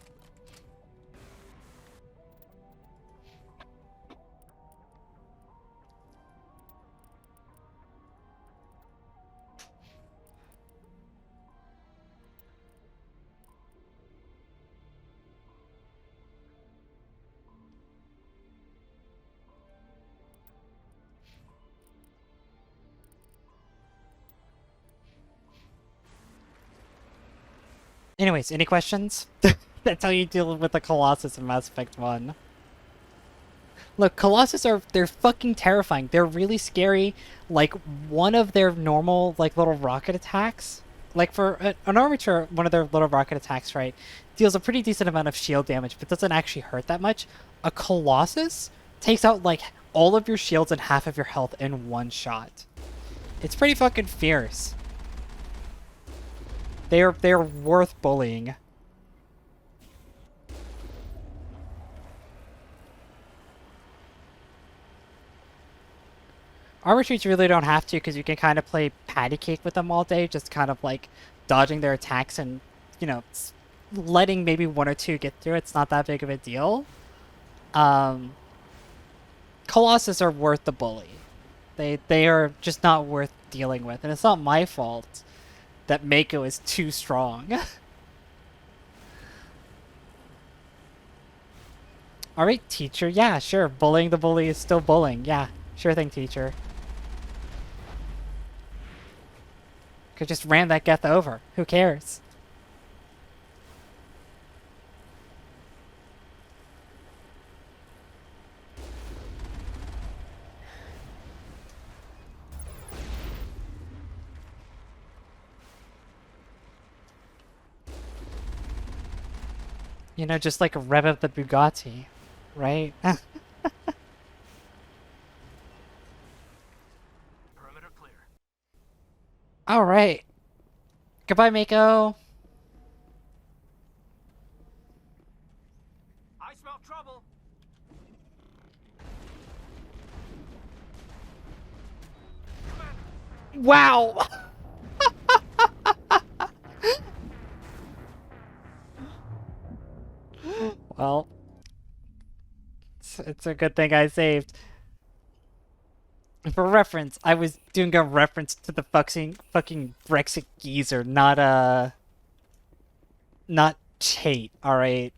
Anyways, any questions? That's how you deal with the Colossus in Mass Effect 1. Look, Colossus they're fucking terrifying. They're really scary. Like, one of their normal, like, little rocket attacks, like for an armature, one of their little rocket attacks, right, deals a pretty decent amount of shield damage, but doesn't actually hurt that much. A Colossus takes out, like, all of your shields and half of your health in one shot. It's pretty fucking fierce. They're worth bullying. Armor Treats really don't have to, because you can kind of play patty cake with them all day, just kind of like dodging their attacks and, you know, letting maybe one or two get through. It's not that big of a deal. Colossus are worth the bully. They are just not worth dealing with, and it's not my fault that Mako is too strong. Alright, teacher. Yeah, sure. Bullying the bully is still bullying. Yeah, sure thing, teacher. Could just ram that Geth over. Who cares? You know, just like a rev of the Bugatti, right? Perimeter clear. All right. Goodbye, Mako. I smell trouble. Wow. Well, it's a good thing I saved. For reference, I was doing a reference to the fucking Brexit geezer, not Chait, alright?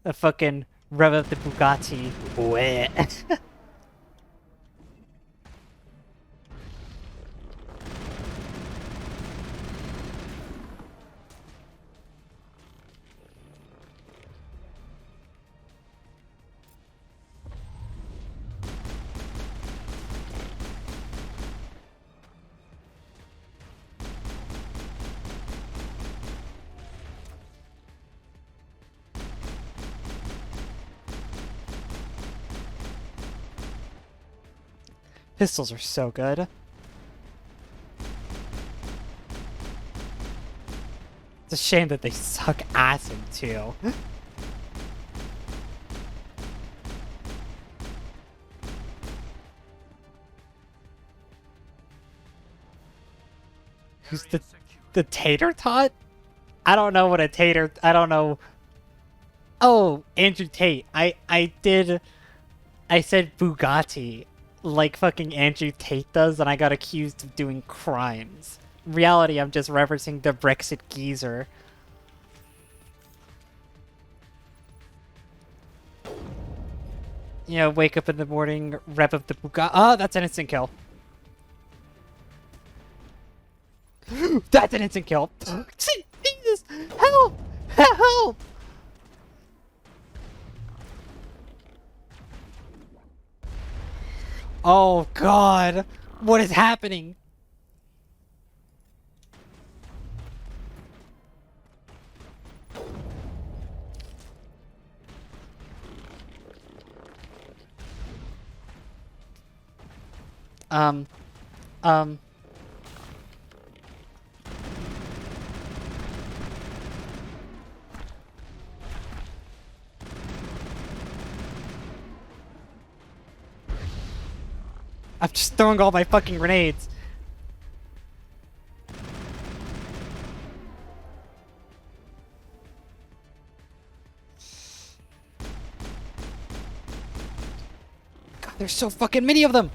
The fucking rev of the Bugatti. Wet. pistols are so good. It's a shame that they suck acid too. Who's the tater tot? I don't know what a tater. I don't know. Oh, Andrew Tate. I said Bugatti like fucking Andrew Tate does, and I got accused of doing crimes. In reality, I'm just referencing the Brexit geezer. You know, wake up in the morning, rev up the Bugatti. Oh, that's an instant kill. That's an instant kill. Jesus! Help! Help! Oh God! What is happening? Um. I'm just throwing all my fucking grenades. God, there's so fucking many of them.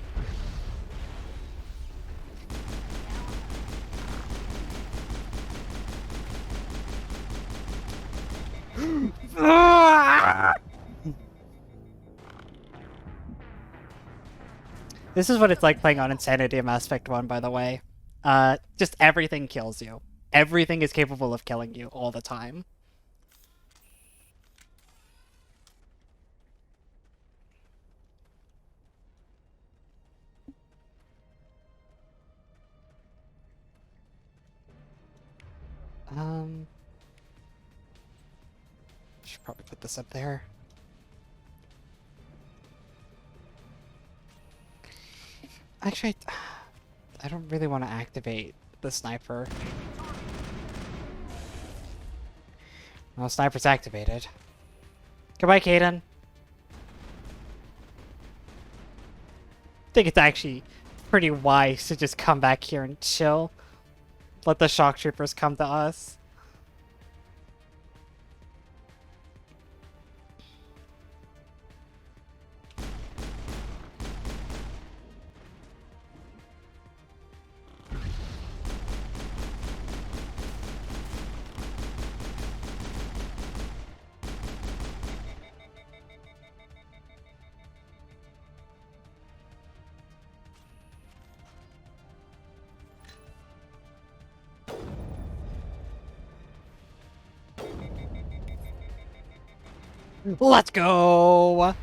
This is what it's like playing on Insanity in Mass Effect 1, by the way. Just everything kills you. Everything is capable of killing you all the time. Should probably put this up there. Actually, I don't really want to activate the sniper. Well, sniper's activated. Goodbye, Kaden. I think it's actually pretty wise to just come back here and chill. Let the shock troopers come to us. Let's go!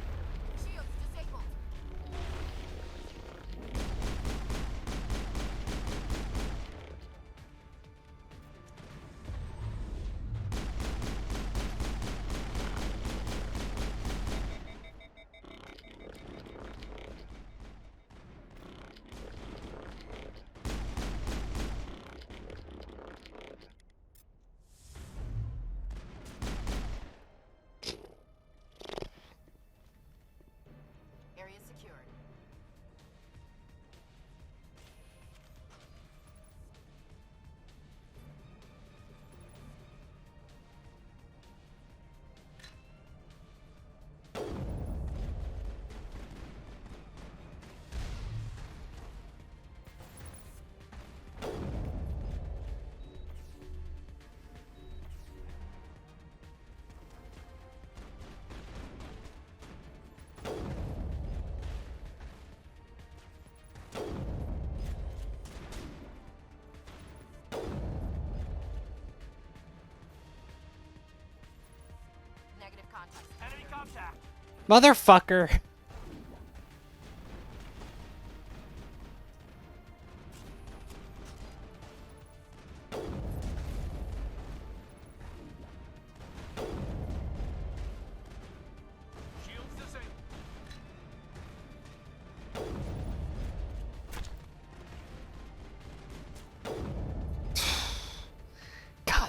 Motherfucker!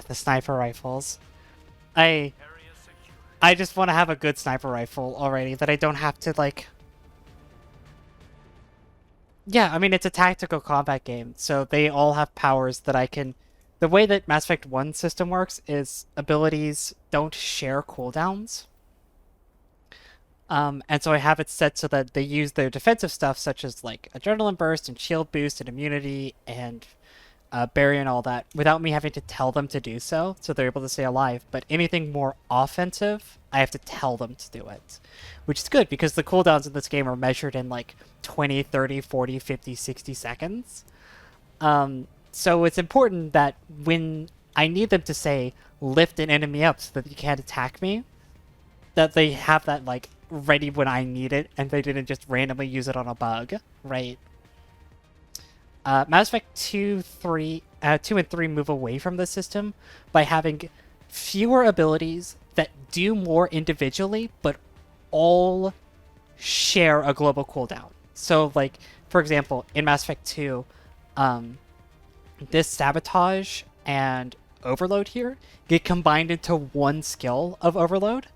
the sniper rifles. I just want to have a good sniper rifle already that I don't have to, like... Yeah, I mean, it's a tactical combat game, so they all have powers that I can... The way that Mass Effect 1 system works is abilities don't share cooldowns. And so I have it set so that they use their defensive stuff, such as, like, Adrenaline Burst and Shield Boost and Immunity and Barrier and all that, without me having to tell them to do so they're able to stay alive. But anything more offensive, I have to tell them to do it. Which is good, because the cooldowns in this game are measured in, like, 20, 30, 40, 50, 60 seconds. So it's important that when I need them to say, lift an enemy up so that you can't attack me, that they have that, like, ready when I need it, and they didn't just randomly use it on a bug, right? Mass Effect 2 and 3 move away from this system by having fewer abilities that do more individually, but all share a global cooldown. So, like, for example, in Mass Effect 2, this Sabotage and Overload here get combined into one skill of Overload,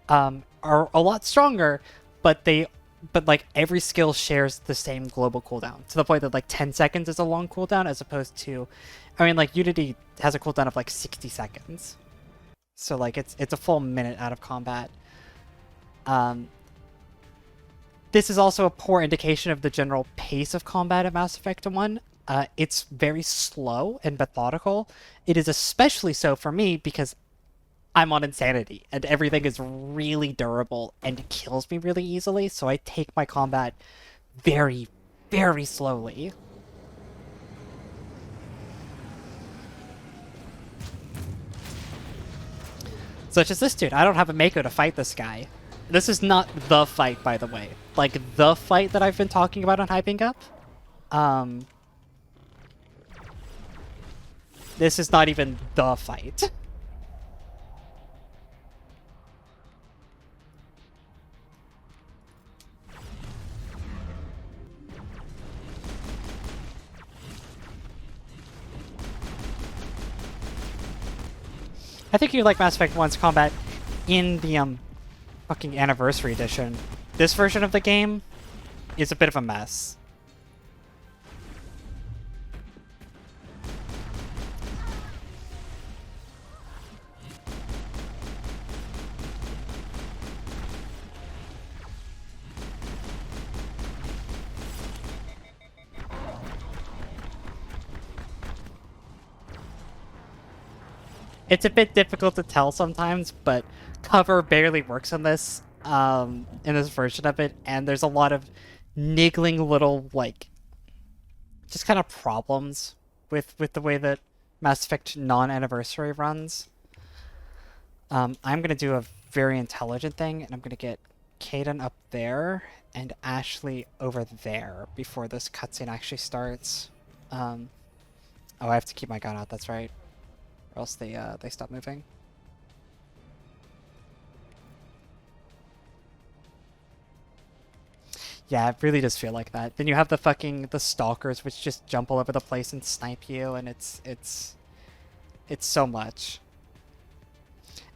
are a lot stronger, but like every skill shares the same global cooldown, to the point that like 10 seconds is a long cooldown, as opposed to, I mean, like Unity has a cooldown of like 60 seconds. So like it's a full minute out of combat. This is also a poor indication of the general pace of combat at Mass Effect 1. It's very slow and methodical. It is especially so for me because I'm on Insanity, and everything is really durable and it kills me really easily, so I take my combat very, very slowly. Such as this dude. I don't have a Mako to fight this guy. This is not the fight, by the way. Like, the fight that I've been talking about on Hyping Up. This is not even the fight. I think you like Mass Effect 1's combat in the fucking Anniversary Edition. This version of the game is a bit of a mess. It's a bit difficult to tell sometimes, but cover barely works in this version of it, and there's a lot of niggling little, like, just kind of problems with the way that Mass Effect non-Anniversary runs. I'm going to do a very intelligent thing, and I'm going to get Kaidan up there and Ashley over there before this cutscene actually starts. Oh, I have to keep my gun out, that's right. Or else they stop moving. Yeah, it really does feel like that. Then you have the stalkers, which just jump all over the place and snipe you, and it's so much.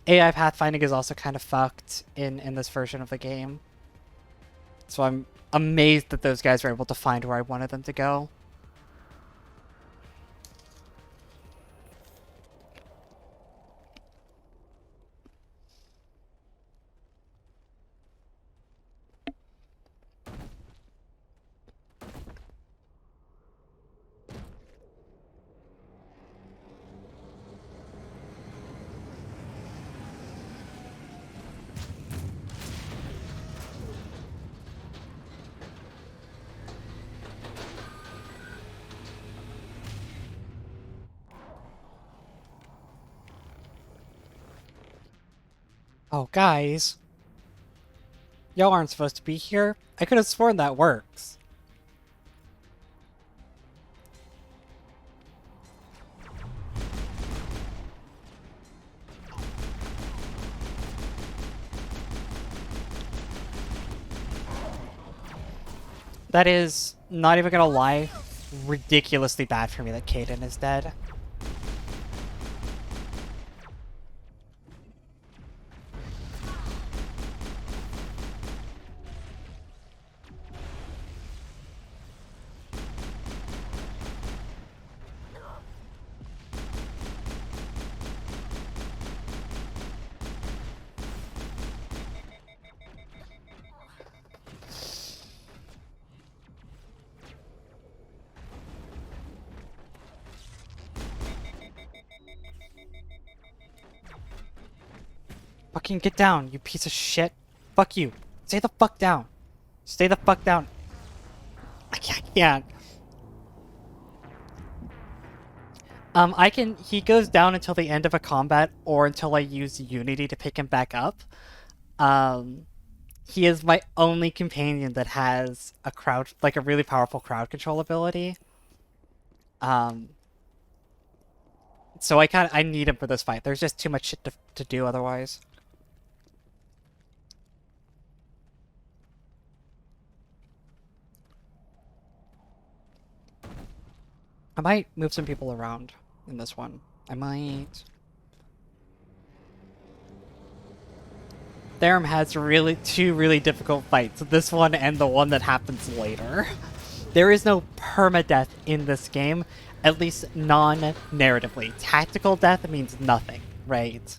AI pathfinding is also kind of fucked in this version of the game. So I'm amazed that those guys were able to find where I wanted them to go. Oh, guys. Y'all aren't supposed to be here. I could have sworn that works. That is, not even gonna lie, ridiculously bad for me that Kaidan is dead. Fucking get down, you piece of shit. Fuck you. Stay the fuck down. Stay the fuck down. I can't. He goes down until the end of a combat or until I use Unity to pick him back up. He is my only companion that has a a really powerful crowd control ability. So I need him for this fight. There's just too much shit to do otherwise. I might move some people around in this one. I might. Therum has two really difficult fights. This one and the one that happens later. There is no permadeath in this game, at least non-narratively. Tactical death means nothing, right?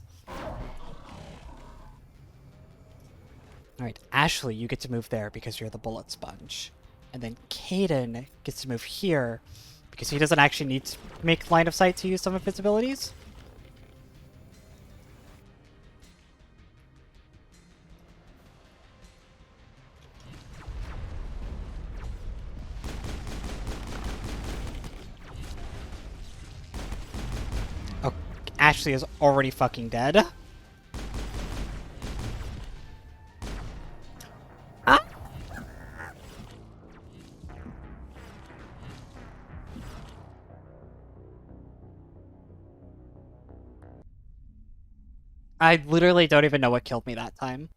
Alright, Ashley, you get to move there because you're the bullet sponge. And then Caden gets to move here because he doesn't actually need to make line of sight to use some of his abilities. Oh, Ashley is already fucking dead. I literally don't even know what killed me that time.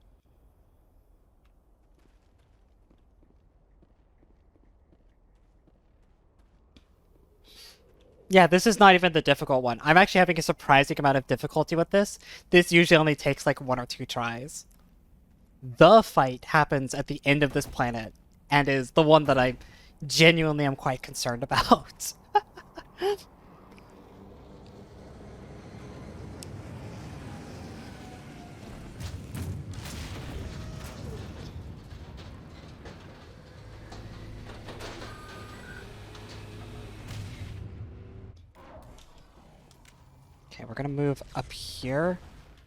Yeah, this is not even the difficult one. I'm actually having a surprising amount of difficulty with this. This usually only takes like 1 or 2 tries. The fight happens at the end of this planet and is the one that I genuinely am quite concerned about. Okay, we're gonna move up here.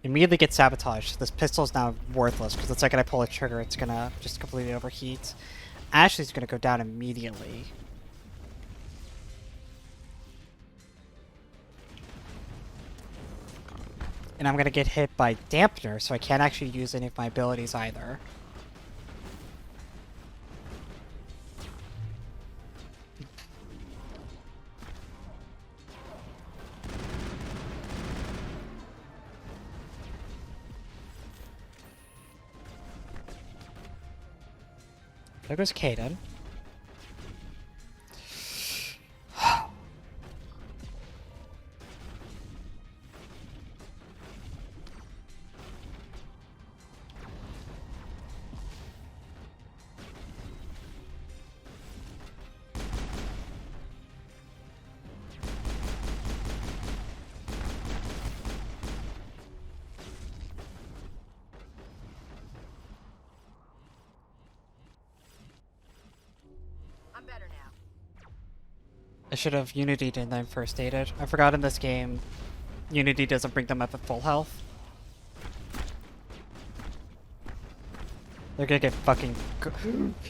Immediately get sabotaged. This pistol is now worthless because the second I pull a trigger, it's gonna just completely overheat. Ashley's gonna go down immediately. And I'm gonna get hit by Dampener, so I can't actually use any of my abilities either. There goes Caden. I should have Unity'd and then first aided. I forgot in this game, Unity doesn't bring them up at full health. They're gonna get fucking...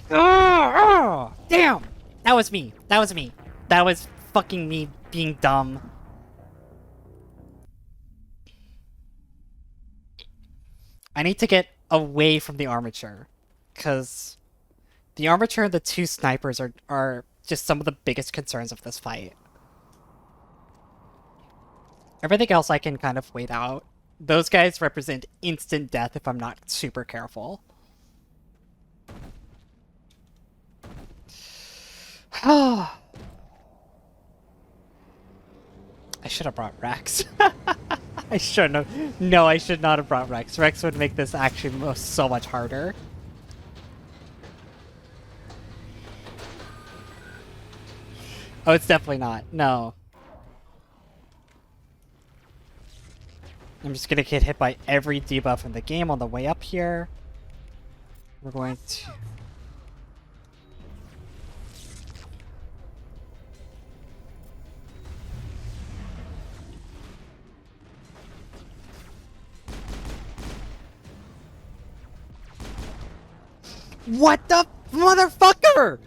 Damn! That was me! That was me! That was fucking me being dumb. I need to get away from the armature, because the armature and the 2 snipers are just some of the biggest concerns of this fight. Everything else I can kind of wait out. Those guys represent instant death if I'm not super careful. I should have brought Rex. I shouldn't have. No, I should not have brought Rex. Rex would make this actually so much harder. Oh, it's definitely not. No. I'm just gonna get hit by every debuff in the game on the way up here. We're going to... What the motherfucker?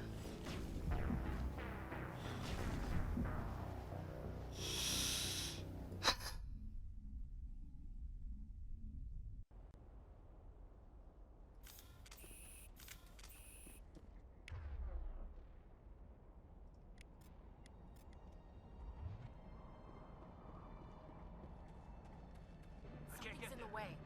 Something's in the way.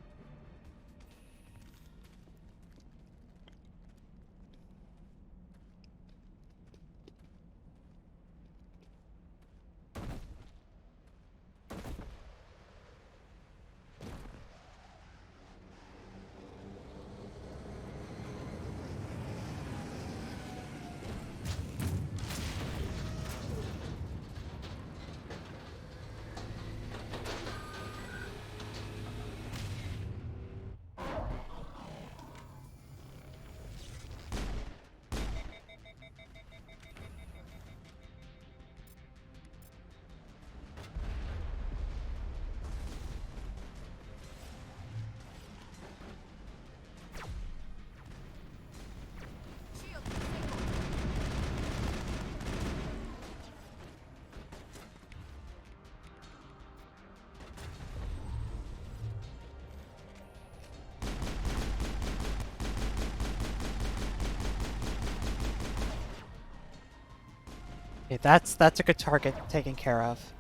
Okay, that's a good target taken care of.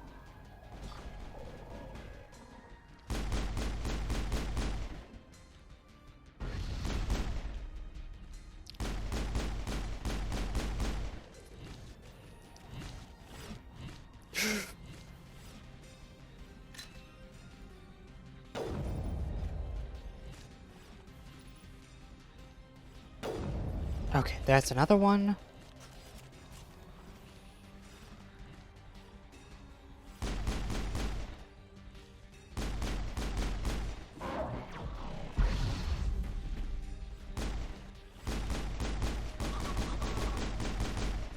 Okay, that's another one.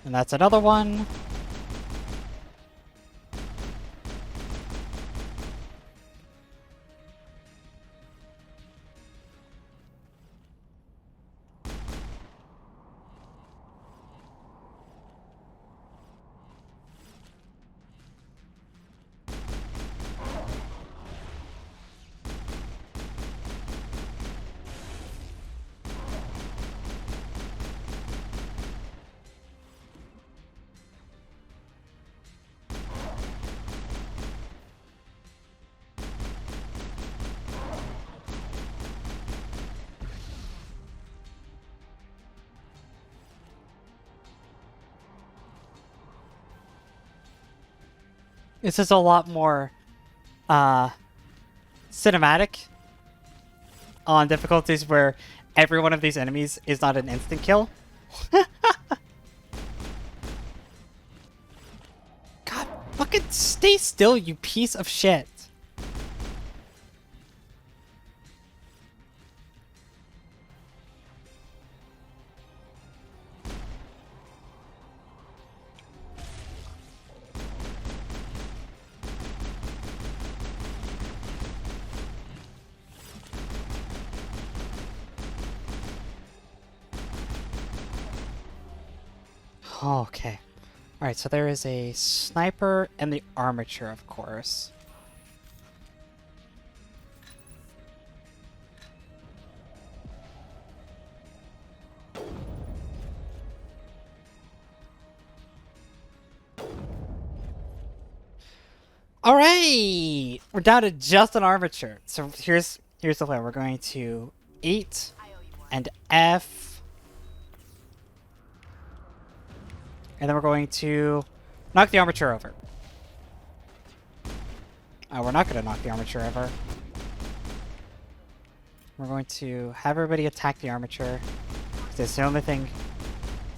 And that's another one. This is a lot more cinematic on difficulties where every one of these enemies is not an instant kill. God, fucking stay still, you piece of shit. Okay. Alright, so there is a sniper and the armature, of course. Alright! We're down to just an armature. So here's the plan. We're going to 8 and F. And then we're going to knock the armature over. We're not going to knock the armature over. We're going to have everybody attack the armature. It's the only thing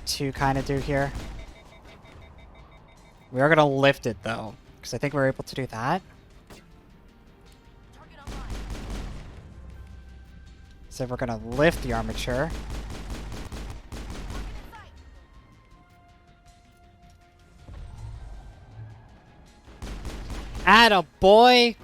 to kind of do here. We are going to lift it, though, because I think we're able to do that. So we're going to lift the armature. Atta boy.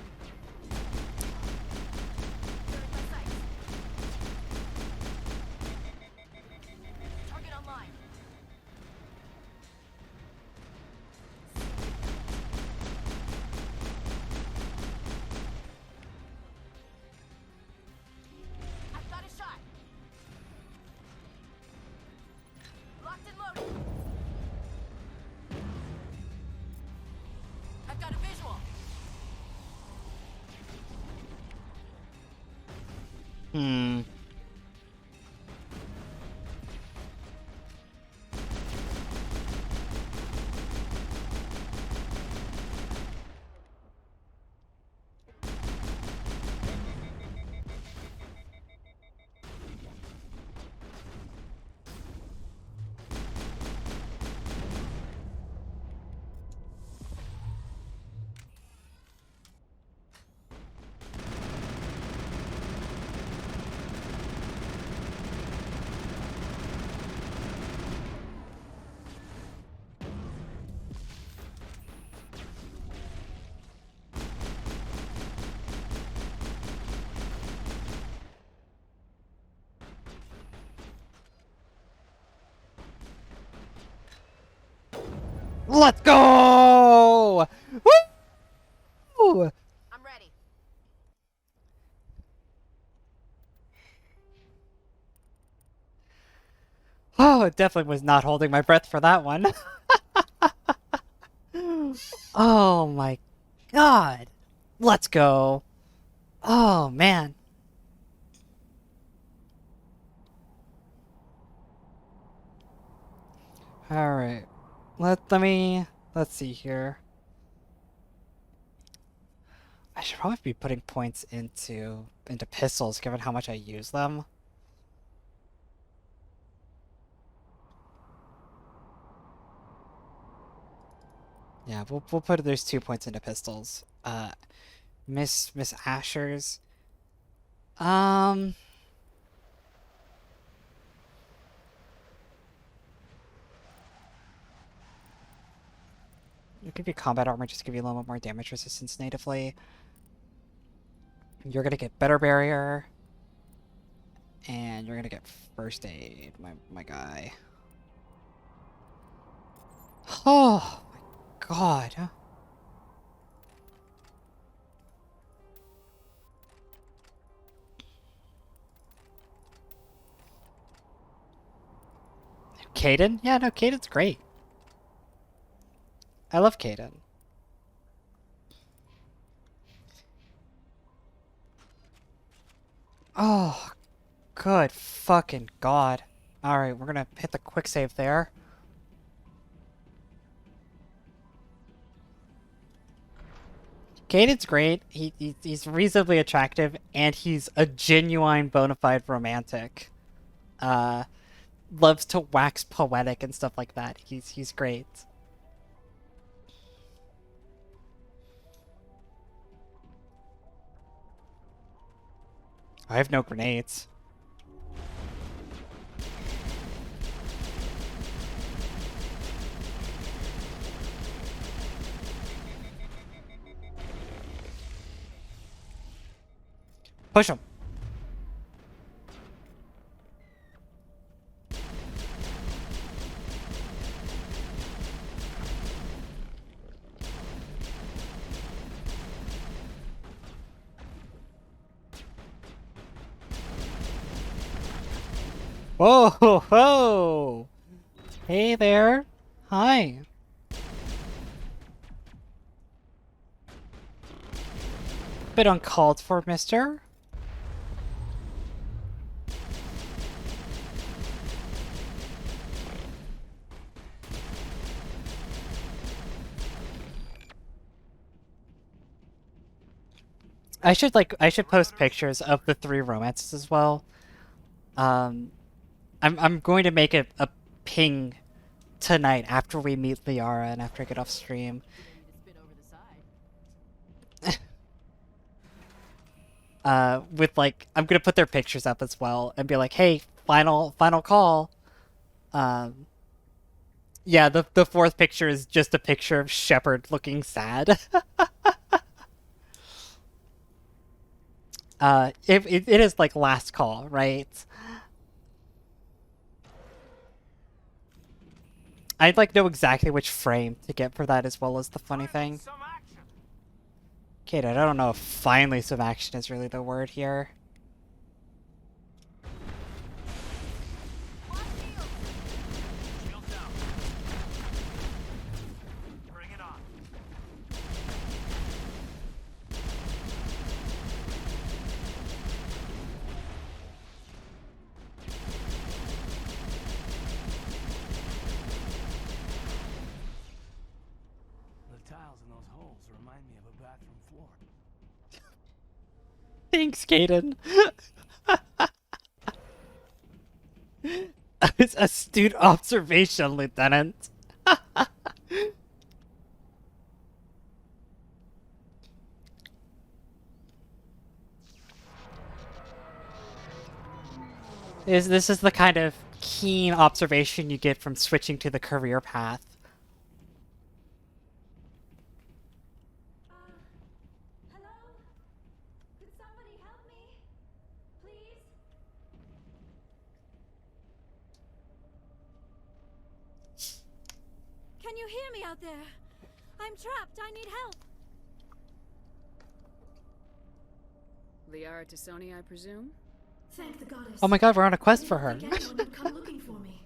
Hmm. Let's go! Woo! I'm ready. Oh, it definitely was not holding my breath for that one. Oh my god. Let's go. Oh man. Alright. Let's see here. I should probably be putting points into pistols given how much I use them. Yeah, we'll put those 2 points into pistols. Miss Asher's. I'll give you combat armor just to give you a little bit more damage resistance natively. You're gonna get better barrier. And you're gonna get first aid, my guy. Oh my god. Caden? Yeah, no, Caden's great. I love Caden. Oh, good fucking god. Alright, we're gonna hit the quick save there. Caden's great. He's reasonably attractive, and he's a genuine bona fide romantic. Loves to wax poetic and stuff like that. He's great. I have no grenades. Push him. Whoa, ho, ho. Hey there. Hi. Bit uncalled for, mister. I should post pictures of the 3 romances as well. I'm going to make a ping tonight after we meet Liara and after I get off stream. With like, I'm gonna put their pictures up as well and be like, hey, final call. Yeah, the 4th picture is just a picture of Shepard looking sad. It is like last call, right? I'd like know exactly which frame to get for that as well as the funny thing. Kate, I don't know if finally some action is really the word here. remind me of a bathroom floor. Thanks, Caden. It's astute observation, Lieutenant. This is the kind of keen observation you get from switching to the career path. Hello? Could somebody help me? Please? Can you hear me out there? I'm trapped. I need help. Liara Tassoni, I presume? Thank the goddess. Oh my god, we're on a quest for her. I didn't think anyone would come looking for me.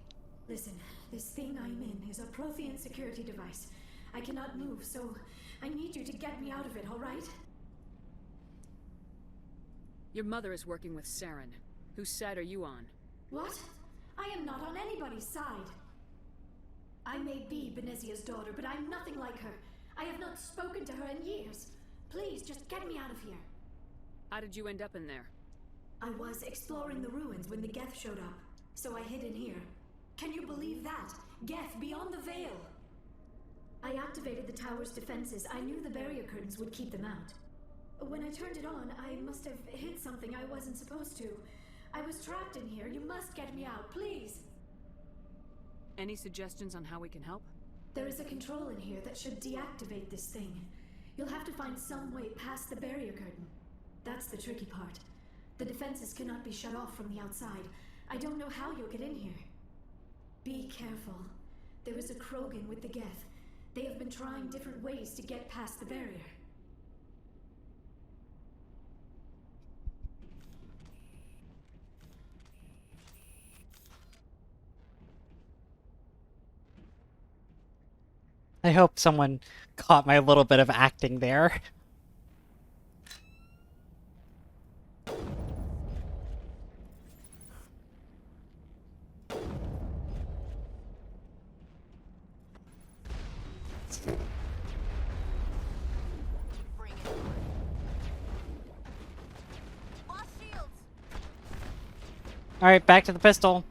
Listen, this thing I'm in is a Prothean security device. I cannot move, so I need you to get me out of it, all right? Your mother is working with Saren. Whose side are you on? What? I am not on anybody's side. I may be Benezia's daughter, but I'm nothing like her. I have not spoken to her in years. Please, just get me out of here. How did you end up in there? I was exploring the ruins when the Geth showed up, so I hid in here. Can you believe that? Geth beyond the veil! I activated the tower's defenses. I knew the barrier curtains would keep them out. When I turned it on, I must have hit something I wasn't supposed to. I was trapped in here. You must get me out, please! Any suggestions on how we can help? There is a control in here that should deactivate this thing. You'll have to find some way past the barrier curtain. That's the tricky part. The defenses cannot be shut off from the outside. I don't know how you'll get in here. Be careful. There is a Krogan with the Geth. They have been trying different ways to get past the barrier. I hope someone caught my little bit of acting there. Alright, back to the pistol.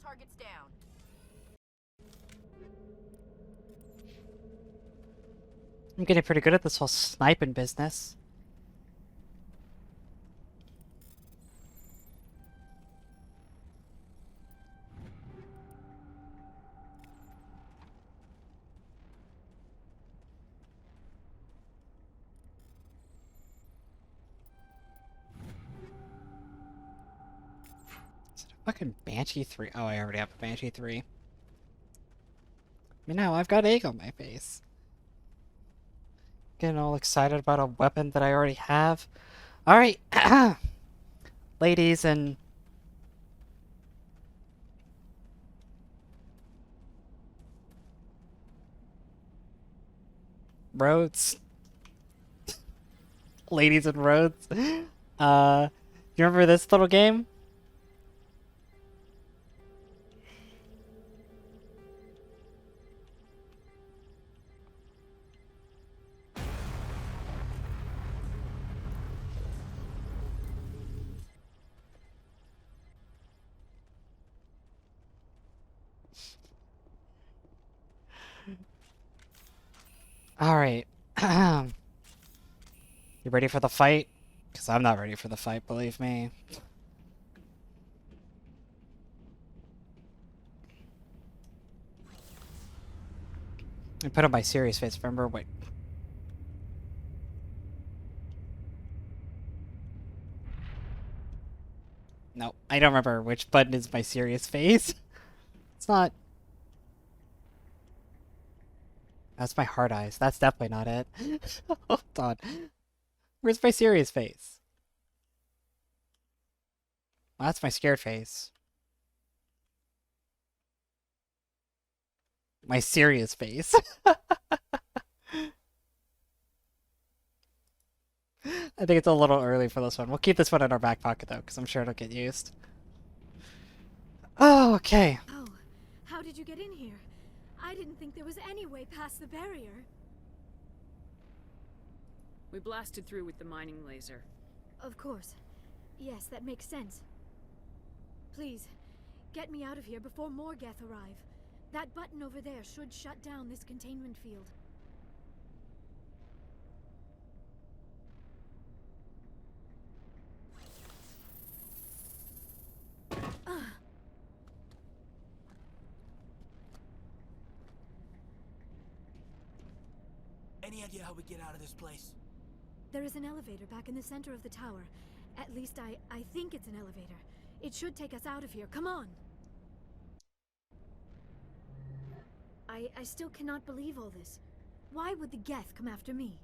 Targets down. I'm getting pretty good at this whole sniping business. Fucking Banshee 3. Oh, I already have a Banshee 3. I mean, now I've got egg on my face. Getting all excited about a weapon that I already have. Alright. Ladies and... roads. Ladies and roads. You remember this little game? Alright. You ready for the fight? Because I'm not ready for the fight, believe me. I put on my serious face, remember? Wait. No, I don't remember which button is my serious face. It's not... That's my hard eyes. That's definitely not it. Hold on. Where's my serious face? Well, that's my scared face. My serious face. I think it's a little early for this one. We'll keep this one in our back pocket, though, because I'm sure it'll get used. Oh, okay. Oh, how did you get in here? I didn't think there was any way past the barrier. We blasted through with the mining laser. Of course. Yes, that makes sense. Please, get me out of here before more Geth arrive. That button over there should shut down this containment field. Any idea how we get out of this place? There is an elevator back in the center of the tower. At least I think it's an elevator. It should take us out of here. Come on! I still cannot believe all this. Why would the Geth come after me?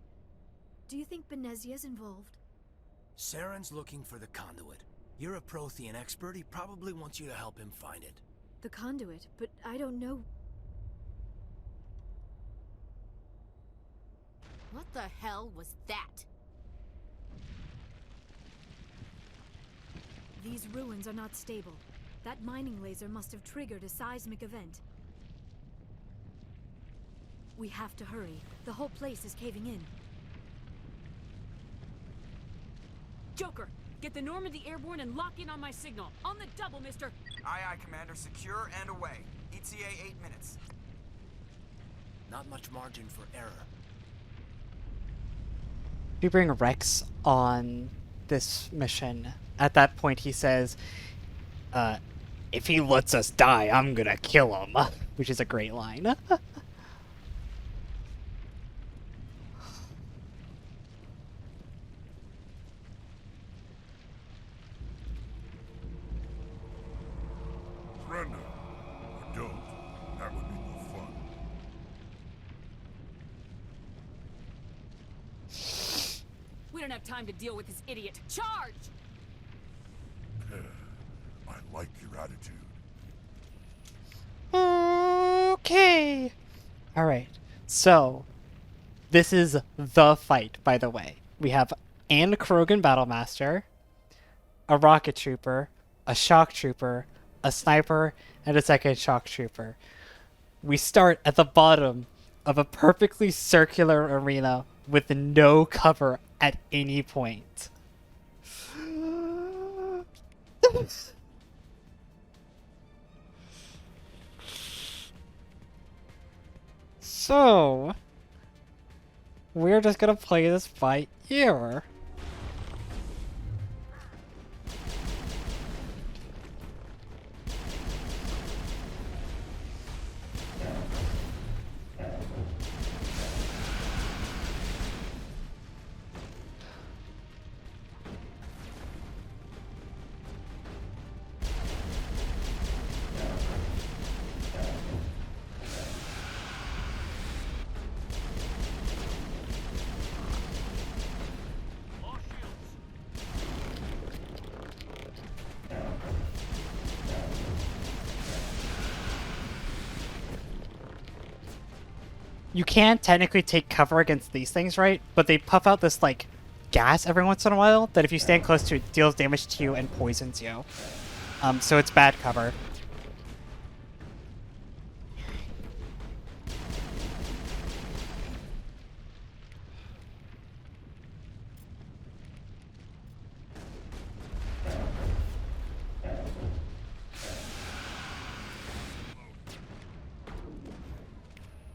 Do you think Benezia's involved? Saren's looking for the conduit. You're a Prothean expert. He probably wants you to help him find it. The conduit? But I don't know... What the hell was that? These ruins are not stable. That mining laser must have triggered a seismic event. We have to hurry. The whole place is caving in. Joker, get the Normandy airborne and lock in on my signal. On the double, mister. Aye, aye, Commander. Secure and away. ETA 8 minutes. Not much margin for error. We bring Rex on this mission. At that point, he says, if he lets us die, I'm gonna kill him. Which is a great line. Surrender. Or don't. That would be more fun. We don't have time to deal with this idiot. Charge! I like your attitude. Okay. Alright. So, this is the fight, by the way. We have Anne Krogan Battlemaster, a rocket trooper, a shock trooper, a sniper, and a second shock trooper. We start at the bottom of a perfectly circular arena with no cover at any point. So, we're just gonna play this fight here. You can technically take cover against these things, right? But they puff out this, like, gas every once in a while that if you stand close to it, deals damage to you and poisons you. So it's bad cover.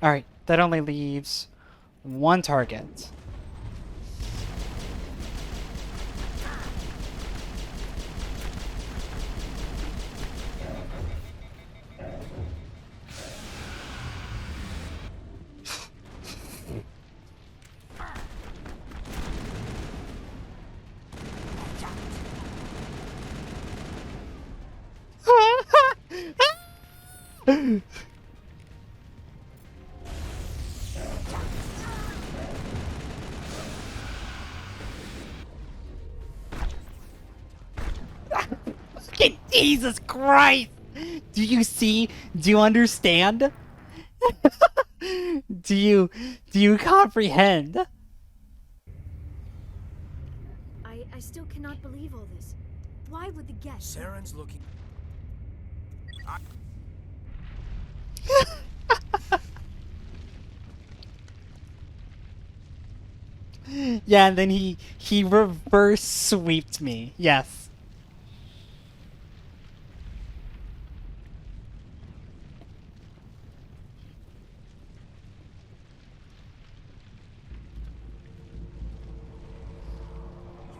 Alright, that only leaves One target. Jesus Christ! Do you see? Do you understand? Do you comprehend? I still cannot believe all this. Why would the guest... Saren's looking... Yeah, and then he reverse sweeped me. Yes.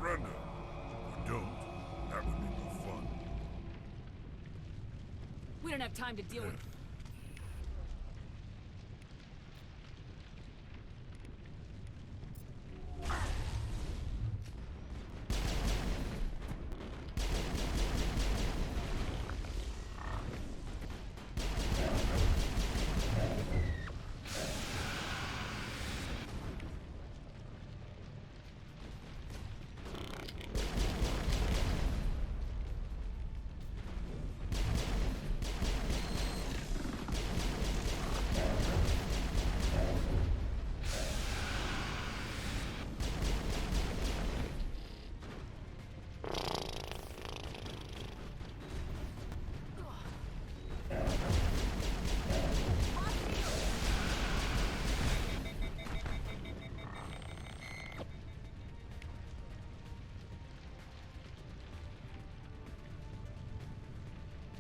Surrender. If you don't, that would be no fun. We don't have time to deal with...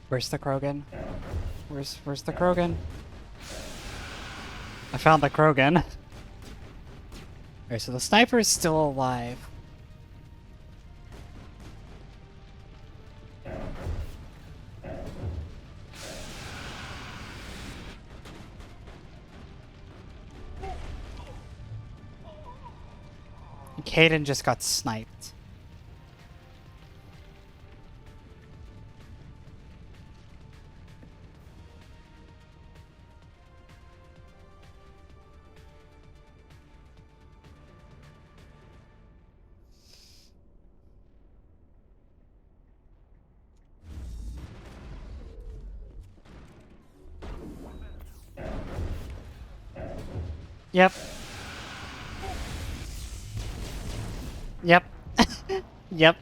Where's the Krogan? Where's the Krogan? I found the Krogan. Alright, so the sniper is still alive. Caden just got sniped. Yep. Yep. Yep.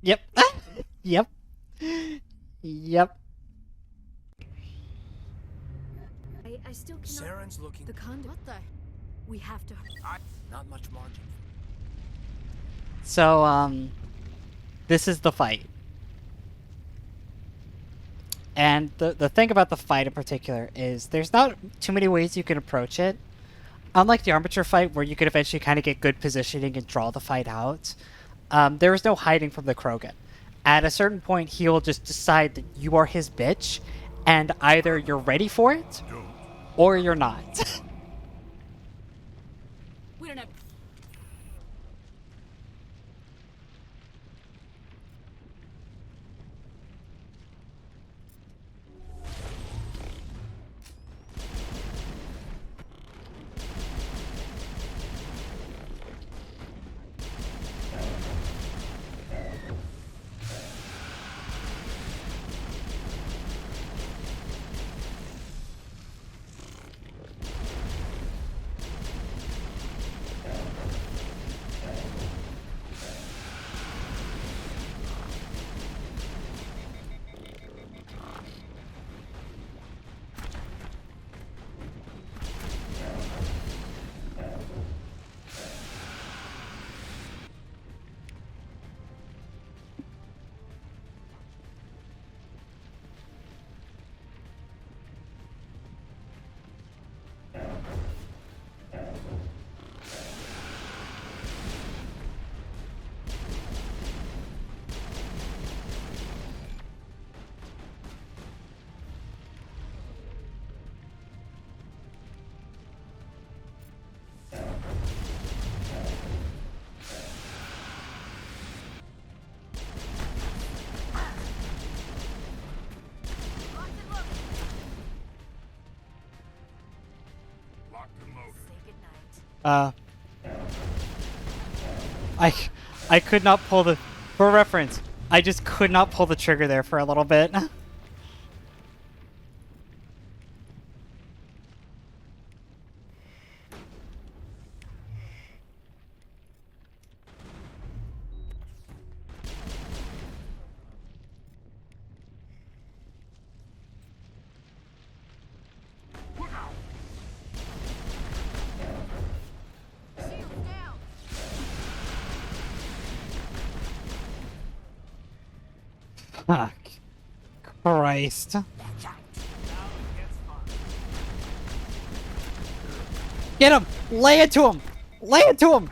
Yep. Yep. Yep. I still cannot... Saren's looking... The conduit... What the... We have to... Not much margin. So, this is the fight. And the thing about the fight in particular is there's not too many ways you can approach it. Unlike the armature fight, where you could eventually kind of get good positioning and draw the fight out, there is no hiding from the Krogan. At a certain point, he will just decide that you are his bitch, and either you're ready for it, or you're not. We don't have... Uh, I could not pull the... For reference, I just could not pull the trigger there for a little bit. Fuck. Christ. Get him! Lay it to him! Lay it to him!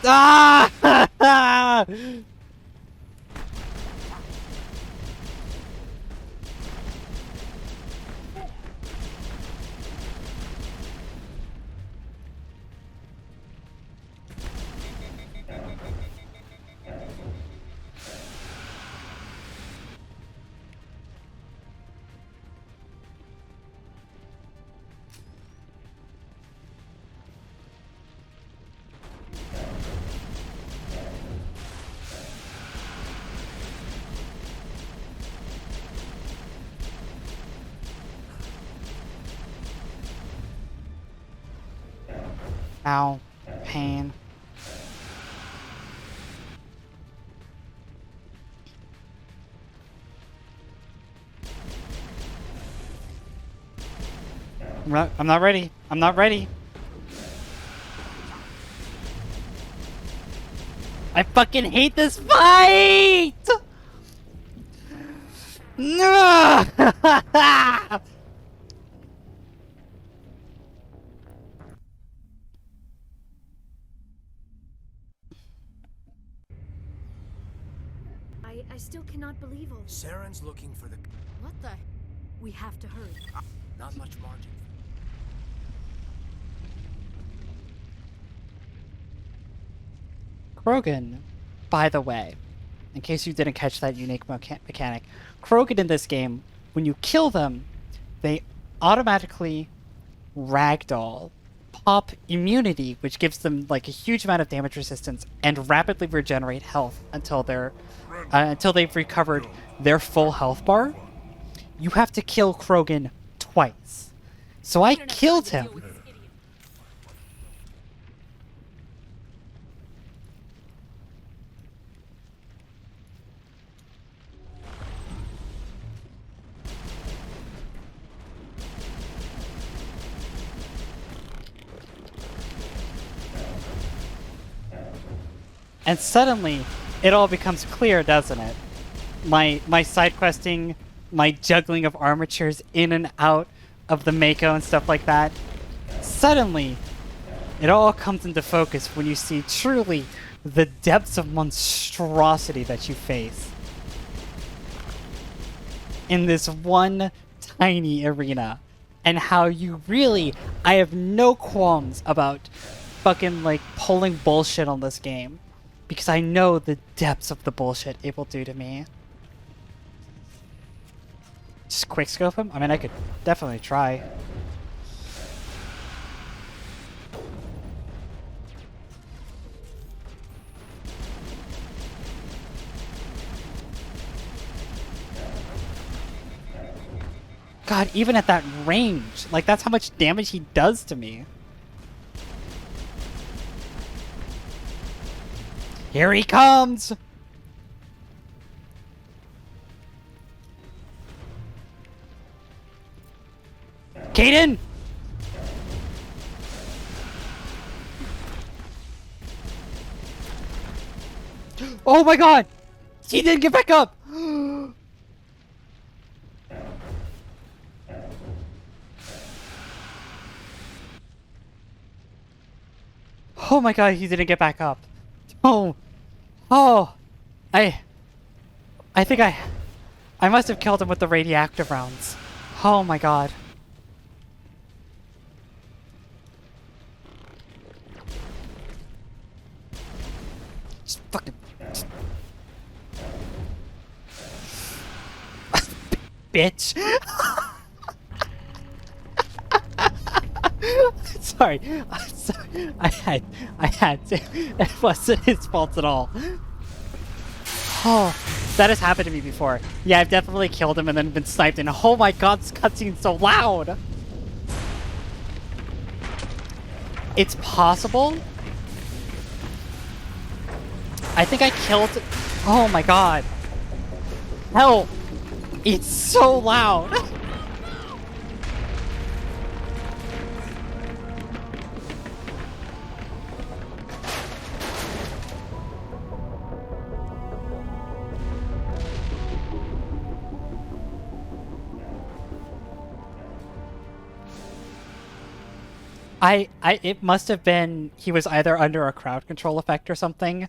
Ah! Ow. Pain. I'm not ready. I'm not ready. I fucking hate this fight! No! I still cannot believe all this. Saren's looking for the... What the? We have to hurry. Not much margin. Krogan, by the way, in case you didn't catch that unique mechanic, Krogan in this game, when you kill them, they automatically ragdoll, pop immunity, which gives them like a huge amount of damage resistance, and rapidly regenerate health until they've recovered their full health bar. You have to kill Krogan twice. So I killed him. And suddenly, it all becomes clear, doesn't it? My side questing, my juggling of armatures in and out of the Mako and stuff like that. Suddenly, it all comes into focus when you see truly the depths of monstrosity that you face in this one tiny arena. And how you really, I have no qualms about fucking like pulling bullshit on this game. Because I know the depths of the bullshit it will do to me. Just quickscope him? I mean, I could definitely try. God, even at that range, like that's how much damage he does to me. Here he comes! Kaden! Oh my god! He didn't get back up! Oh my god, he didn't get back up. Oh, I think I must have killed him with the radioactive rounds. Oh my god. Just fucking... Bitch. sorry. I'm sorry. I had to. It wasn't his fault at all. Oh, that has happened to me before. Yeah, I've definitely killed him and then been sniped, and oh my god, this cutscene's so loud! It's possible? I think I killed... Oh my god. Help! It's so loud! It must have been he was either under a crowd control effect or something,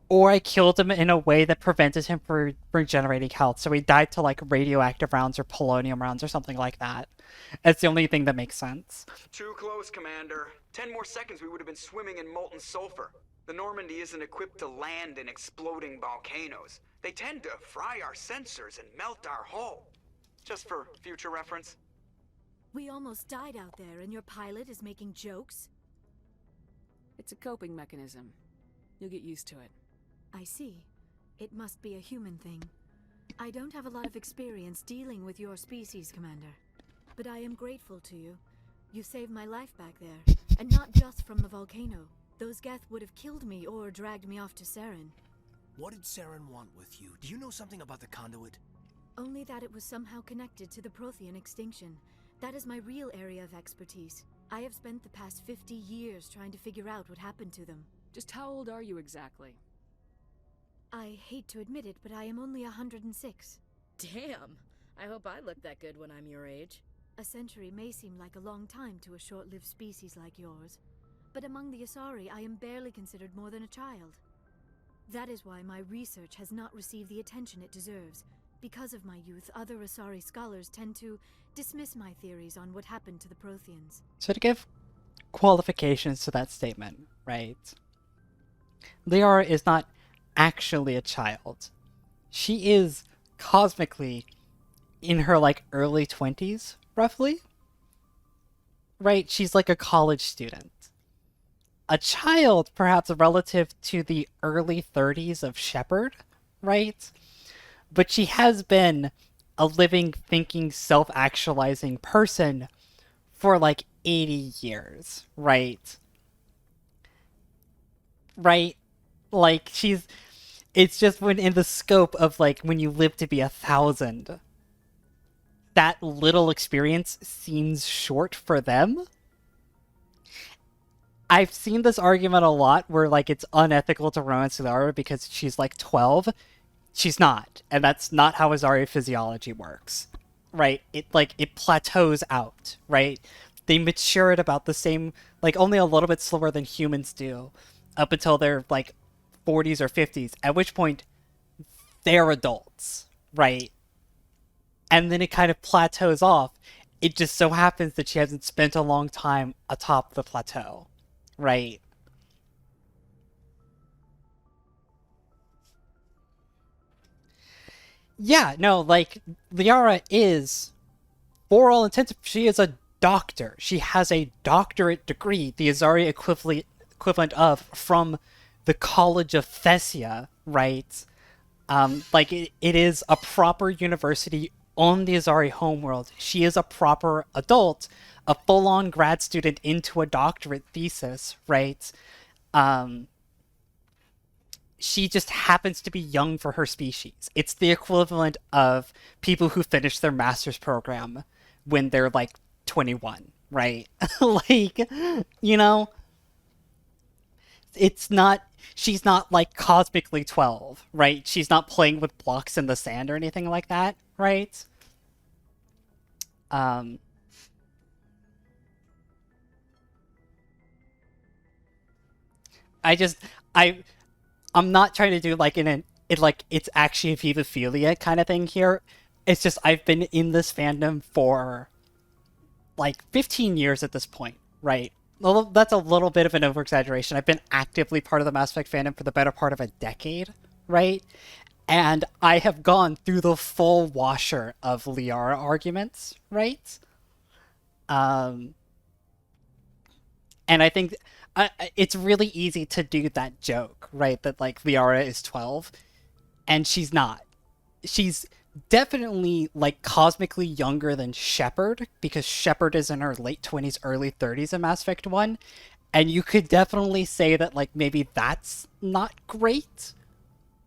or I killed him in a way that prevented him from regenerating health, so he died to like radioactive rounds or polonium rounds or something like that. It's the only thing that makes sense. Too close, Commander. 10 more seconds we would have been swimming in molten sulfur. The Normandy isn't equipped to land in exploding volcanoes. They tend to fry our sensors and melt our hull. Just for future reference. We almost died out there, and your pilot is making jokes? It's a coping mechanism. You'll get used to it. I see. It must be a human thing. I don't have a lot of experience dealing with your species, Commander. But I am grateful to you. You saved my life back there, and not just from the volcano. Those Geth would have killed me or dragged me off to Saren. What did Saren want with you? Do you know something about the conduit? Only that it was somehow connected to the Prothean extinction. That is my real area of expertise. I have spent the past 50 years trying to figure out what happened to them. Just how old are you exactly? I hate to admit it, but I am only 106. Damn! I hope I look that good when I'm your age. A century may seem like a long time to a short-lived species like yours, but among the Asari, I am barely considered more than a child. That is why my research has not received the attention it deserves. Because of my youth, other Asari scholars tend to dismiss my theories on what happened to the Protheans. So to give qualifications to that statement, right? Liara is not actually a child. She is cosmically in her like early 20s, roughly. Right? She's like a college student. A child, perhaps relative to the early 30s of Shepard, right? But she has been a living, thinking, self-actualizing person for like 80 years, right? Right? Like, it's just when in the scope of like when you live to be 1,000, that little experience seems short for them. I've seen this argument a lot where like it's unethical to romance Liara because she's like 12. She's not, and that's not how Asari physiology works, right? It plateaus out, right? They mature at about the same, like only a little bit slower than humans do, up until their like 40s or 50s, at which point they're adults, right? And then it kind of plateaus off. It just so happens that she hasn't spent a long time atop the plateau, right? Yeah, no, like, Liara is, for all intents, she is a doctor. She has a doctorate degree, the Azari equivalent of, from the College of Thessia, right? Like, it is a proper university on the Azari homeworld. She is a proper adult, a full-on grad student into a doctorate thesis, right? She just happens to be young for her species. It's the equivalent of people who finish their master's program when they're like 21, right? Like, you know, she's not like cosmically 12, right? She's not playing with blocks in the sand or anything like that, right? I'm not trying to do like it's actually a pedophilia kind of thing here. It's just I've been in this fandom for like 15 years at this point, right? Well, that's a little bit of an over-exaggeration. I've been actively part of the Mass Effect fandom for the better part of a decade, right? And I have gone through the full washer of Liara arguments, right? And I think it's really easy to do that joke, right? That like Liara is 12, and she's not. She's definitely like cosmically younger than Shepard, because Shepard is in her late 20s, early 30s in Mass Effect 1. And you could definitely say that like maybe that's not great,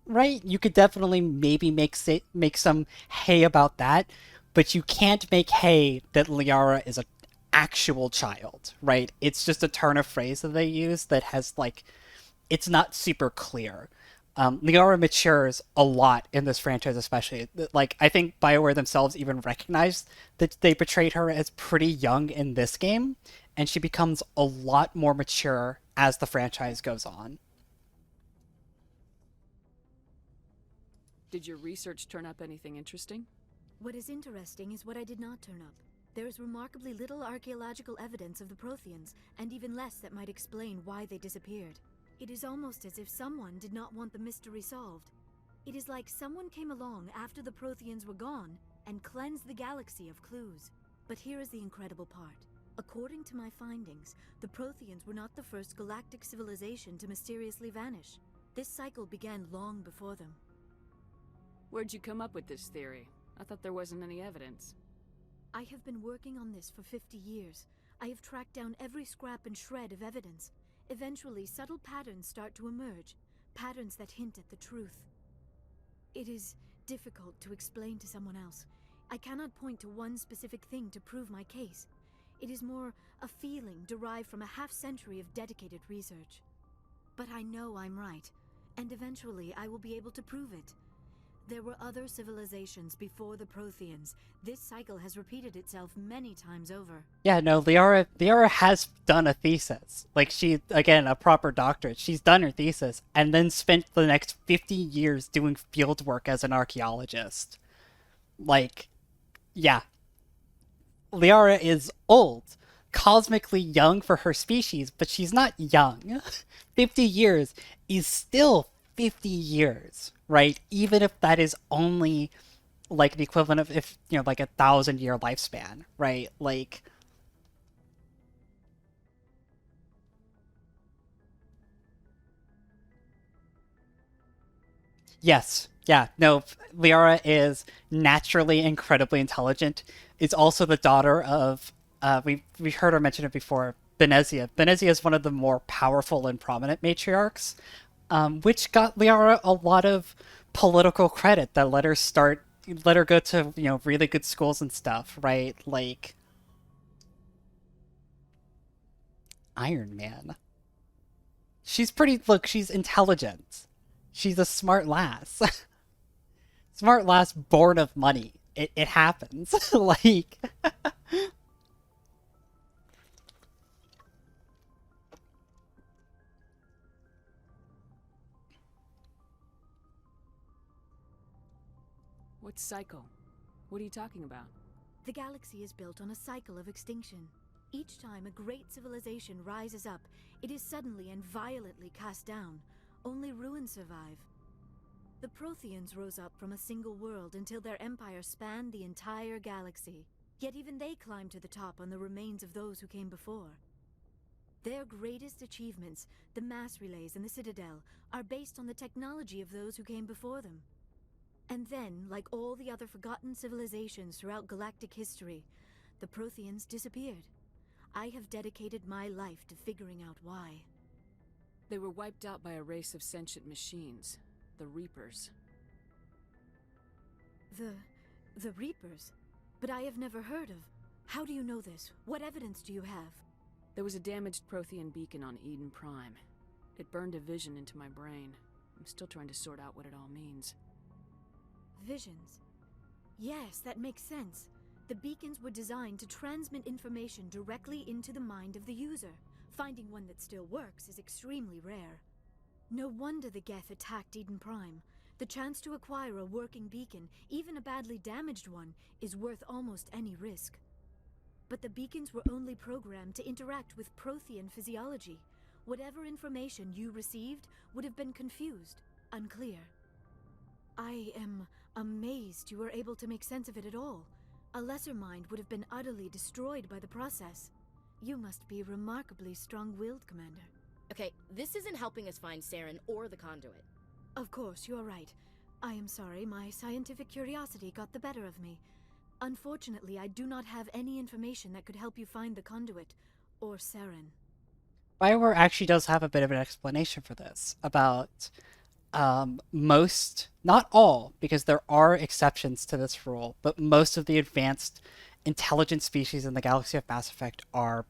right? You could definitely maybe make some hay about that, but you can't make hay that Liara is an actual child, right? It's just a turn of phrase that they use that has like it's not super clear. Liara matures a lot in this franchise, especially. Like, I think BioWare themselves even recognized that they portrayed her as pretty young in this game, and she becomes a lot more mature as the franchise goes on. Did your research turn up anything interesting? What is interesting is what I did not turn up. There is remarkably little archaeological evidence of the Protheans, and even less that might explain why they disappeared. It is almost as if someone did not want the mystery solved. It is like someone came along after the Protheans were gone and cleansed the galaxy of clues. But here is the incredible part. According to my findings, the Protheans were not the first galactic civilization to mysteriously vanish. This cycle began long before them. Where'd you come up with this theory? I thought there wasn't any evidence. I have been working on this for 50 years. I have tracked down every scrap and shred of evidence. Eventually, subtle patterns start to emerge, patterns that hint at the truth. It is difficult to explain to someone else. I cannot point to one specific thing to prove my case. It is more a feeling derived from a half-century of dedicated research. But I know I'm right, and eventually I will be able to prove it. There were other civilizations before the Protheans. This cycle has repeated itself many times over. Yeah, no, Liara has done a thesis. Like, she, again, a proper doctorate. She's done her thesis and then spent the next 50 years doing field work as an archaeologist. Like, yeah. Liara is old, cosmically young for her species, but she's not young. 50 years is still 50 years, right? Even if that is only like the equivalent of, if, you know, like 1,000-year lifespan, right? Like, yes, yeah, no, Liara is naturally incredibly intelligent. Is also the daughter of, we've heard her mention it before, Benezia. Benezia is one of the more powerful and prominent matriarchs, which got Liara a lot of political credit that let her go to, you know, really good schools and stuff, right? Like Iron Man. She's intelligent. She's a smart lass. Smart lass born of money. It happens. Like, What cycle? What are you talking about? The galaxy is built on a cycle of extinction. Each time a great civilization rises up, it is suddenly and violently cast down. Only ruins survive. The Protheans rose up from a single world until their empire spanned the entire galaxy. Yet even they climbed to the top on the remains of those who came before. Their greatest achievements, the mass relays and the Citadel, are based on the technology of those who came before them. And then, like all the other forgotten civilizations throughout galactic history, the Protheans disappeared. I have dedicated my life to figuring out why. They were wiped out by a race of sentient machines, the Reapers. The Reapers? But I have never heard of. How do you know this? What evidence do you have? There was a damaged Prothean beacon on Eden Prime. It burned a vision into my brain. I'm still trying to sort out what it all means. Visions. Yes, that makes sense. The beacons were designed to transmit information directly into the mind of the user. Finding one that still works is extremely rare. No wonder the Geth attacked Eden Prime. The chance to acquire a working beacon, even a badly damaged one, is worth almost any risk. But the beacons were only programmed to interact with Prothean physiology. Whatever information you received would have been confused, unclear. I am amazed you were able to make sense of it at all. A lesser mind would have been utterly destroyed by the process. You must be remarkably strong-willed, Commander. Okay, this isn't helping us find Saren or the conduit. Of course, you're right. I am sorry, my scientific curiosity got the better of me. Unfortunately, I do not have any information that could help you find the conduit, or Saren. BioWare actually does have a bit of an explanation for this, about most, not all, because there are exceptions to this rule, but most of the advanced intelligent species in the galaxy of Mass Effect are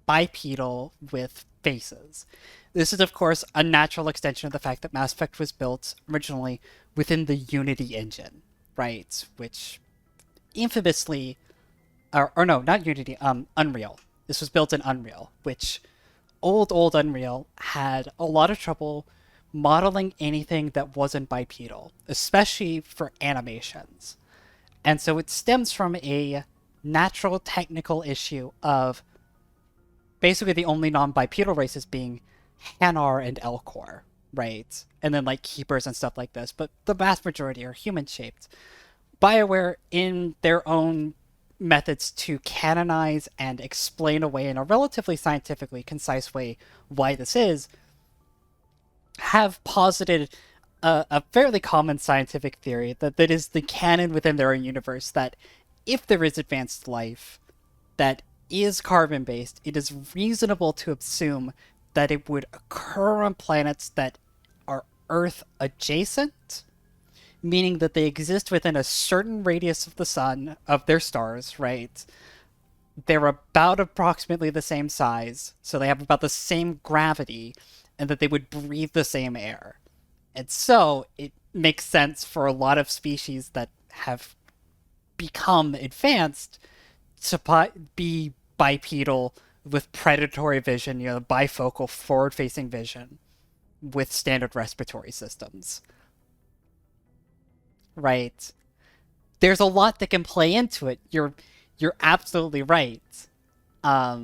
bipedal with faces. This is, of course, a natural extension of the fact that Mass Effect was built originally within the Unity engine, right? Which infamously, or no, not Unity, Unreal. This was built in Unreal, which old Unreal had a lot of trouble modeling anything that wasn't bipedal, especially for animations. And so it stems from a natural technical issue of basically the only non-bipedal races being Hanar and Elcor, right? And then like Keepers and stuff like this, but the vast majority are human-shaped. BioWare, in their own methods to canonize and explain away in a relatively scientifically concise way why this is, have posited a fairly common scientific theory that is the canon within their own universe, that if there is advanced life that is carbon-based, it is reasonable to assume that it would occur on planets that are Earth adjacent, meaning that they exist within a certain radius of the sun, of their stars, right? They're about approximately the same size, so they have about the same gravity, and that they would breathe the same air. And so it makes sense for a lot of species that have become advanced to be bipedal with predatory vision, bifocal forward-facing vision with standard respiratory systems. Right. There's a lot that can play into it. You're absolutely right. But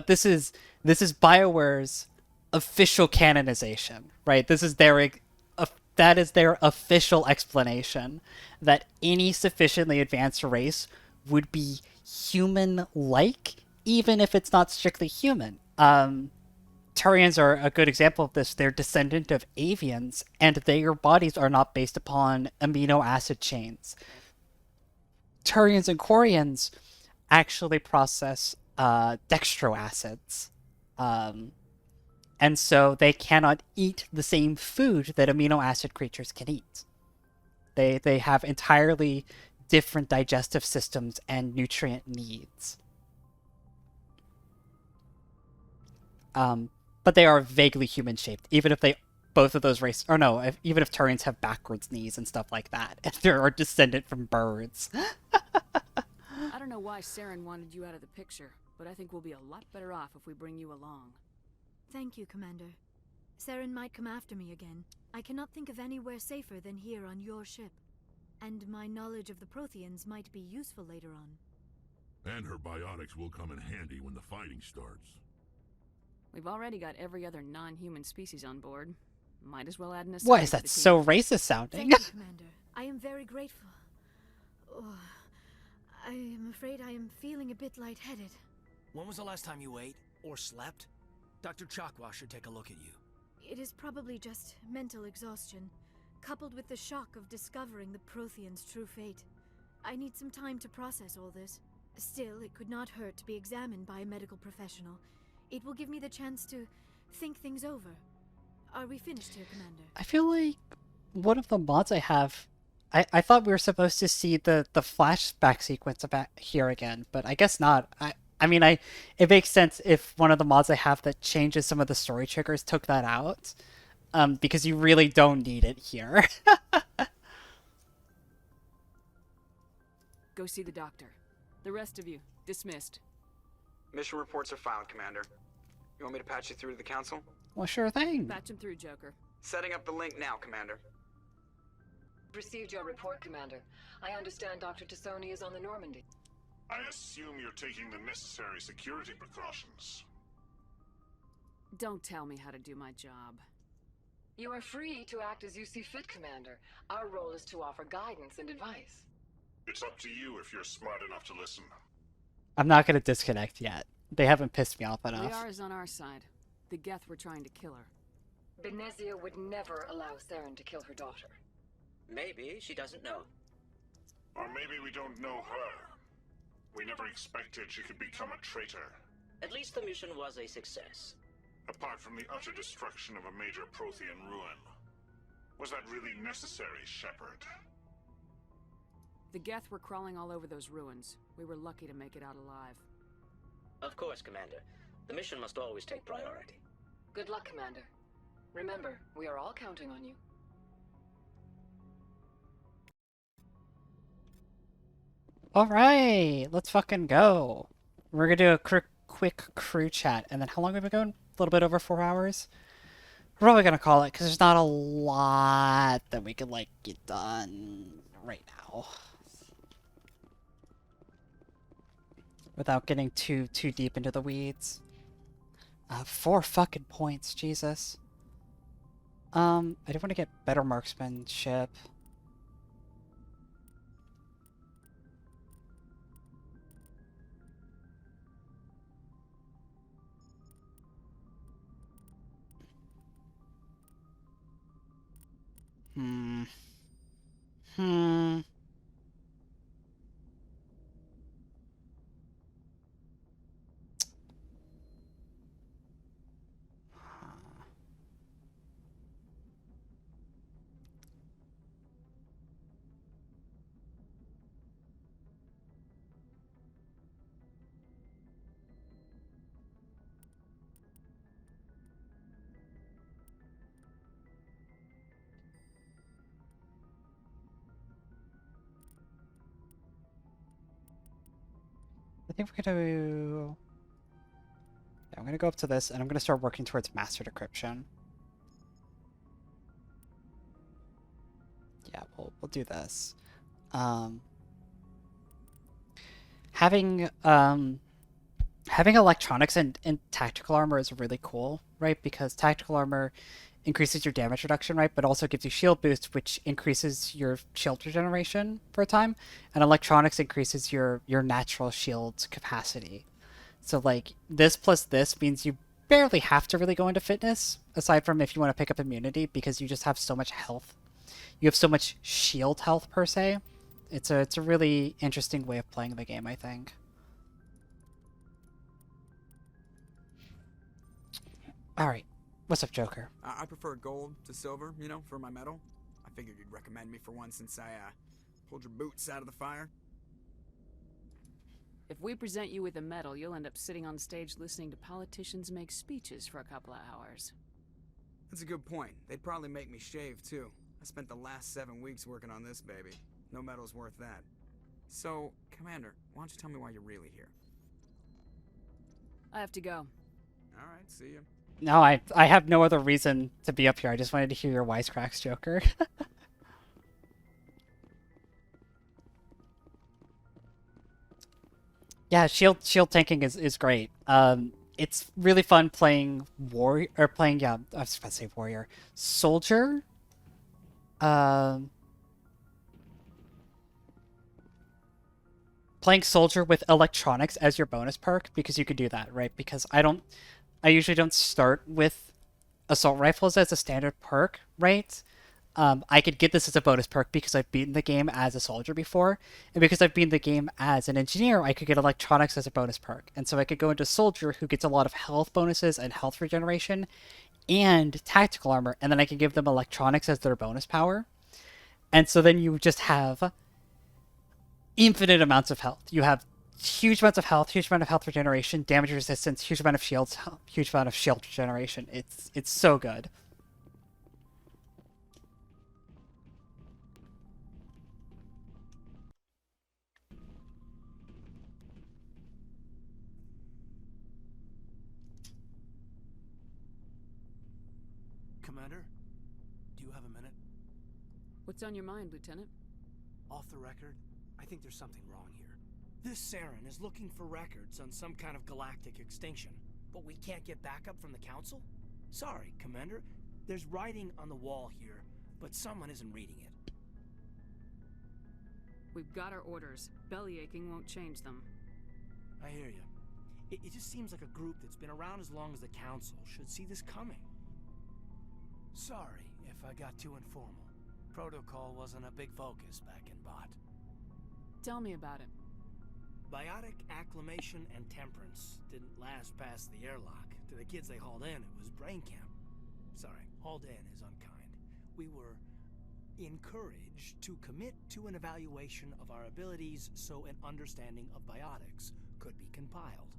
this is BioWare's official canonization, right? This is that is their official explanation that any sufficiently advanced race would be human-like, even if it's not strictly human. Turians are a good example of this. They're descendant of avians, and their bodies are not based upon amino acid chains. Turians and Quarians actually process dextro acids. And so they cannot eat the same food that amino acid creatures can eat. They have entirely different digestive systems and nutrient needs. But they are vaguely human-shaped, even if both of those races, or no, even if Turians have backwards knees and stuff like that, and they are descendant from birds. I don't know why Saren wanted you out of the picture, but I think we'll be a lot better off if we bring you along. Thank you, Commander. Saren might come after me again. I cannot think of anywhere safer than here on your ship. And my knowledge of the Protheans might be useful later on. And her biotics will come in handy when the fighting starts. We've already got every other non-human species on board. Might as well add an aside. Why is that so racist sounding? Thank you, Commander. I am very grateful. Oh, I am afraid I am feeling a bit lightheaded. When was the last time you ate or slept? Dr. Chakwa should take a look at you. It is probably just mental exhaustion, coupled with the shock of discovering the Protheans' true fate. I need some time to process all this. Still, it could not hurt to be examined by a medical professional. It will give me the chance to think things over. Are we finished here, Commander? I feel like one of the mods I have... I thought we were supposed to see the flashback sequence about here again, but I guess not. It makes sense if one of the mods I have that changes some of the story triggers took that out, because you really don't need it here. Go see the doctor. The rest of you, dismissed. Mission reports are filed, Commander. You want me to patch you through to the Council? Well, sure thing. Patch him through, Joker. Setting up the link now, Commander. Received your report, Commander. I understand Dr. Tassoni is on the Normandy. I assume you're taking the necessary security precautions. Don't tell me how to do my job. You are free to act as you see fit, Commander. Our role is to offer guidance and advice. It's up to you if you're smart enough to listen. I'm not gonna disconnect yet. They haven't pissed me off enough. Liara's on our side. The Geth were trying to kill her. Benezia would never allow Saren to kill her daughter. Maybe she doesn't know. Or maybe we don't know her. We never expected she could become a traitor. At least the mission was a success. Apart from the utter destruction of a major Prothean ruin. Was that really necessary, Shepard? The Geth were crawling all over those ruins. We were lucky to make it out alive. Of course, Commander. The mission must always take priority. Good luck, Commander. Remember, we are all counting on you. Alright, let's fucking go. We're gonna do a quick crew chat, and then how long have we been going? A little bit over 4 hours? We're probably gonna call it, because there's not a lot that we could, like, get done right now. Without getting too deep into the weeds. 4 fucking points, Jesus. I do want to get better marksmanship. Hmm. I think we're gonna... Yeah, I'm gonna go up to this, and I'm gonna start working towards master decryption. Yeah, we'll do this. Having electronics and tactical armor is really cool, right? Because tactical armor increases your damage reduction, right? But also gives you shield boost, which increases your shield regeneration for a time. And electronics increases your natural shield capacity. So, like, this plus this means you barely have to really go into fitness, aside from if you want to pick up immunity, because you just have so much health. You have so much shield health, per se. It's a really interesting way of playing the game, I think. Alright. What's up, Joker? I prefer gold to silver, you know, for my medal. I figured you'd recommend me for one since I, pulled your boots out of the fire. If we present you with a medal, you'll end up sitting on stage listening to politicians make speeches for a couple of hours. That's a good point. They'd probably make me shave, too. I spent the last 7 weeks working on this baby. No medal's worth that. So, Commander, why don't you tell me why you're really here? I have to go. Alright, see ya. No, I have no other reason to be up here. I just wanted to hear your wisecracks, Joker. Yeah, shield tanking is great. It's really fun playing warrior, or playing, yeah, I was about to say warrior. Soldier? Playing soldier with electronics as your bonus perk, because you could do that, right? Because I usually don't start with assault rifles as a standard perk, right? I could get this as a bonus perk because I've beaten the game as a soldier before, and because I've beaten the game as an engineer, I could get electronics as a bonus perk. And so I could go into soldier, who gets a lot of health bonuses and health regeneration, and tactical armor, and then I can give them electronics as their bonus power. And so then you just have infinite amounts of health. You have huge amounts of health, huge amount of health regeneration, damage resistance, huge amount of shields, huge amount of shield regeneration. It's so good. Commander, do you have a minute? What's on your mind, Lieutenant? Off the record, I think there's something wrong here. This Saren is looking for records on some kind of galactic extinction, but we can't get backup from the Council? Sorry, Commander. There's writing on the wall here, but someone isn't reading it. We've got our orders. Bellyaching won't change them. I hear you. It just seems like a group that's been around as long as the Council should see this coming. Sorry if I got too informal. Protocol wasn't a big focus back in Bot. Tell me about it. Biotic acclimation and temperance didn't last past the airlock. To the kids they hauled in, it was brain camp. Sorry, hauled in is unkind. We were encouraged to commit to an evaluation of our abilities so an understanding of biotics could be compiled.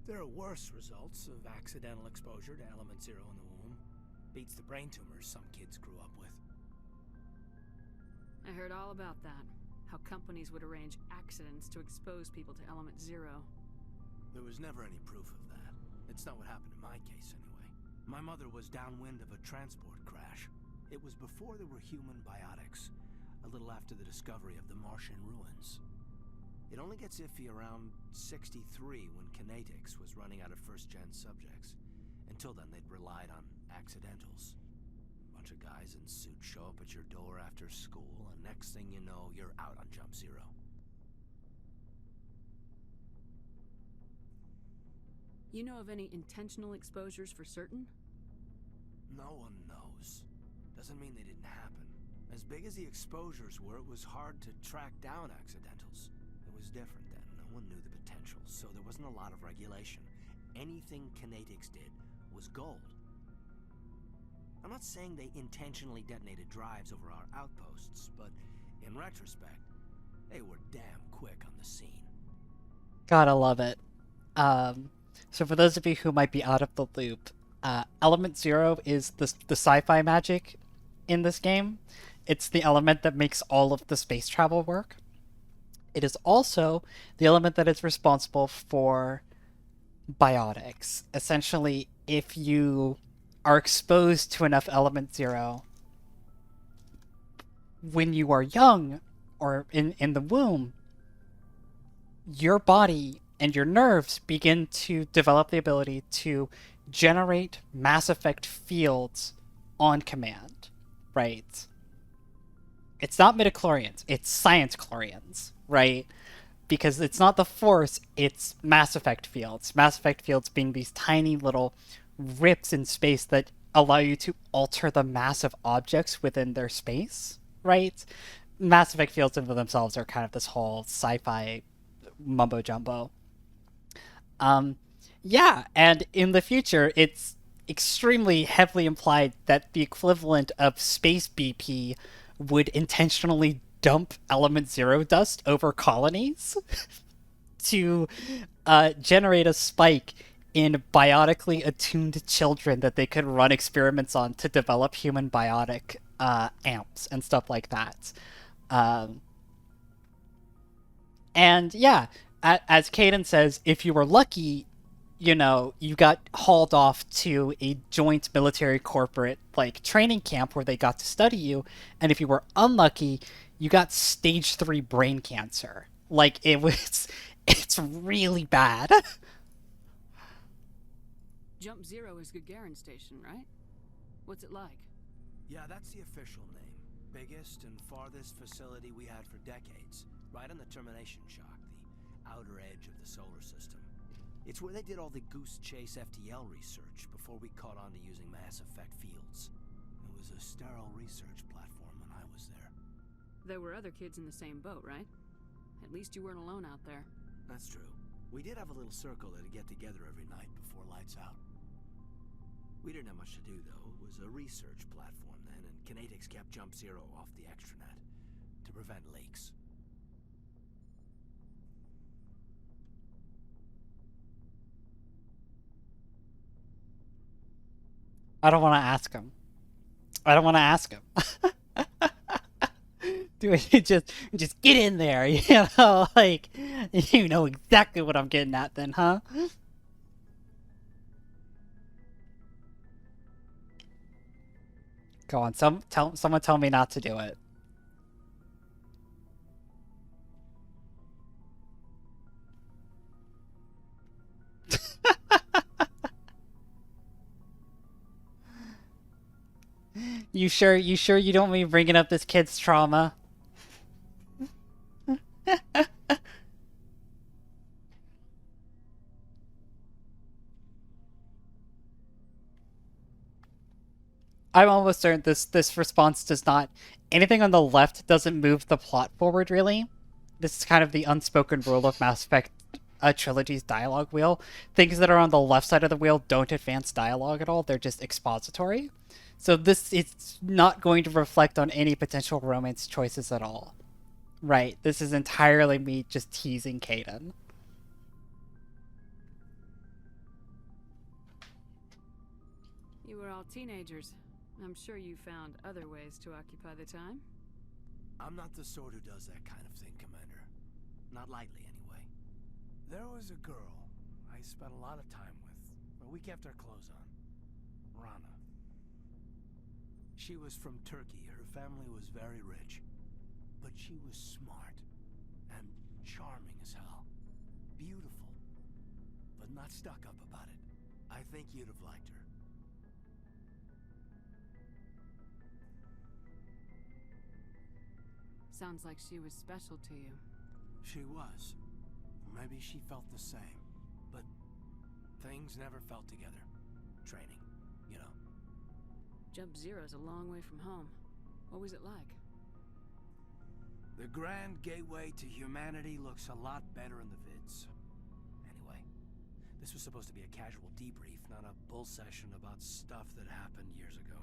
There are worse results of accidental exposure to element 0 in the womb. Beats the brain tumors some kids grew up with. I heard all about that. How companies would arrange accidents to expose people to element 0. There was never any proof of that. It's not what happened in my case, anyway. My mother was downwind of a transport crash. It was before there were human biotics, a little after the discovery of the Martian ruins. It only gets iffy around 63 when Kinetics was running out of first-gen subjects. Until then, they'd relied on accidentals. A bunch of guys in suits show up at your door after school, and next thing you know, you're out on Jump Zero. You know of any intentional exposures for certain? No one knows. Doesn't mean they didn't happen. As big as the exposures were, it was hard to track down accidentals. It was different then. No one knew the potential, so there wasn't a lot of regulation. Anything Kinetics did was gold. I'm not saying they intentionally detonated drives over our outposts, but in retrospect, they were damn quick on the scene. Gotta love it. So for those of you who might be out of the loop, Element 0 is the sci-fi magic in this game. It's the element that makes all of the space travel work. It is also the element that is responsible for biotics. Essentially, if you are exposed to enough Element 0 when you are young or in the womb, your body and your nerves begin to develop the ability to generate Mass Effect fields on command, right? It's not midichlorians, it's science chlorians, right? Because it's not the Force, it's Mass Effect fields. Mass Effect fields being these tiny little rips in space that allow you to alter the mass of objects within their space, right? Mass Effect fields in themselves are kind of this whole sci-fi mumbo-jumbo. Yeah, and in the future, it's extremely heavily implied that the equivalent of space BP would intentionally dump Element 0 dust over colonies to generate a spike in biotically attuned children that they could run experiments on to develop human biotic amps and stuff like that. And yeah, as Caden says, if you were lucky, you know, you got hauled off to a joint military corporate like training camp where they got to study you, and if you were unlucky, you got stage 3 brain cancer. Like, it's really bad. Jump Zero is Gagarin Station, right? What's it like? Yeah, that's the official name. Biggest and farthest facility we had for decades. Right on the termination shock, the outer edge of the solar system. It's where they did all the Goose Chase FTL research before we caught on to using Mass Effect fields. It was a sterile research platform when I was there. There were other kids in the same boat, right? At least you weren't alone out there. That's true. We did have a little circle that'd get together every night before lights out. We didn't have much to do, though. It was a research platform then, and Kinetics kept Jump Zero off the extranet to prevent leaks. I don't want to ask him. Do it, just get in there, you know, like, you know exactly what I'm getting at then, huh? Go on, someone tell me not to do it. You sure you don't want me bringing up this kid's trauma? I'm almost certain this response does not. Anything on the left doesn't move the plot forward, really. This is kind of the unspoken rule of Mass Effect Trilogy's dialogue wheel. Things that are on the left side of the wheel don't advance dialogue at all, they're just expository. So this is not going to reflect on any potential romance choices at all. Right, this is entirely me just teasing Caden. You were all teenagers. I'm sure you found other ways to occupy the time. I'm not the sort who does that kind of thing, Commander. Not lightly, anyway. There was a girl I spent a lot of time with, but we kept our clothes on. Rana. She was from Turkey. Her family was very rich. But she was smart and charming as hell. Beautiful, but not stuck up about it. I think you'd have liked her. Sounds like she was special to you. She was. Maybe she felt the same. But things never felt together. Training, you know. Jump Zero's a long way from home. What was it like? The grand gateway to humanity looks a lot better in the vids. Anyway, this was supposed to be a casual debrief, not a bull session about stuff that happened years ago.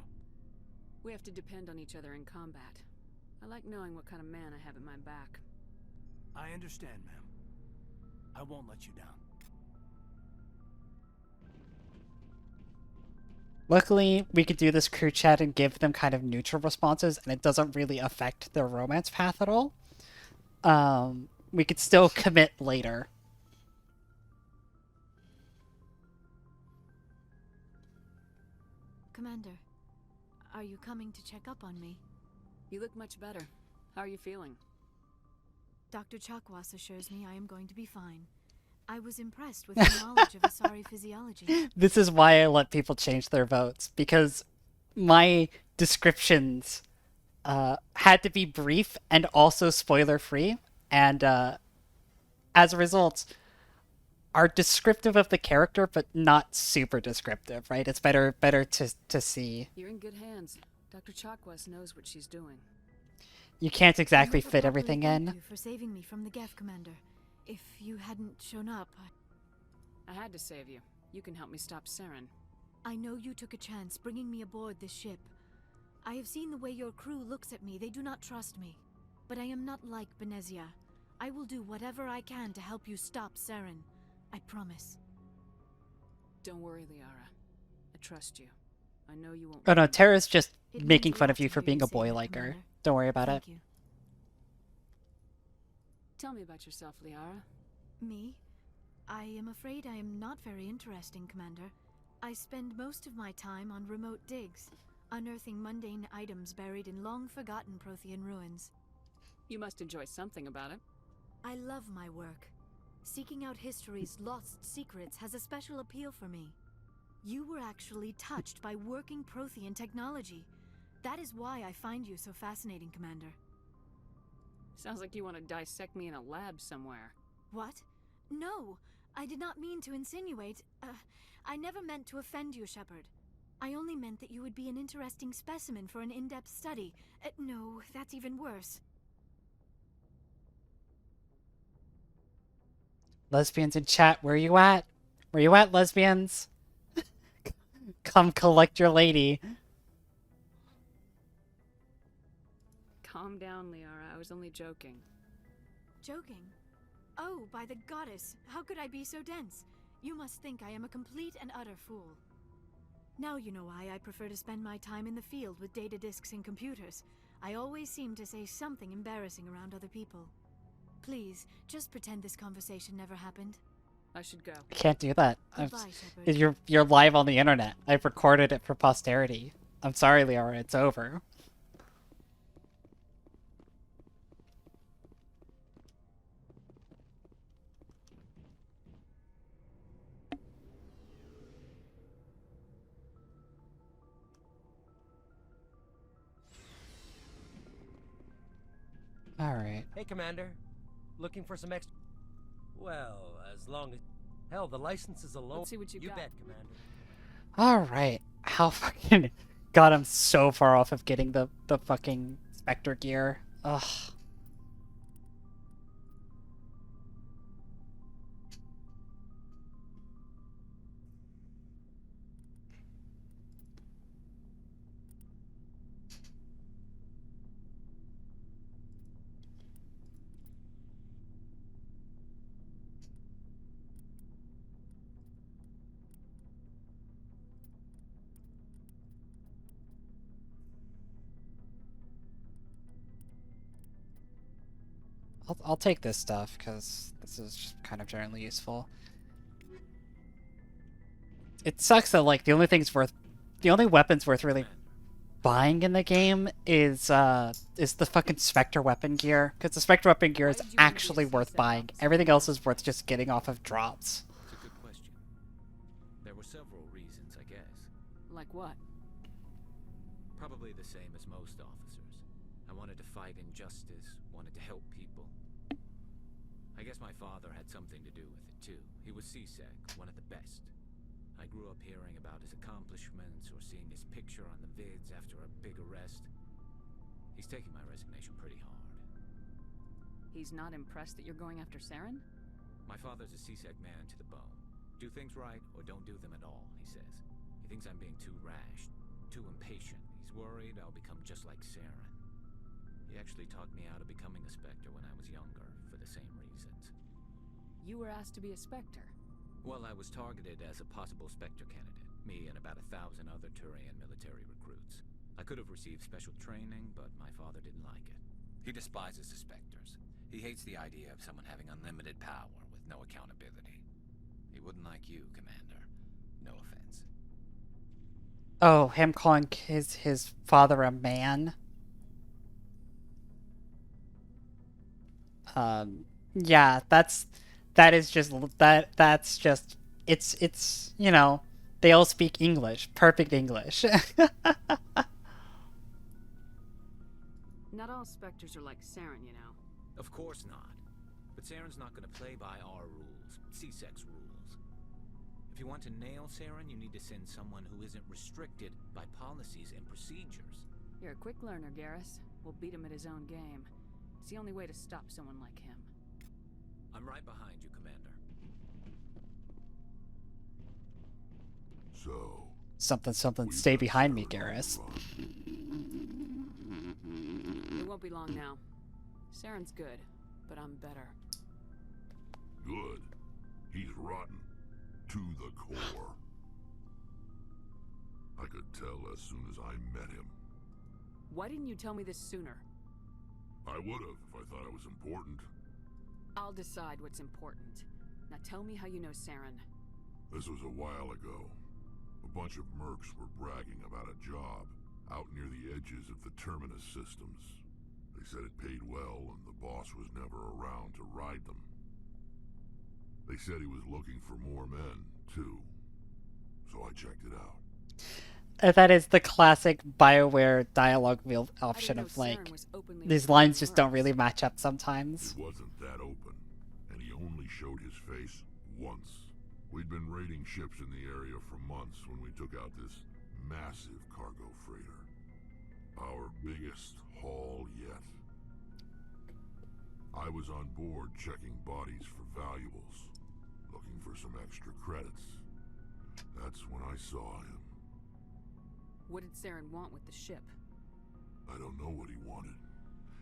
We have to depend on each other in combat. I like knowing what kind of man I have at my back. I understand, ma'am. I won't let you down. Luckily, we could do this crew chat and give them kind of neutral responses, and it doesn't really affect their romance path at all. We could still commit later. Commander, are you coming to check up on me? You look much better. How are you feeling? Dr. Chakwas assures me I am going to be fine. I was impressed with your knowledge of Asari physiology. This is why I let people change their votes, because my descriptions had to be brief and also spoiler-free, and as a result, are descriptive of the character, but not super descriptive, right? It's better to see. You're in good hands. Dr. Chakwas knows what she's doing. You can't exactly fit everything in. Thank you for saving me from the Geth, Commander. If you hadn't shown up, I had to save you. You can help me stop Saren. I know you took a chance bringing me aboard this ship. I have seen the way your crew looks at me. They do not trust me. But I am not like Benezia. I will do whatever I can to help you stop Saren. I promise. Don't worry, Liara. I trust you. I know you won't. Oh no, Tara's just making fun of you for being a boy like her. Don't worry about it. Thank you. Tell me about yourself, Liara. Me? I am afraid I am not very interesting, Commander. I spend most of my time on remote digs, unearthing mundane items buried in long-forgotten Prothean ruins. You must enjoy something about it. I love my work. Seeking out history's lost secrets has a special appeal for me. You were actually touched by working Prothean technology. That is why I find you so fascinating, Commander. Sounds like you want to dissect me in a lab somewhere. What? No, I did not mean to insinuate. I never meant to offend you, Shepard. I only meant that you would be an interesting specimen for an in-depth study. No, that's even worse. Lesbians in chat, where you at? Where you at, lesbians? Come collect your lady. Calm down, Liara. I was only joking. Joking? Oh, by the goddess, how could I be so dense? You must think I am a complete and utter fool. Now you know why I prefer to spend my time in the field with data disks and computers. I always seem to say something embarrassing around other people. Please, just pretend this conversation never happened. I should go. I can't do that. Goodbye, Shepard. You're live on the internet. I've recorded it for posterity. I'm sorry, Liara, it's over. Alright. Hey, Commander. Looking for some extra... Well, as long as... Hell, the license is alone. Let's see what you got. Bet, Commander. Alright. How fucking... God, I'm so far off of getting the fucking Spectre gear. Ugh. I'll take this stuff, because this is just kind of generally useful. It sucks that, like, the only weapons worth really buying in the game is the fucking Spectre weapon gear, because the Spectre weapon gear is actually worth buying. Everything else is worth just getting off of drops. It's a good question. There were several reasons, I guess. Like what? Probably the same as most officers. I wanted to fight injustice, wanted to help people. I guess my father had something to do with it too. He was CSEC, one of the best. I grew up hearing about his accomplishments or seeing his picture on the vids after a big arrest. He's taking my resignation pretty hard. He's not impressed that you're going after Saren? My father's a CSEC man to the bone. Do things right or don't do them at all, he says. He thinks I'm being too rash, too impatient. He's worried I'll become just like Saren. He actually talked me out of becoming a Spectre when I was younger, for the same reasons. You were asked to be a Spectre? Well, I was targeted as a possible Spectre candidate. Me and about 1,000 other Turian military recruits. I could have received special training, but my father didn't like it. He despises the Spectres. He hates the idea of someone having unlimited power with no accountability. He wouldn't like you, Commander. No offense. Oh, him calling his father a man? Yeah, that's just it's you know, they all speak English, perfect English. Not all Spectres are like Saren, you know. Of course not. But Saren's not gonna play by our rules, CSEC's rules. If you want to nail Saren, you need to send someone who isn't restricted by policies and procedures. You're a quick learner, Garrus. We'll beat him at his own game. It's the only way to stop someone like him. I'm right behind you, Commander. So... Something, stay behind me, Garrus. It won't be long now. Saren's good, but I'm better. Good. He's rotten. To the core. I could tell as soon as I met him. Why didn't you tell me this sooner? I would have if I thought it was important. I'll decide what's important. Now tell me how you know Saren. This was a while ago. A bunch of mercs were bragging about a job out near the edges of the Terminus systems. They said it paid well and the boss was never around to ride them. They said he was looking for more men, too. So I checked it out. That is the classic BioWare dialogue wheel option of, like, these lines just don't really match up sometimes. It wasn't that open, and he only showed his face once. We'd been raiding ships in the area for months when we took out this massive cargo freighter. Our biggest haul yet. I was on board checking bodies for valuables, looking for some extra credits. That's when I saw him. What did Saren want with the ship? I don't know what he wanted.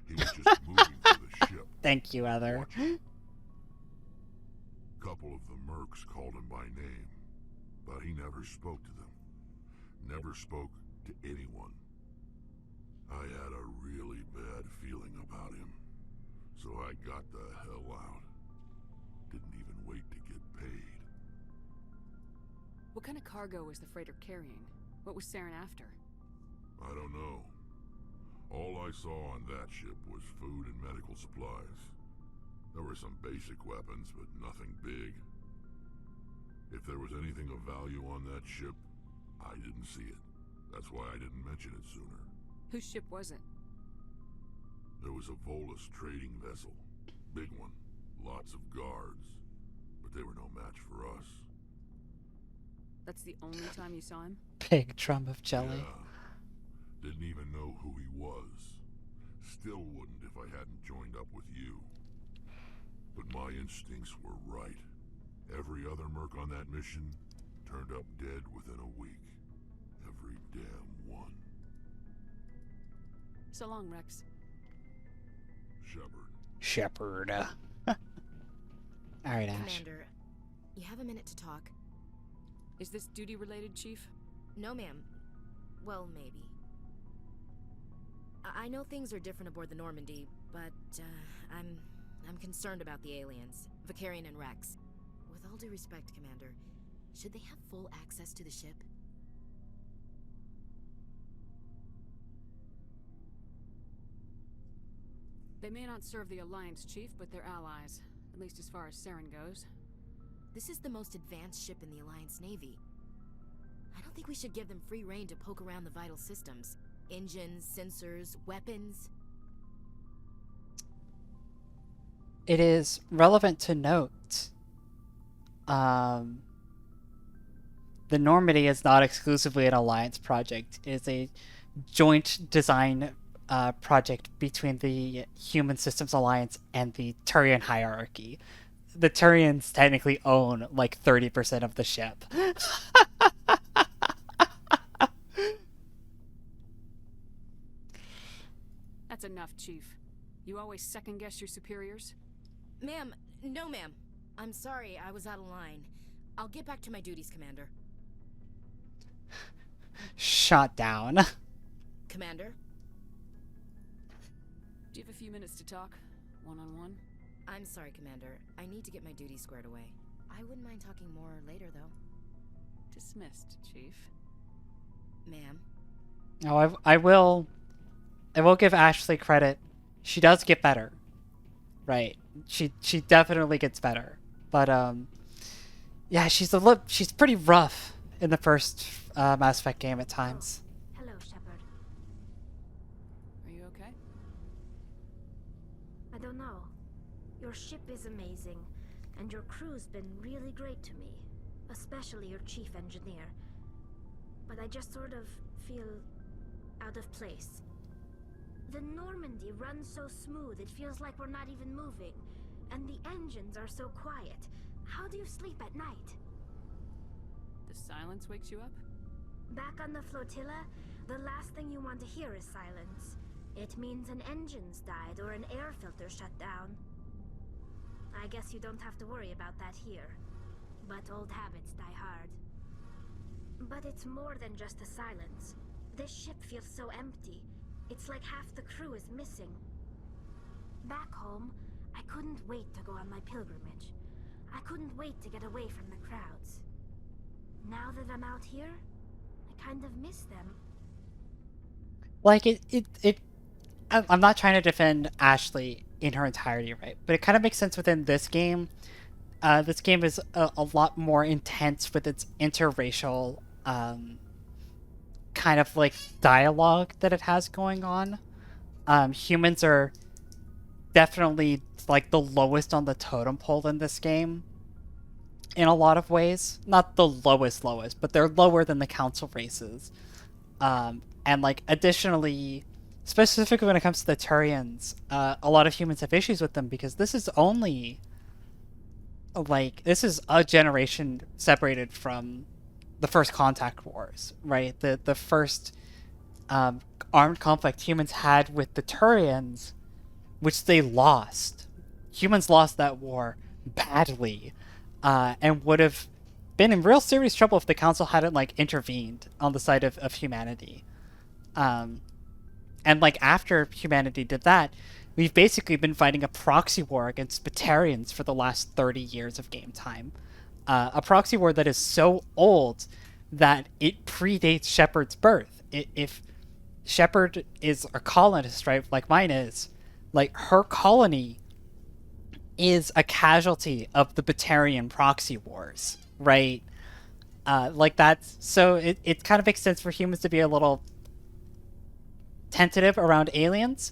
He was just moving for the ship. Thank you, Heather. Couple of the mercs called him by name, but he never spoke to them. Never spoke to anyone. I had a really bad feeling about him, so I got the hell out. Didn't even wait to get paid. What kind of cargo was the freighter carrying? What was Saren after? I don't know. All I saw on that ship was food and medical supplies. There were some basic weapons, but nothing big. If there was anything of value on that ship, I didn't see it. That's why I didn't mention it sooner. Whose ship was it? There was a Volus trading vessel. Big one. Lots of guards, but they were no match for us. That's the only time you saw him? Big drum of jelly. Yeah. Didn't even know who he was. Still wouldn't if I hadn't joined up with you. But my instincts were right. Every other merc on that mission turned up dead within a week. Every damn one. So long, Rex. Shepard. Alright, Ash. Commander, you have a minute to talk? Is this duty-related, Chief? No, ma'am. Well, maybe. I know things are different aboard the Normandy, but I'm concerned about the aliens, Vicarian and Rex. With all due respect, Commander, should they have full access to the ship? They may not serve the Alliance, Chief, but they're allies. At least as far as Saren goes. This is the most advanced ship in the Alliance Navy. I don't think we should give them free rein to poke around the vital systems. Engines, sensors, weapons. It is relevant to note, the Normandy is not exclusively an Alliance project. It is a joint design project between the Human Systems Alliance and the Turian hierarchy. The Turians technically own like 30% of the ship. That's enough, Chief. You always second-guess your superiors? Ma'am, no ma'am. I'm sorry, I was out of line. I'll get back to my duties, Commander. Shot down. Commander? Do you have a few minutes to talk? One-on-one? I'm sorry, Commander. I need to get my duties squared away. I wouldn't mind talking more later, though. Dismissed, Chief. Ma'am? No, I will give Ashley credit. She does get better. Right. She definitely gets better. But yeah, she's pretty rough in the first Mass Effect game at times. Hello, Shepard. Are you okay? I don't know. Your ship is amazing, and your crew's been really great to me, especially your chief engineer. But I just sort of feel out of place. The Normandy runs so smooth it feels like we're not even moving, and the engines are so quiet. How do you sleep at night? The silence wakes you up? Back on the flotilla, the last thing you want to hear is silence. It means an engine's died or an air filter shut down. I guess you don't have to worry about that here. But old habits die hard. But it's more than just the silence. This ship feels so empty. It's like half the crew is missing. Back home, I couldn't wait to go on my pilgrimage. I couldn't wait to get away from the crowds. Now that I'm out here, I kind of miss them. Like I'm not trying to defend Ashley in her entirety, right? But it kind of makes sense within this game. This game is a lot more intense with its interracial kind of like dialogue that it has going on. Humans are definitely like the lowest on the totem pole in this game in a lot of ways. Not the lowest, but they're lower than the council races. And like additionally, specifically when it comes to the Turians, a lot of humans have issues with them because this is only this is a generation separated from the first Contact Wars, right? The first armed conflict humans had with the Turians, which they lost. Humans lost that war badly, and would have been in real serious trouble if the Council hadn't intervened on the side of humanity. And after humanity did that, we've basically been fighting a proxy war against Batarians for the last 30 years of game time. A proxy war that is so old that it predates Shepard's birth. If Shepard is a colonist, right, like mine is, her colony is a casualty of the Batarian proxy wars, right? That's so it kind of makes sense for humans to be a little tentative around aliens,